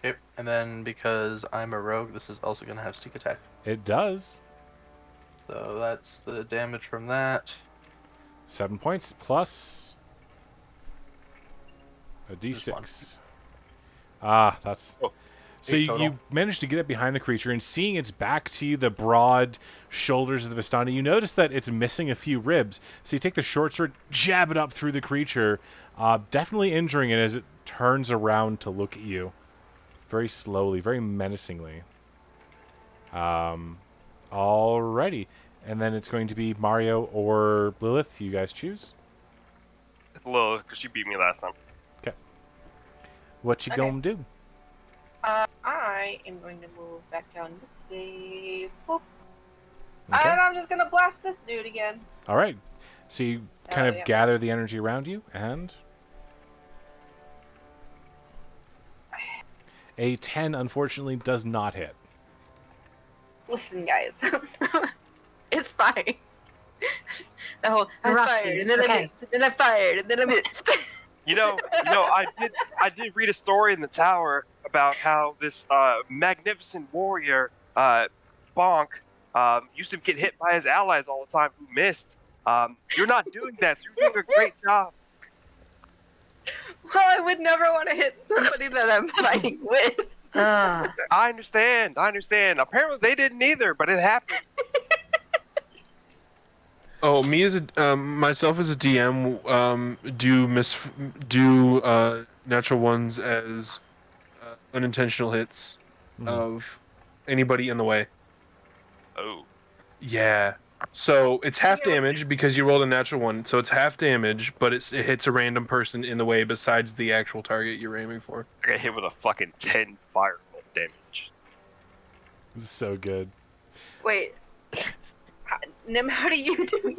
F: Yep. And then because I'm a rogue, this is also gonna have sneak attack.
B: It does.
F: So that's the damage from that.
B: 7 points plus a
F: Just one.
B: d6. Ah, that's.
A: Oh,
B: So
A: 8
B: you
A: total.
B: managed to get it behind the creature, and seeing its back to you, the broad shoulders of the Vistani, you notice that it's missing a few ribs. So you take the short sword, jab it up through the creature, definitely injuring it as it turns around to look at you. Very slowly, very menacingly. Alrighty. And then it's going to be Mario or Lilith. You guys choose.
C: Lil, because she beat me last time.
B: What you
E: Okay.
B: gonna do?
E: I am going to move back down this way. Boop.
B: Okay.
E: And I'm just gonna blast this dude again.
B: All right. So you kind of
E: Yep.
B: gather the energy around you, and a 10 unfortunately does not hit.
E: Listen, guys. It's fine. The whole I
D: Rusty,
E: fired and
D: it's
E: then I
D: okay.
E: missed, and then I fired and then I missed.
C: You know, I did read a story in the tower about how this magnificent warrior, Bonk, used to get hit by his allies all the time who missed. You're not doing that, so you're doing a great job.
E: Well, I would never want to hit somebody that I'm fighting with.
D: Ugh.
C: I understand. Apparently they didn't either, but it happened.
A: Oh, me as a myself as a DM, do natural ones as unintentional hits of anybody in the way.
C: Oh.
A: Yeah. So it's half
E: Yeah.
A: damage because you rolled a natural one, so it's half damage, but it hits a random person in the way besides the actual target you're aiming for.
C: I got hit with a fucking 10 fireball damage.
B: So good.
E: Wait. Nim, how do you do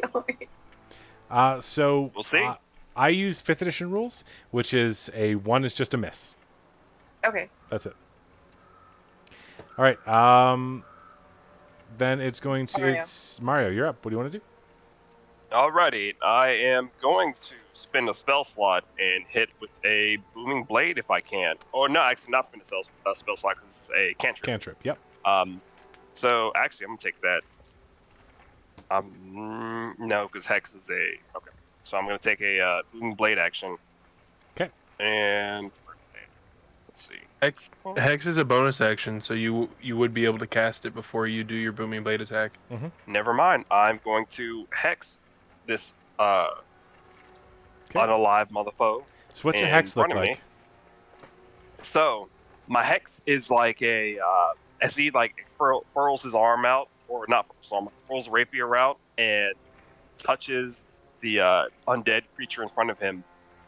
E: yours?
B: So
C: We'll see.
B: I use 5th edition rules, which is a 1 is just a miss.
E: Okay.
B: That's it. All right. Then it's going to
E: Mario.
B: it's Mario. You're up. What do you want to do?
C: Alrighty, I am going to spend a spell slot and hit with a booming blade if I can. Or no, actually not spend a spell slot because it's a cantrip.
B: Cantrip. Yep.
C: So actually I'm gonna take that. No, because Hex is a okay. So I'm gonna take a booming blade action.
B: Okay.
C: And let's see.
A: Hex is a bonus action, so you would be able to cast it before you do your booming blade attack.
C: Never mind. I'm going to Hex this unalive motherfucker.
B: So what's your
C: in
B: hex look
C: front of me.
B: like?
C: So my Hex is like a as he like furls his arm out, or not furls his arm, furls a rapier out and touches the undead creature in front of him.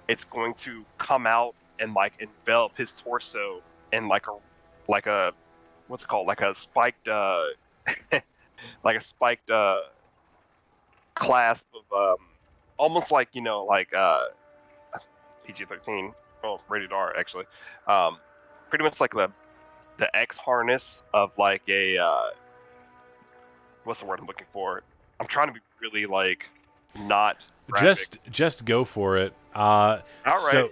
C: It's going to come out and like envelop his torso in like a what's it called? Like a spiked like a spiked clasp of almost like like PG-13, well rated R actually, pretty much like the X harness of like a what's the word I'm looking for? I'm trying to be really like not graphic.
B: Just go for it.
C: All right,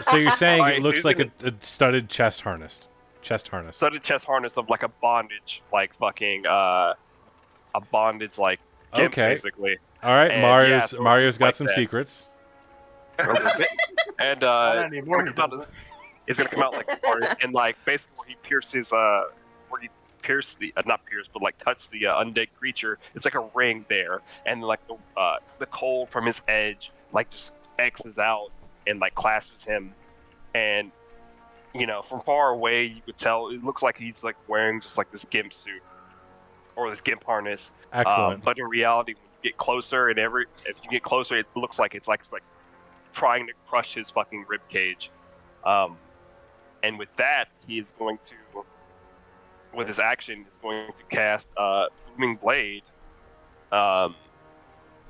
B: So you're
C: all
B: saying it
C: right. So
B: looks
C: he's
B: like
C: in
B: a studded chest harness. Chest harness.
C: studded chest harness of like a bondage, like fucking a bondage like gimp
B: Okay.
C: basically.
B: All right,
C: And yeah, so it
B: Mario's
C: looks
B: got
C: like
B: some
C: that
B: secrets.
C: a little bit. And
F: Not
C: it's
F: anymore.
C: gonna
F: He
C: come out
F: doesn't.
C: it's gonna come out like harness, and like basically where he pierced the not pierced but like touched the undead creature. It's like a ring there, and like the cold from his edge like just X's out and like clasps him, and from far away you could tell it looks like he's like wearing just like this gimp suit or this gimp harness.
B: Excellent.
C: But in reality, when you get closer if you get closer, it looks like it's like trying to crush his fucking rib cage. Um, and with that, he is going to, with his action, is going to cast Booming Blade, um,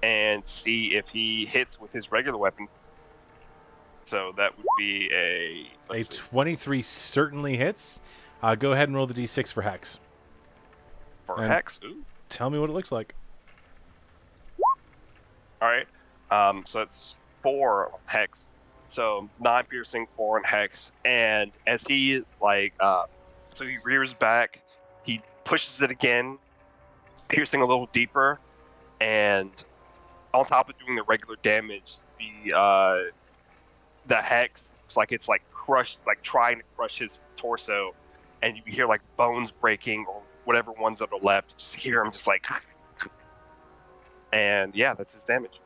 C: and see if he hits with his regular weapon. So that would be a
B: A
C: let's see
B: 23 certainly hits. Go ahead and roll the d6 for hex.
C: for
B: And
C: hex. Ooh,
B: tell me what it looks like.
C: all right. So it's 4 hex. So 9 piercing, 4 on hex, and as he so he rears back, he pushes it again, piercing a little deeper, and on top of doing the regular damage, the hex looks like it's like crushed, like trying to crush his torso, and you hear like bones breaking or whatever ones that are left. You just hear him just like, and yeah, that's his damage.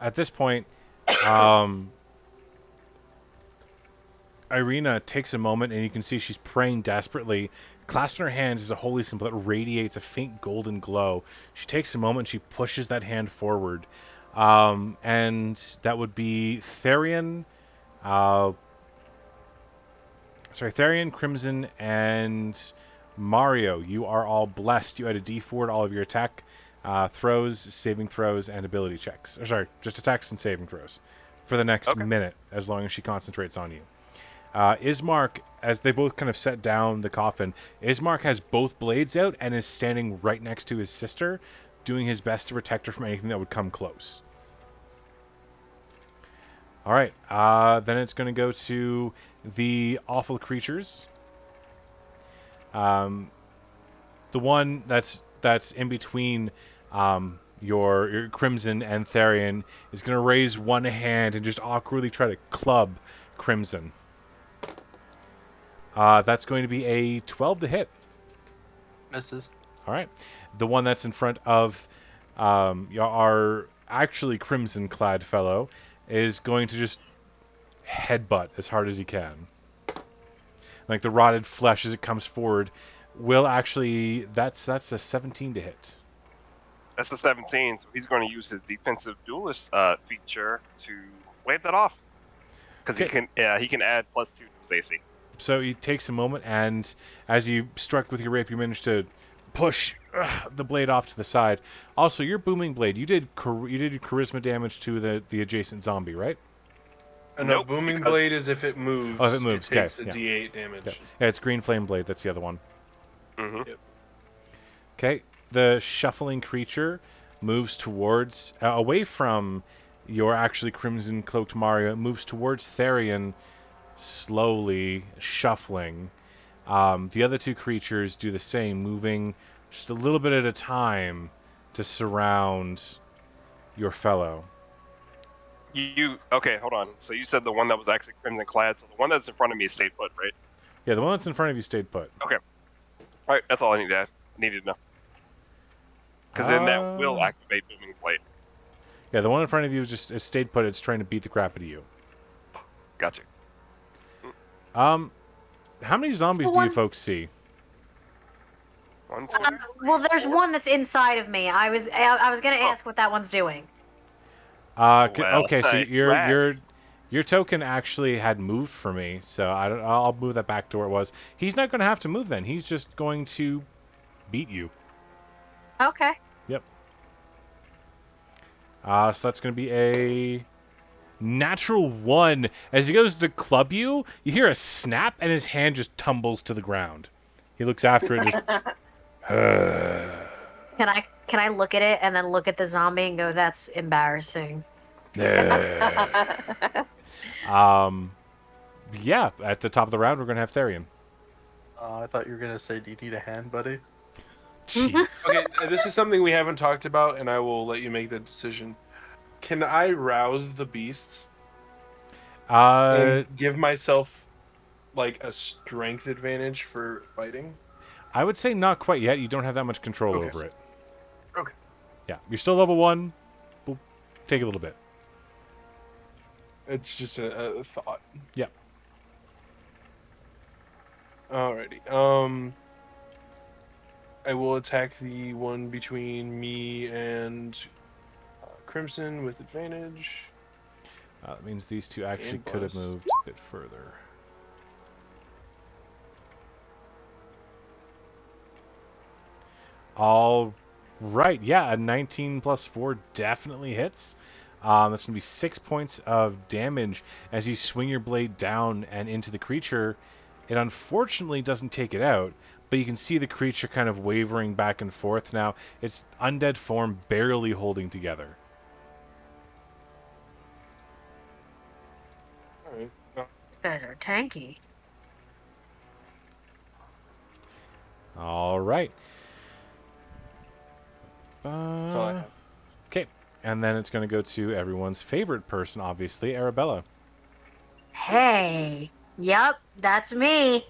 B: At this point, Irina takes a moment, and you can see she's praying desperately. Clasping her hands is a holy symbol that radiates a faint golden glow. She takes a moment, she pushes that hand forward. And that would be Therian, Therian, Crimson, and Mario. You are all blessed. You add a d4 to all of your attack throws, saving throws, and ability checks. Or sorry, just attacks and saving throws for the next
C: Okay.
B: minute, as long as she concentrates on you. Ismark, as they both kind of set down the coffin, Ismark has both blades out and is standing right next to his sister, doing his best to protect her from anything that would come close. All right, then it's going to go to the awful creatures. The one that's in between your Crimson and Therian is going to raise one hand and just awkwardly try to club Crimson. That's going to be a 12 to hit.
F: Misses.
B: All right. The one that's in front of our actually crimson-clad fellow is going to just headbutt as hard as he can. Like the rotted flesh as it comes forward will actually... That's a 17 to hit.
C: That's the 17, so he's going to use his defensive duelist feature to wave that off because
B: Okay.
C: he can add +2 to his AC.
B: So he takes a moment, and as you struck with your rape, you managed to push the blade off to the side. Also, your booming blade, you did charisma damage to the adjacent zombie, right?
A: No,
C: Nope,
A: booming
C: because-
A: blade is if it moves.
B: Oh, if it moves, okay,
A: takes a
B: yeah.
A: D8 damage.
B: Yeah, it's green flame blade. That's the other one.
C: Mm-hmm.
A: Yep.
B: Okay, the shuffling creature moves towards away from your actually crimson cloaked Mario. It moves towards Therian, slowly shuffling. The other two creatures do the same, moving just a little bit at a time to surround your fellow.
C: Okay? Hold on. So you said the one that was actually crimson clad. So the one that's in front of me is stayed put, right?
B: Yeah, the one that's in front of you stayed put.
C: Okay. All right. That's all I needed to know. Because then that will activate booming blade.
B: Yeah, the one in front of you is just stayed put. It's trying to beat the crap out of you.
C: Gotcha.
B: How many zombies do you folks see?
C: 1, 2.
D: Well, there's one that's inside of me. I was gonna ask what that one's doing.
C: Well,
B: Okay, so
C: you asked.
B: Your token actually had moved for me, so I'll move that back to where it was. He's not going to have to move then. He's just going to beat you.
D: Okay.
B: Yep. So that's going to be a natural 1. As he goes to club you, you hear a snap, and his hand just tumbles to the ground. He looks after it, just.
D: Can I look at it and then look at the zombie and go, "That's embarrassing."
B: Yeah, at the top of the round, we're going to have Therian.
F: I thought you were gonna say, "Do you need a hand, buddy?"
B: Jeez.
A: Okay, this is something we haven't talked about, and I will let you make the decision. Can I rouse the beast and give myself like a strength advantage for fighting?
B: I would say not quite yet. You don't have that much control
A: Okay.
B: over it.
A: Okay.
B: Yeah, you're still level 1. We'll take a little bit.
A: It's just a thought.
B: Yep.
A: Alrighty. I will attack the one between me and Crimson with advantage.
B: That means these two actually
A: And
B: could have
A: plus.
B: moved a bit further. All right, yeah, a 19 plus 4 definitely hits. That's going to be 6 points of damage as you swing your blade down and into the creature. It unfortunately doesn't take it out, but you can see the creature kind of wavering back and forth now. Its undead form barely holding together.
A: Alright.
D: These guys are tanky.
B: All right.
A: That's all I have.
B: Okay, and then it's going to go to everyone's favorite person, obviously, Arabella.
D: Hey, yep, that's me.
B: You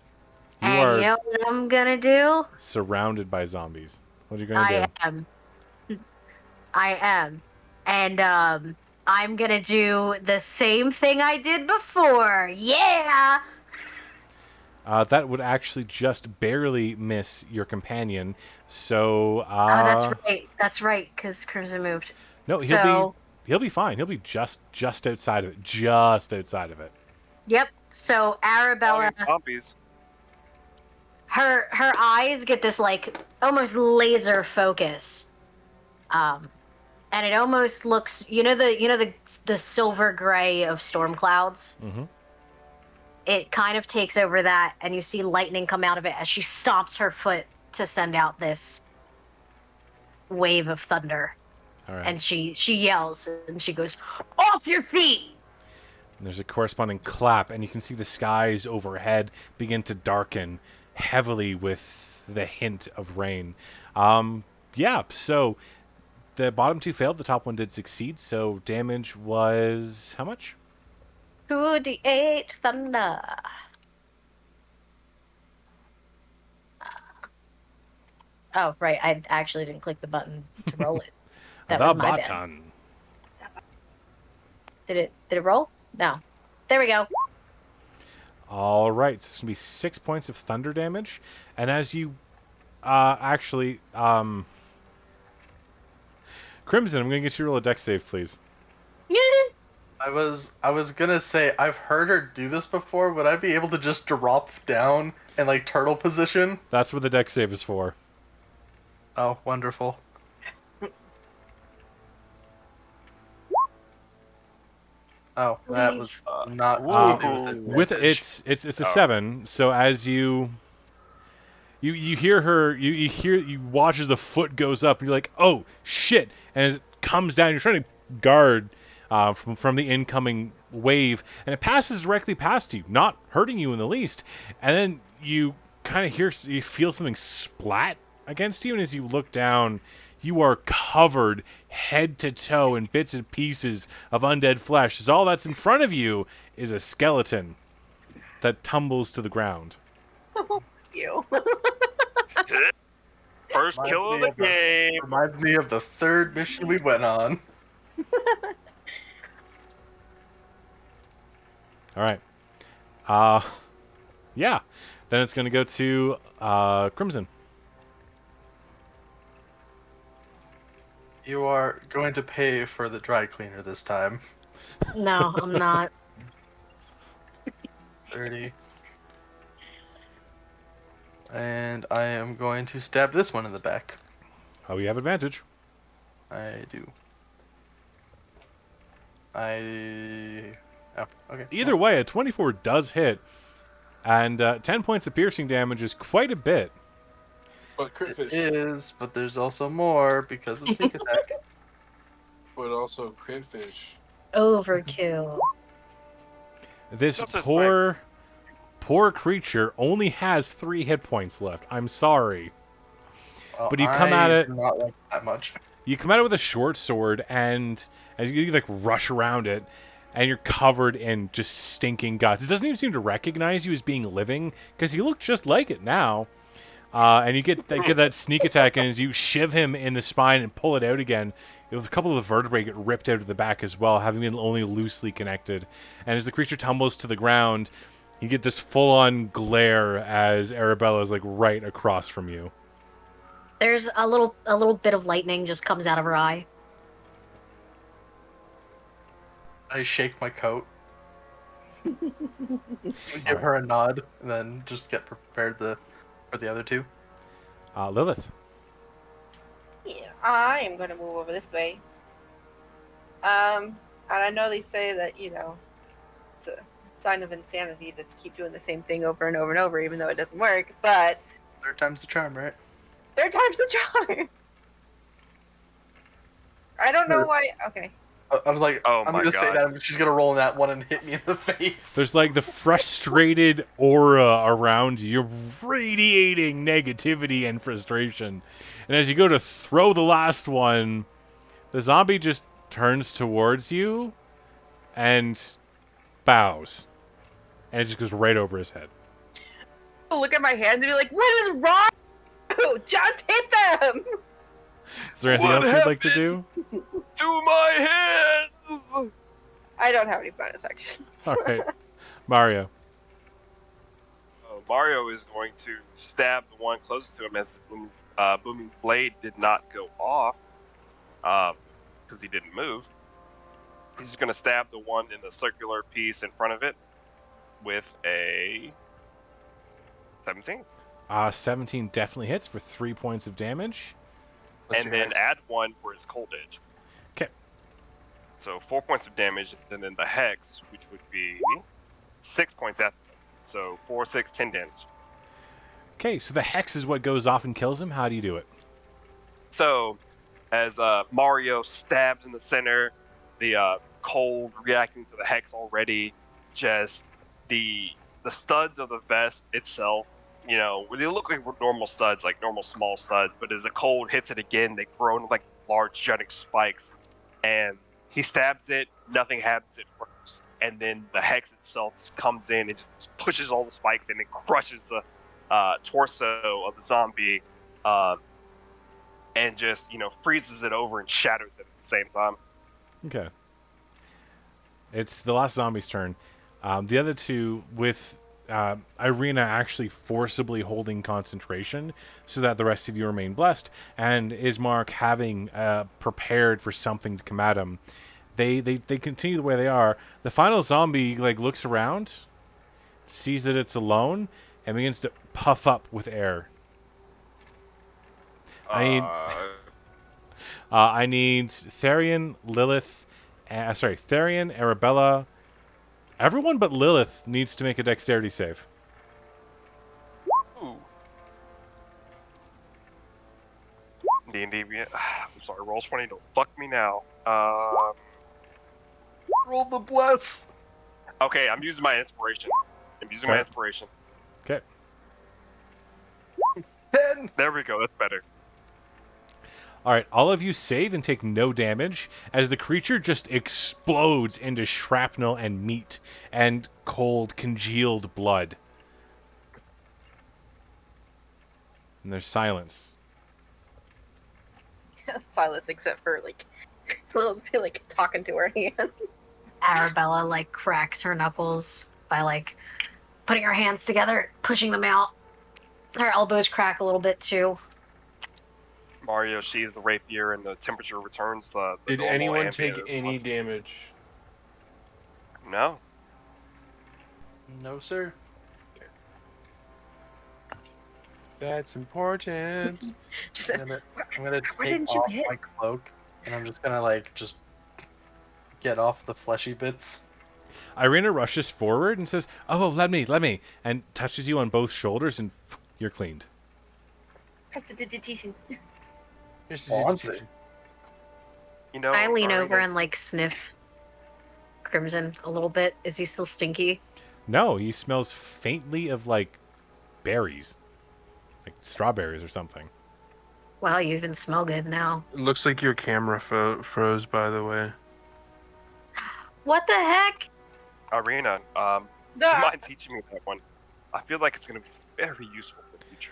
D: And
B: are
D: you know what I'm gonna do?
B: surrounded by zombies. What are you going to
D: I
B: do?
D: am. I am. And I'm gonna do the same thing I did before. Yeah!
B: That would actually just barely miss your companion. So,
D: Oh, that's right. That's right, because Crimson moved.
B: no,
D: So,
B: he'll be fine. He'll be just outside of it. Just outside of it.
D: yep. So Arabella,
C: Flying zombies.
D: her eyes get this like almost laser focus. And it almost looks, the silver gray of storm clouds.
B: Mm-hmm.
D: It kind of takes over that, and you see lightning come out of it as she stomps her foot to send out this wave of thunder.
B: All right.
D: And she yells and she goes, "Off your feet!"
B: And there's a corresponding clap, and you can see the skies overhead begin to darken heavily with the hint of rain. Yeah, so the bottom two failed. The top one did succeed. So damage was how much?
D: 2d8 thunder. Oh, right. I actually didn't click the button to roll it. That
B: The
D: was my bad.
B: button.
D: Did it roll? No. There we go.
B: All right, so it's gonna be 6 points of thunder damage, and as you Crimson, I'm gonna get you to roll a dex save, please.
F: I was gonna say, I've heard her do this before. Would I be able to just drop down in like turtle position?
B: That's what the dex save is for.
F: Oh, wonderful. Oh, that was not
C: Whoa.
B: It's a
C: Oh.
B: 7. So as you hear her, you watch as the foot goes up, and you're like, oh shit! And as it comes down, you're trying to guard from the incoming wave, and it passes directly past you, not hurting you in the least. And then you kind of you feel something splat against you, and as you look down, you are covered head to toe in bits and pieces of undead flesh. As all that's in front of you is a skeleton that tumbles to the ground.
E: You.
C: First kill of the game.
F: Reminds me of the third mission we went on.
B: All right. Yeah. Then it's going to go to Crimson.
F: You are going to pay for the dry cleaner this time.
D: No, I'm not.
F: 30. And I am going to stab this one in the back.
B: Oh, you have advantage.
F: I do. Oh, okay.
B: Either way, a 24 does hit, and 10 points of piercing damage is quite a bit.
A: But crit
F: It
A: fish.
F: is, but there's also more because of sneak attack.
A: But also crit fish.
D: Overkill.
B: This
C: That's just
B: poor creature only has 3 hit points left. I'm sorry.
F: Well,
B: But you come at
F: I
B: it.
F: do not like that much.
B: You come at it with a short sword, and as you like rush around it, and you're covered in just stinking guts. It doesn't even seem to recognize you as being living because you look just like it now. And you get that sneak attack, and as you shiv him in the spine and pull it out again, a couple of the vertebrae get ripped out of the back as well, having been only loosely connected. And as the creature tumbles to the ground, you get this full-on glare as Arabella is like right across from you.
D: There's a little bit of lightning just comes out of her eye.
F: I shake my coat, give
B: Alright.
F: her a nod, and then just get prepared for the other two.
B: Lilith.
E: Yeah, I am going to move over this way. And I know they say that, it's a sign of insanity to keep doing the same thing over and over and over, even though it doesn't work, but
F: Third time's the charm, right?
E: third time's the charm. I don't know why. Okay.
F: I was like,
C: Oh
F: I'm
C: my
F: gonna say
C: God.
F: that, and she's gonna roll in that one and hit me in the face.
B: There's like the frustrated aura around you. You're radiating negativity and frustration. And as you go to throw the last one, the zombie just turns towards you and bows. And it just goes right over his head.
E: Look at my hands and be like, what is wrong? Just hit them!
B: Is there anything
C: What
B: else you'd like to do?
C: To my hands!
E: I don't have any bonus actions.
B: Alright. Mario.
C: Mario is going to stab the one closest to him as the booming blade did not go off because he didn't move. He's just going to stab the one in the circular piece in front of it with a 17.
B: 17 definitely hits for 3 points of damage.
C: And then add one for his cold edge.
B: 'Kay.
C: So 4 points of damage, and then the hex, which would be 6 points after that. So 4, 6, 10 damage.
B: Okay, so the hex is what goes off and kills him. How do you do it?
C: So as Mario stabs in the center, the cold reacting to the hex already, just the studs of the vest itself, they look like normal studs, like normal small studs, but as the cold hits it again, they grow into like large jutting spikes. And he stabs it, nothing happens at first, and then the hex itself just comes in and just pushes all the spikes in and crushes the torso of the zombie, and just freezes it over and shatters it at the same time.
B: Okay. It's the last zombie's turn. The other two, with Irina actually forcibly holding concentration so that the rest of you remain blessed, and Ismark having prepared for something to come at him, they continue the way they are. The final zombie looks around, sees that it's alone, and begins to puff up with air. I need Therian, Lilith, Therian, Arabella. Everyone but Lilith needs to make a dexterity save.
C: Ooh. D&D, I'm sorry, roll 20, don't fuck me now.
F: Roll the bless.
C: Okay, I'm using my inspiration.
B: Okay.
F: 10.
C: There we go, that's better.
B: Alright, all of you save and take no damage as the creature just explodes into shrapnel and meat and cold, congealed blood. And there's silence.
E: Silence, except for talking to her hand.
D: Arabella cracks her knuckles by putting her hands together, pushing them out. Her elbows crack a little bit too.
C: Mario sheathes the rapier and the temperature returns the
A: Did
C: normal
A: anyone
C: ambient
A: take any
C: response.
A: damage?
C: No.
F: No, sir.
A: That's important.
E: Just,
F: I'm gonna
E: why
F: take
E: didn't you
F: off
E: hit?
F: my cloak, and I'm just gonna like just get off the fleshy bits.
B: Irina rushes forward and says, "Oh, let me," and touches you on both shoulders, and you're cleaned.
E: Prestidigitation.
F: Fancy.
C: You know,
D: I lean
C: Arena,
D: over and like sniff Crimson a little bit. Is he still stinky?
B: No, he smells faintly of like berries, like strawberries or something.
D: Wow, you even smell good now.
A: It looks like your camera froze, by the way.
D: What the heck?
C: Arena, do you mind teaching me that one? I feel like it's going to be very useful for the future.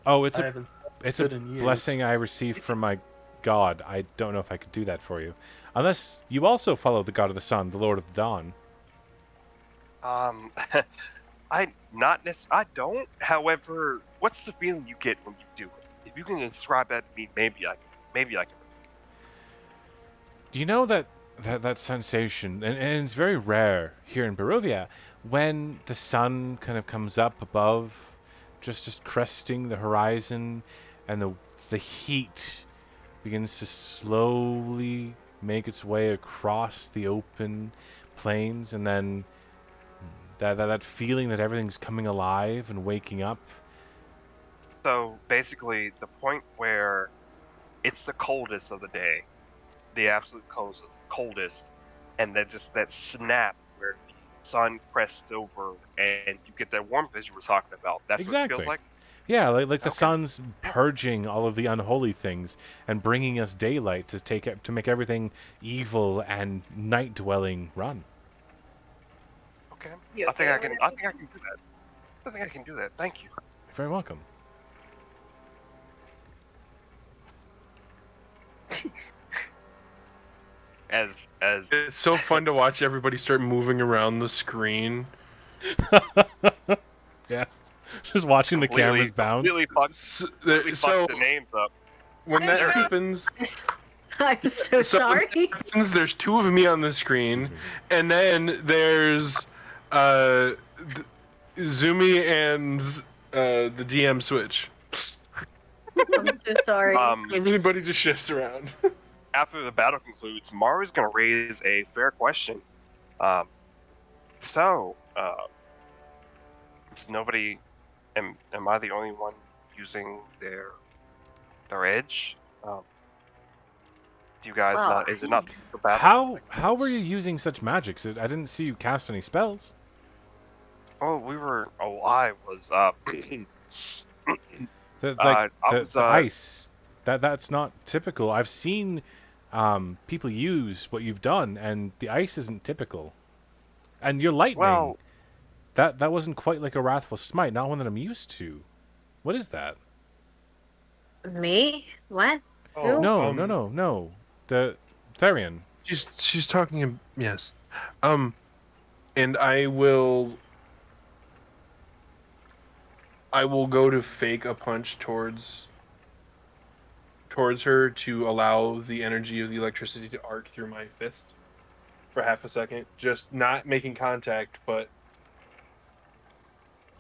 B: Oh,
F: I haven't
B: it's a
F: spit in years.
B: blessing I received from my god. I don't know if I could do that for you, unless you also follow the god of the sun, the Lord of the Dawn.
C: I don't. However, what's the feeling you get when you do it? If you can describe that to me, maybe I can.
B: You know that sensation, and it's very rare here in Barovia, when the sun kind of comes up above, just cresting the horizon, and the heat begins to slowly make its way across the open plains, and then that feeling that everything's coming alive and waking up.
C: So basically, the point where it's the coldest of the day, the absolute coldest, and then just that snap where the sun crests over and you get that warmth as you were talking about. That's what it feels
B: Exactly.
C: like.
B: Yeah, like the
C: Okay.
B: sun's purging all of the unholy things and bringing us daylight to make everything evil and night dwelling run.
C: Okay.
E: You
C: I think
E: okay
C: I
E: over
C: can.
E: there,
C: I think I
E: Peter?
C: can do that. I think I can do that. Thank you.
B: You're very welcome.
C: As
A: It's so fun to watch everybody start moving around the screen.
B: Yeah, just watching the cameras bounce.
C: Completely fucked the names up.
A: When that
C: There it is.
A: happens,
D: I'm so
A: when
D: sorry.
A: that happens, there's two of me on the screen, and then there's Zumi and the DM switch.
D: I'm so sorry.
A: Everybody just shifts around.
C: After the battle concludes, Maru's gonna raise a fair question. Um, so, does nobody? Am I the only one using their edge? Do you guys
D: Well,
C: not? Is it not for battle?
B: How were you using such magics? I didn't see you cast any spells.
C: Oh, we were. Oh, I was.
B: The ice. That's not typical. I've seen people use what you've done, and the ice isn't typical. And your lightning.
C: Well,
B: That wasn't quite like a wrathful smite, not one that I'm used to. What is that?
D: me? What?
A: Oh,
D: Who?
B: No. The Therian.
A: She's talking. Yes. And I will go to fake a punch towards her to allow the energy of the electricity to arc through my fist for half a second, just not making contact, but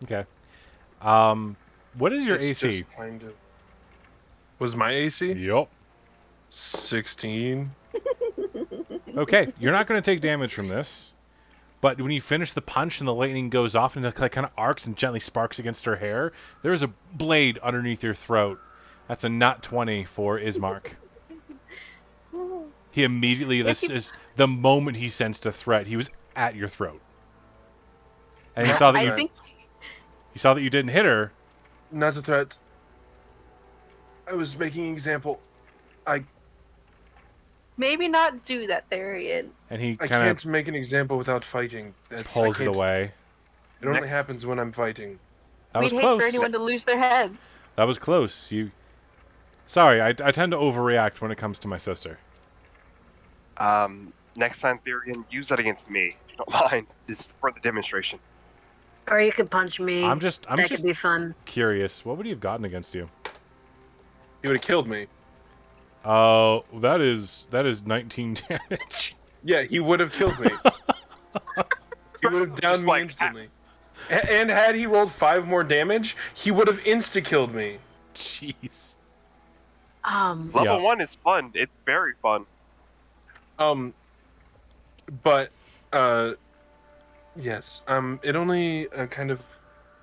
B: Okay. What is your
A: it's
B: AC?
A: just kind of was my AC
B: Yup.
A: 16.
B: Okay, you're not going to take damage from this, but when you finish the punch and the lightning goes off and it like, kind of arcs and gently sparks against her hair, there's a blade underneath your throat. That's a nat 20 for Ismark. He immediately, this is the moment he sensed a threat, he was at your throat. And he saw that he saw that you didn't hit her.
A: Not a threat. I was making an example.
E: Maybe not do that, Therian.
B: And he
A: I
B: kind
A: can't
B: of
A: make an example without fighting.
B: pulls it away.
A: It only
C: Next-
A: happens when I'm fighting.
B: That
E: We'd
B: was
E: hate
B: close.
E: for anyone to lose their heads.
B: That was close. Sorry, I tend to overreact when it comes to my sister.
C: next time, Therian, use that against me. If you don't mind. This is for the demonstration.
D: Or you could punch me.
B: I'm just
D: that could be fun.
B: curious. What would he have gotten against you?
A: He would have killed me.
B: Oh, that is 19 damage.
A: Yeah, he would have killed me. He would have downed me
C: like
A: instantly. And had he rolled 5 more damage, he would have insta-killed me.
B: Jeez.
C: Level
B: Yeah.
C: 1 is fun. It's very fun.
A: But, yes, it only kind of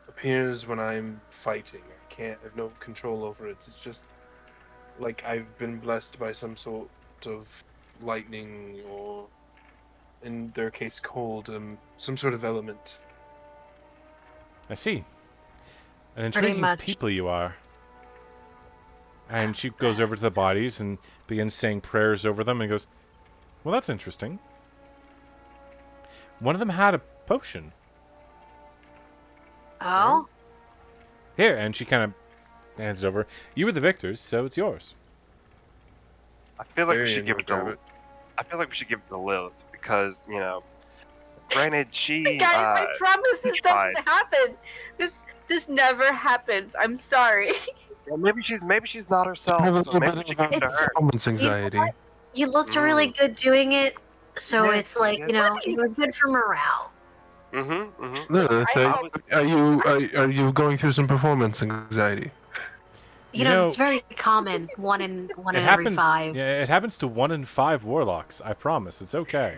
A: appears when I'm fighting. I have no control over it. It's just like I've been blessed by some sort of lightning or, in their case, cold, some sort of element.
B: I see. An
D: Pretty
B: intriguing
D: much.
B: people you are. And she goes over to the bodies and begins saying prayers over them and goes, well, that's interesting. One of them had a potion.
D: Oh?
B: Here, and she kind of hands it over. You were the victors, so it's yours.
C: I feel like we
A: Very
C: should give it
A: grab
C: to.
A: it.
C: I feel like we should give it to Lilith because granted she.
E: Guys, I promise this
C: tried.
E: doesn't happen. This never happens. I'm sorry.
C: Well, maybe she's not herself, so maybe we should give it to
D: It's-
C: her.
A: Performance
D: You know
A: anxiety.
D: what? You looked really good doing it, so
C: Yeah,
D: it's like,
C: yeah.
D: it was good for morale.
A: Lilith,
E: I
A: are you going through some performance anxiety?
B: You know,
D: It's very common. One in
B: It
D: every
B: happens.
D: 5.
B: Yeah, it happens to 1 in 5 warlocks. I promise. It's okay.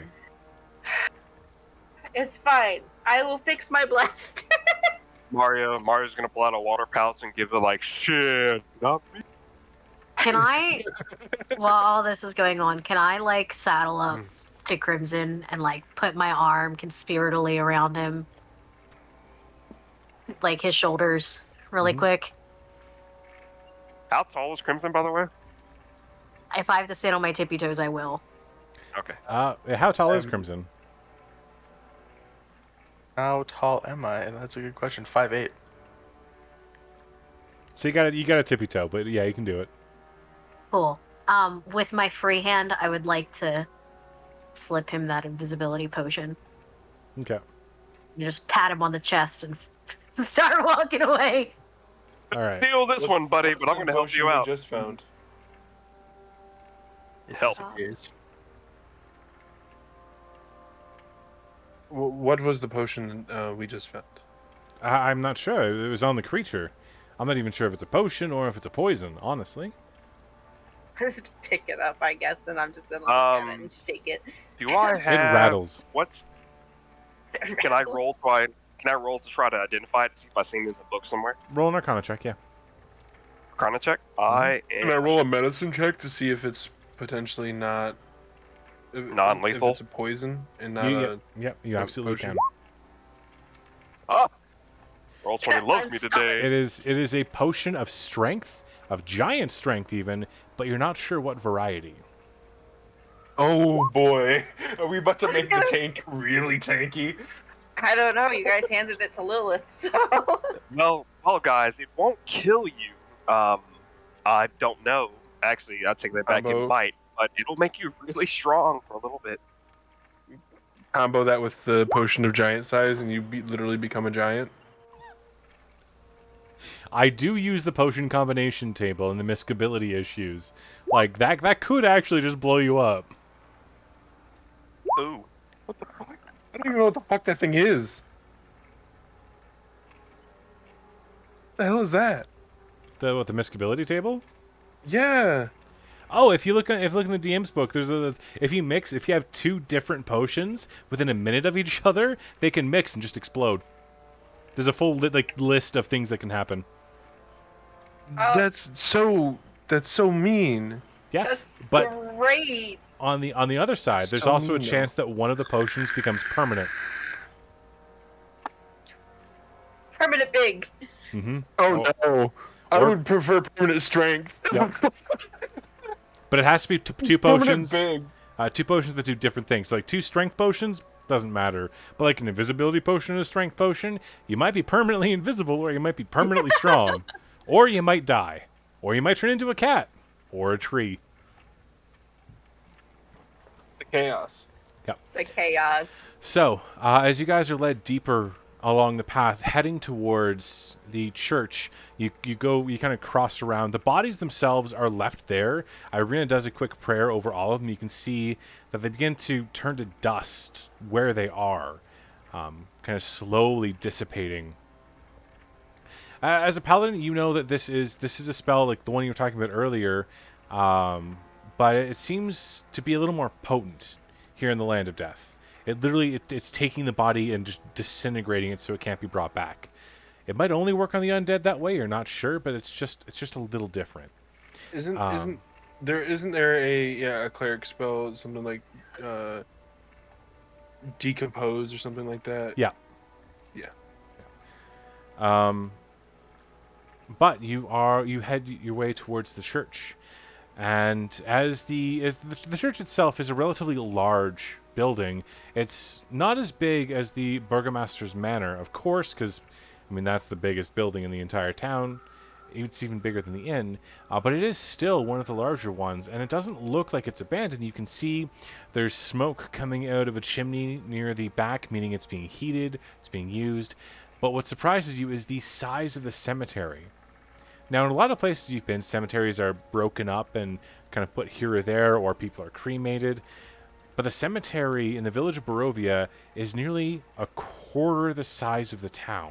E: It's fine. I will fix my blast.
C: Mario's gonna pull out a water pouch and give it like shit. Not me.
D: Can I, while all this is going on, can I like saddle up to Crimson and like put my arm conspiratally around him, like his shoulders, really quick?
C: How tall is Crimson, by the way?
D: If I have to stand on my tippy toes, I will.
C: Okay.
B: How tall is Crimson?
F: How tall am I? That's a good question. 5'8".
B: So you got a tippy toe, but yeah, you can do it.
D: Cool. With my free hand, I would like to slip him that invisibility potion.
B: Okay.
D: You just pat him on the chest and start walking away.
B: All right.
C: Steal this one, buddy, but I'm gonna help you out.
A: Just found.
C: Help.
A: What was the potion we just found?
B: I'm not sure. It was on the creature. I'm not even sure if it's a potion or if it's a poison, honestly.
E: Just pick it up, I guess, and I'm just gonna look at it and shake it.
C: Do I have?
B: It rattles.
C: What's? Can I roll to try to identify it? See if I've seen it in the book somewhere.
B: Roll an Arcana check, yeah.
C: Arcana check.
A: Can I roll a medicine check to see if it's potentially not
C: Non-lethal?
A: If it's a poison and not
B: Yep, you absolutely
A: potion.
B: can.
C: Ah! Roll 20 loves me today.
B: It is a potion of strength, of giant strength even, but you're not sure what variety.
A: Oh boy, are we about to make the tank really tanky?
E: I don't know. You guys handed it to Lilith, so.
C: Well, guys, it won't kill you. I don't know. Actually, I take that back. It might, but it'll make you really strong for a little bit.
A: Combo that with the potion of giant size, and you literally become a giant.
B: I do use the potion combination table in the miscability issues. Like that could actually just blow you up.
C: Ooh.
A: What the fuck? I don't even know what the fuck that thing is. What the hell is that?
B: The miscability table?
A: Yeah.
B: Oh, if you look in the DM's book, if you have 2 different potions within a minute of each other, they can mix and just explode. There's a full list of things that can happen.
E: Oh.
A: That's so mean.
B: Yeah,
E: That's
B: but
E: great.
B: on the other side, there's
A: So
B: also a
A: mean,
B: chance that one of the potions becomes permanent.
E: Permanent big.
B: Mm-hmm.
A: Oh no. I
B: or-
A: would prefer permanent strength.
B: Yep. But it has to be two
A: Permanent
B: potions.
A: big.
B: 2 potions that do different things. Like 2 strength potions doesn't matter, but like an invisibility potion and a strength potion, you might be permanently invisible, or you might be permanently strong, or you might die, or you might turn into a cat or a tree.
A: The chaos.
E: The chaos.
B: So, as you guys are led deeper along the path, heading towards the church, you kind of cross around. The bodies themselves are left there. Irina does a quick prayer over all of them. You can see that they begin to turn to dust where they are. kind of slowly dissipating. As a paladin, you know that this is a spell like the one you were talking about earlier, um, but it seems to be a little more potent here in the Land of Death. It literally it's taking the body and just disintegrating it so it can't be brought back. It might only work on the undead that way, you're not sure, but it's just a little different.
A: Isn't
B: Um,
A: isn't there isn't there a cleric spell, something like uh decompose or something like that?
B: yeah.
A: Yeah.
B: Um, but you head your way towards the church. And as the church itself is a relatively large building, it's not as big as the Burgomaster's Manor, of course, because I mean that's the biggest building in the entire town. It's even bigger than the inn, but it is still one of the larger ones, and it doesn't look like it's abandoned. You can see there's smoke coming out of a chimney near the back, meaning it's being heated, it's being used. But what surprises you is the size of the cemetery. Now, in a lot of places you've been, cemeteries are broken up and kind of put here or there, or people are cremated. But the cemetery in the village of Barovia is nearly a quarter the size of the town,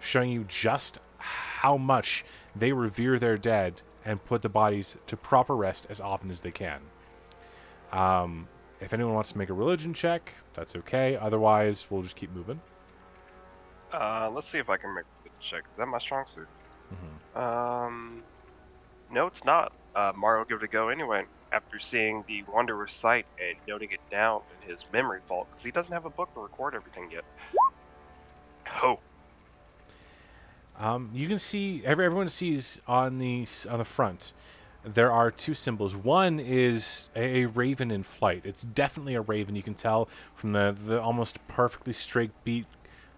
B: showing you just how much they revere their dead and put the bodies to proper rest as often as they can. If anyone wants to make a religion check, that's okay. Otherwise, we'll just keep moving.
C: Let's see if I can make a check. Is that my strong suit?
B: Mm-hmm.
C: No, it's not. Mario give it a go anyway. After seeing the wondrous sight and noting it down in his memory vault, because he doesn't have a book to record everything yet. Oh,
B: You can see everyone sees on the front. There are two symbols. One is a raven in flight. It's definitely a raven. You can tell from the almost perfectly straight beak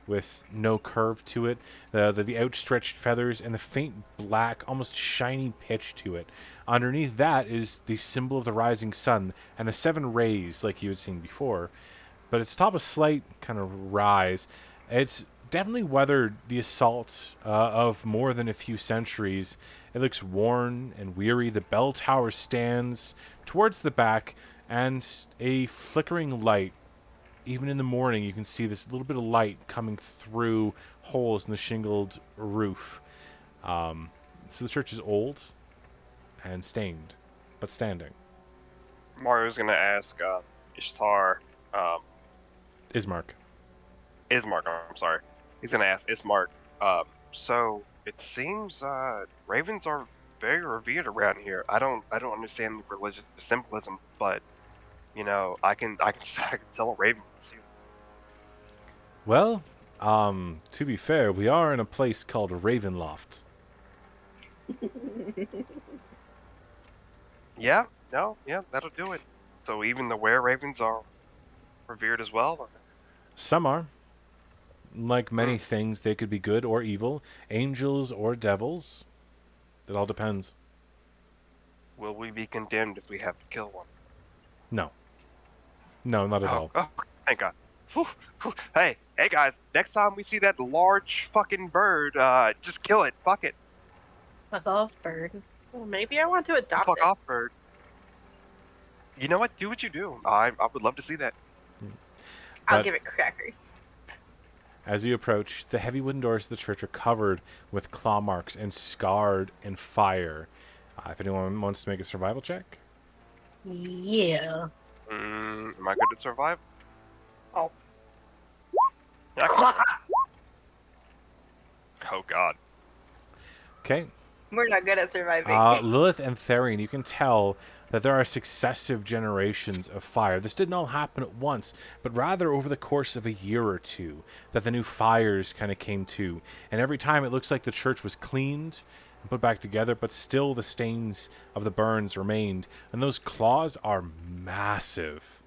B: with no curve to it, the outstretched feathers, and the faint black, almost shiny pitch to it. Underneath that is the symbol of the rising sun and the seven rays, like you had seen before. But it's atop a slight kind of rise. It's definitely weathered the assault of more than a few centuries. It looks worn and weary. The bell tower stands towards the back, and a flickering light. Even in the morning, you can see this little bit of light coming through holes in the shingled roof. So the church is old and stained, but standing.
C: Mario's gonna ask Ishtar, um,
B: Ismark.
C: Ismark. I'm sorry. He's gonna ask Ismark. So it seems ravens are very revered around here. I don't understand the religious symbolism, but I can tell a raven can see.
B: Well, to be fair, we are in a place called Ravenloft.
C: Yeah, no, yeah, that'll do it. So even the were ravens are revered as well. Or-
B: Some are. Like
C: Hmm.
B: many things, they could be good or evil, angels or devils. It all depends.
C: Will we be condemned if we have to kill one?
B: No. No, not at
C: Oh,
B: all.
C: oh, thank God. Whew, whew. Hey guys, next time we see that large fucking bird, just kill it. Fuck it.
D: Fuck off, bird.
E: Well, maybe I want to adopt
C: Fuck
E: it.
C: off, bird. You know what? Do what you do. I would love to see that.
E: I'll
B: But
E: give it crackers.
B: as you approach, the heavy wooden doors of the church are covered with claw marks and scarred in fire. If anyone wants to make a survival check.
D: Yeah.
C: Am I good at survival?
E: Oh.
C: Yeah. Oh God.
B: Okay.
E: We're not good at surviving.
B: Lilith and Therian, you can tell that there are successive generations of fire. This didn't all happen at once, but rather over the course of a year or two that the new fires kind of came to. And every time it looks like the church was cleaned and put back together, but still the stains of the burns remained. And those claws are massive.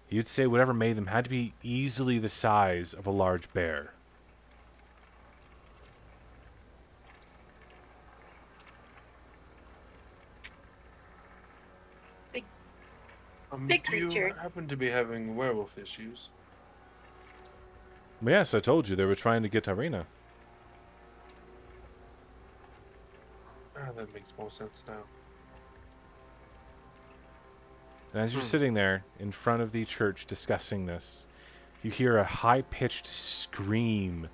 B: You'd say whatever made them had to be easily the size of a large bear.
E: Big
A: Do you
E: creature.
A: happen to be having werewolf issues?
B: Yes, I told you they were trying to get Irina.
A: Ah, that makes more sense now.
B: And as you're sitting there in front of the church discussing this, you hear a high-pitched scream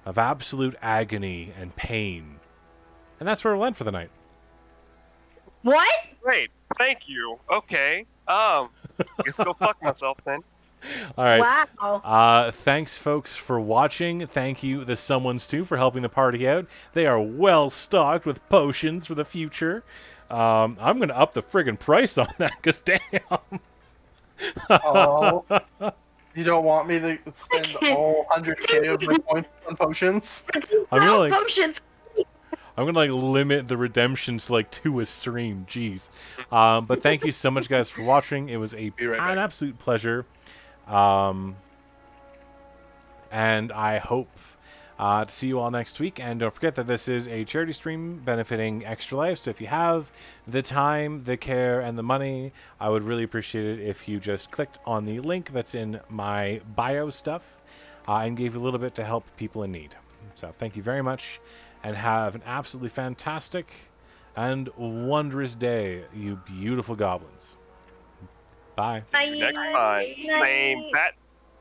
B: of absolute agony and pain. And that's where we'll end for the night.
D: What?
C: Great. Thank you. Okay. Guess go fuck myself then.
B: All right.
D: Wow.
B: Thanks, folks, for watching. Thank you, the Someones, too, for helping the party out. They are well stocked with potions for the future. I'm going to up the friggin' price on that, because damn.
F: Oh. You don't want me to spend all 100k of my points on potions?
B: I'm gonna
D: Potions.
B: limit the redemptions to like 2 a stream. Jeez. But thank you so much, guys, for watching. It was
A: Be right
B: an
A: back.
B: absolute pleasure. And I hope to see you all next week. And don't forget that this is a charity stream benefiting Extra Life. So if you have the time, the care, and the money, I would really appreciate it if you just clicked on the link that's in my bio stuff and gave a little bit to help people in need. So thank you very much, and have an absolutely fantastic and wondrous day, you beautiful goblins. Bye.
C: See you next time.
D: Bye.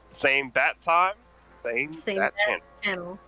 C: Same bat time. Same
D: Same
C: bat channel.
D: channel.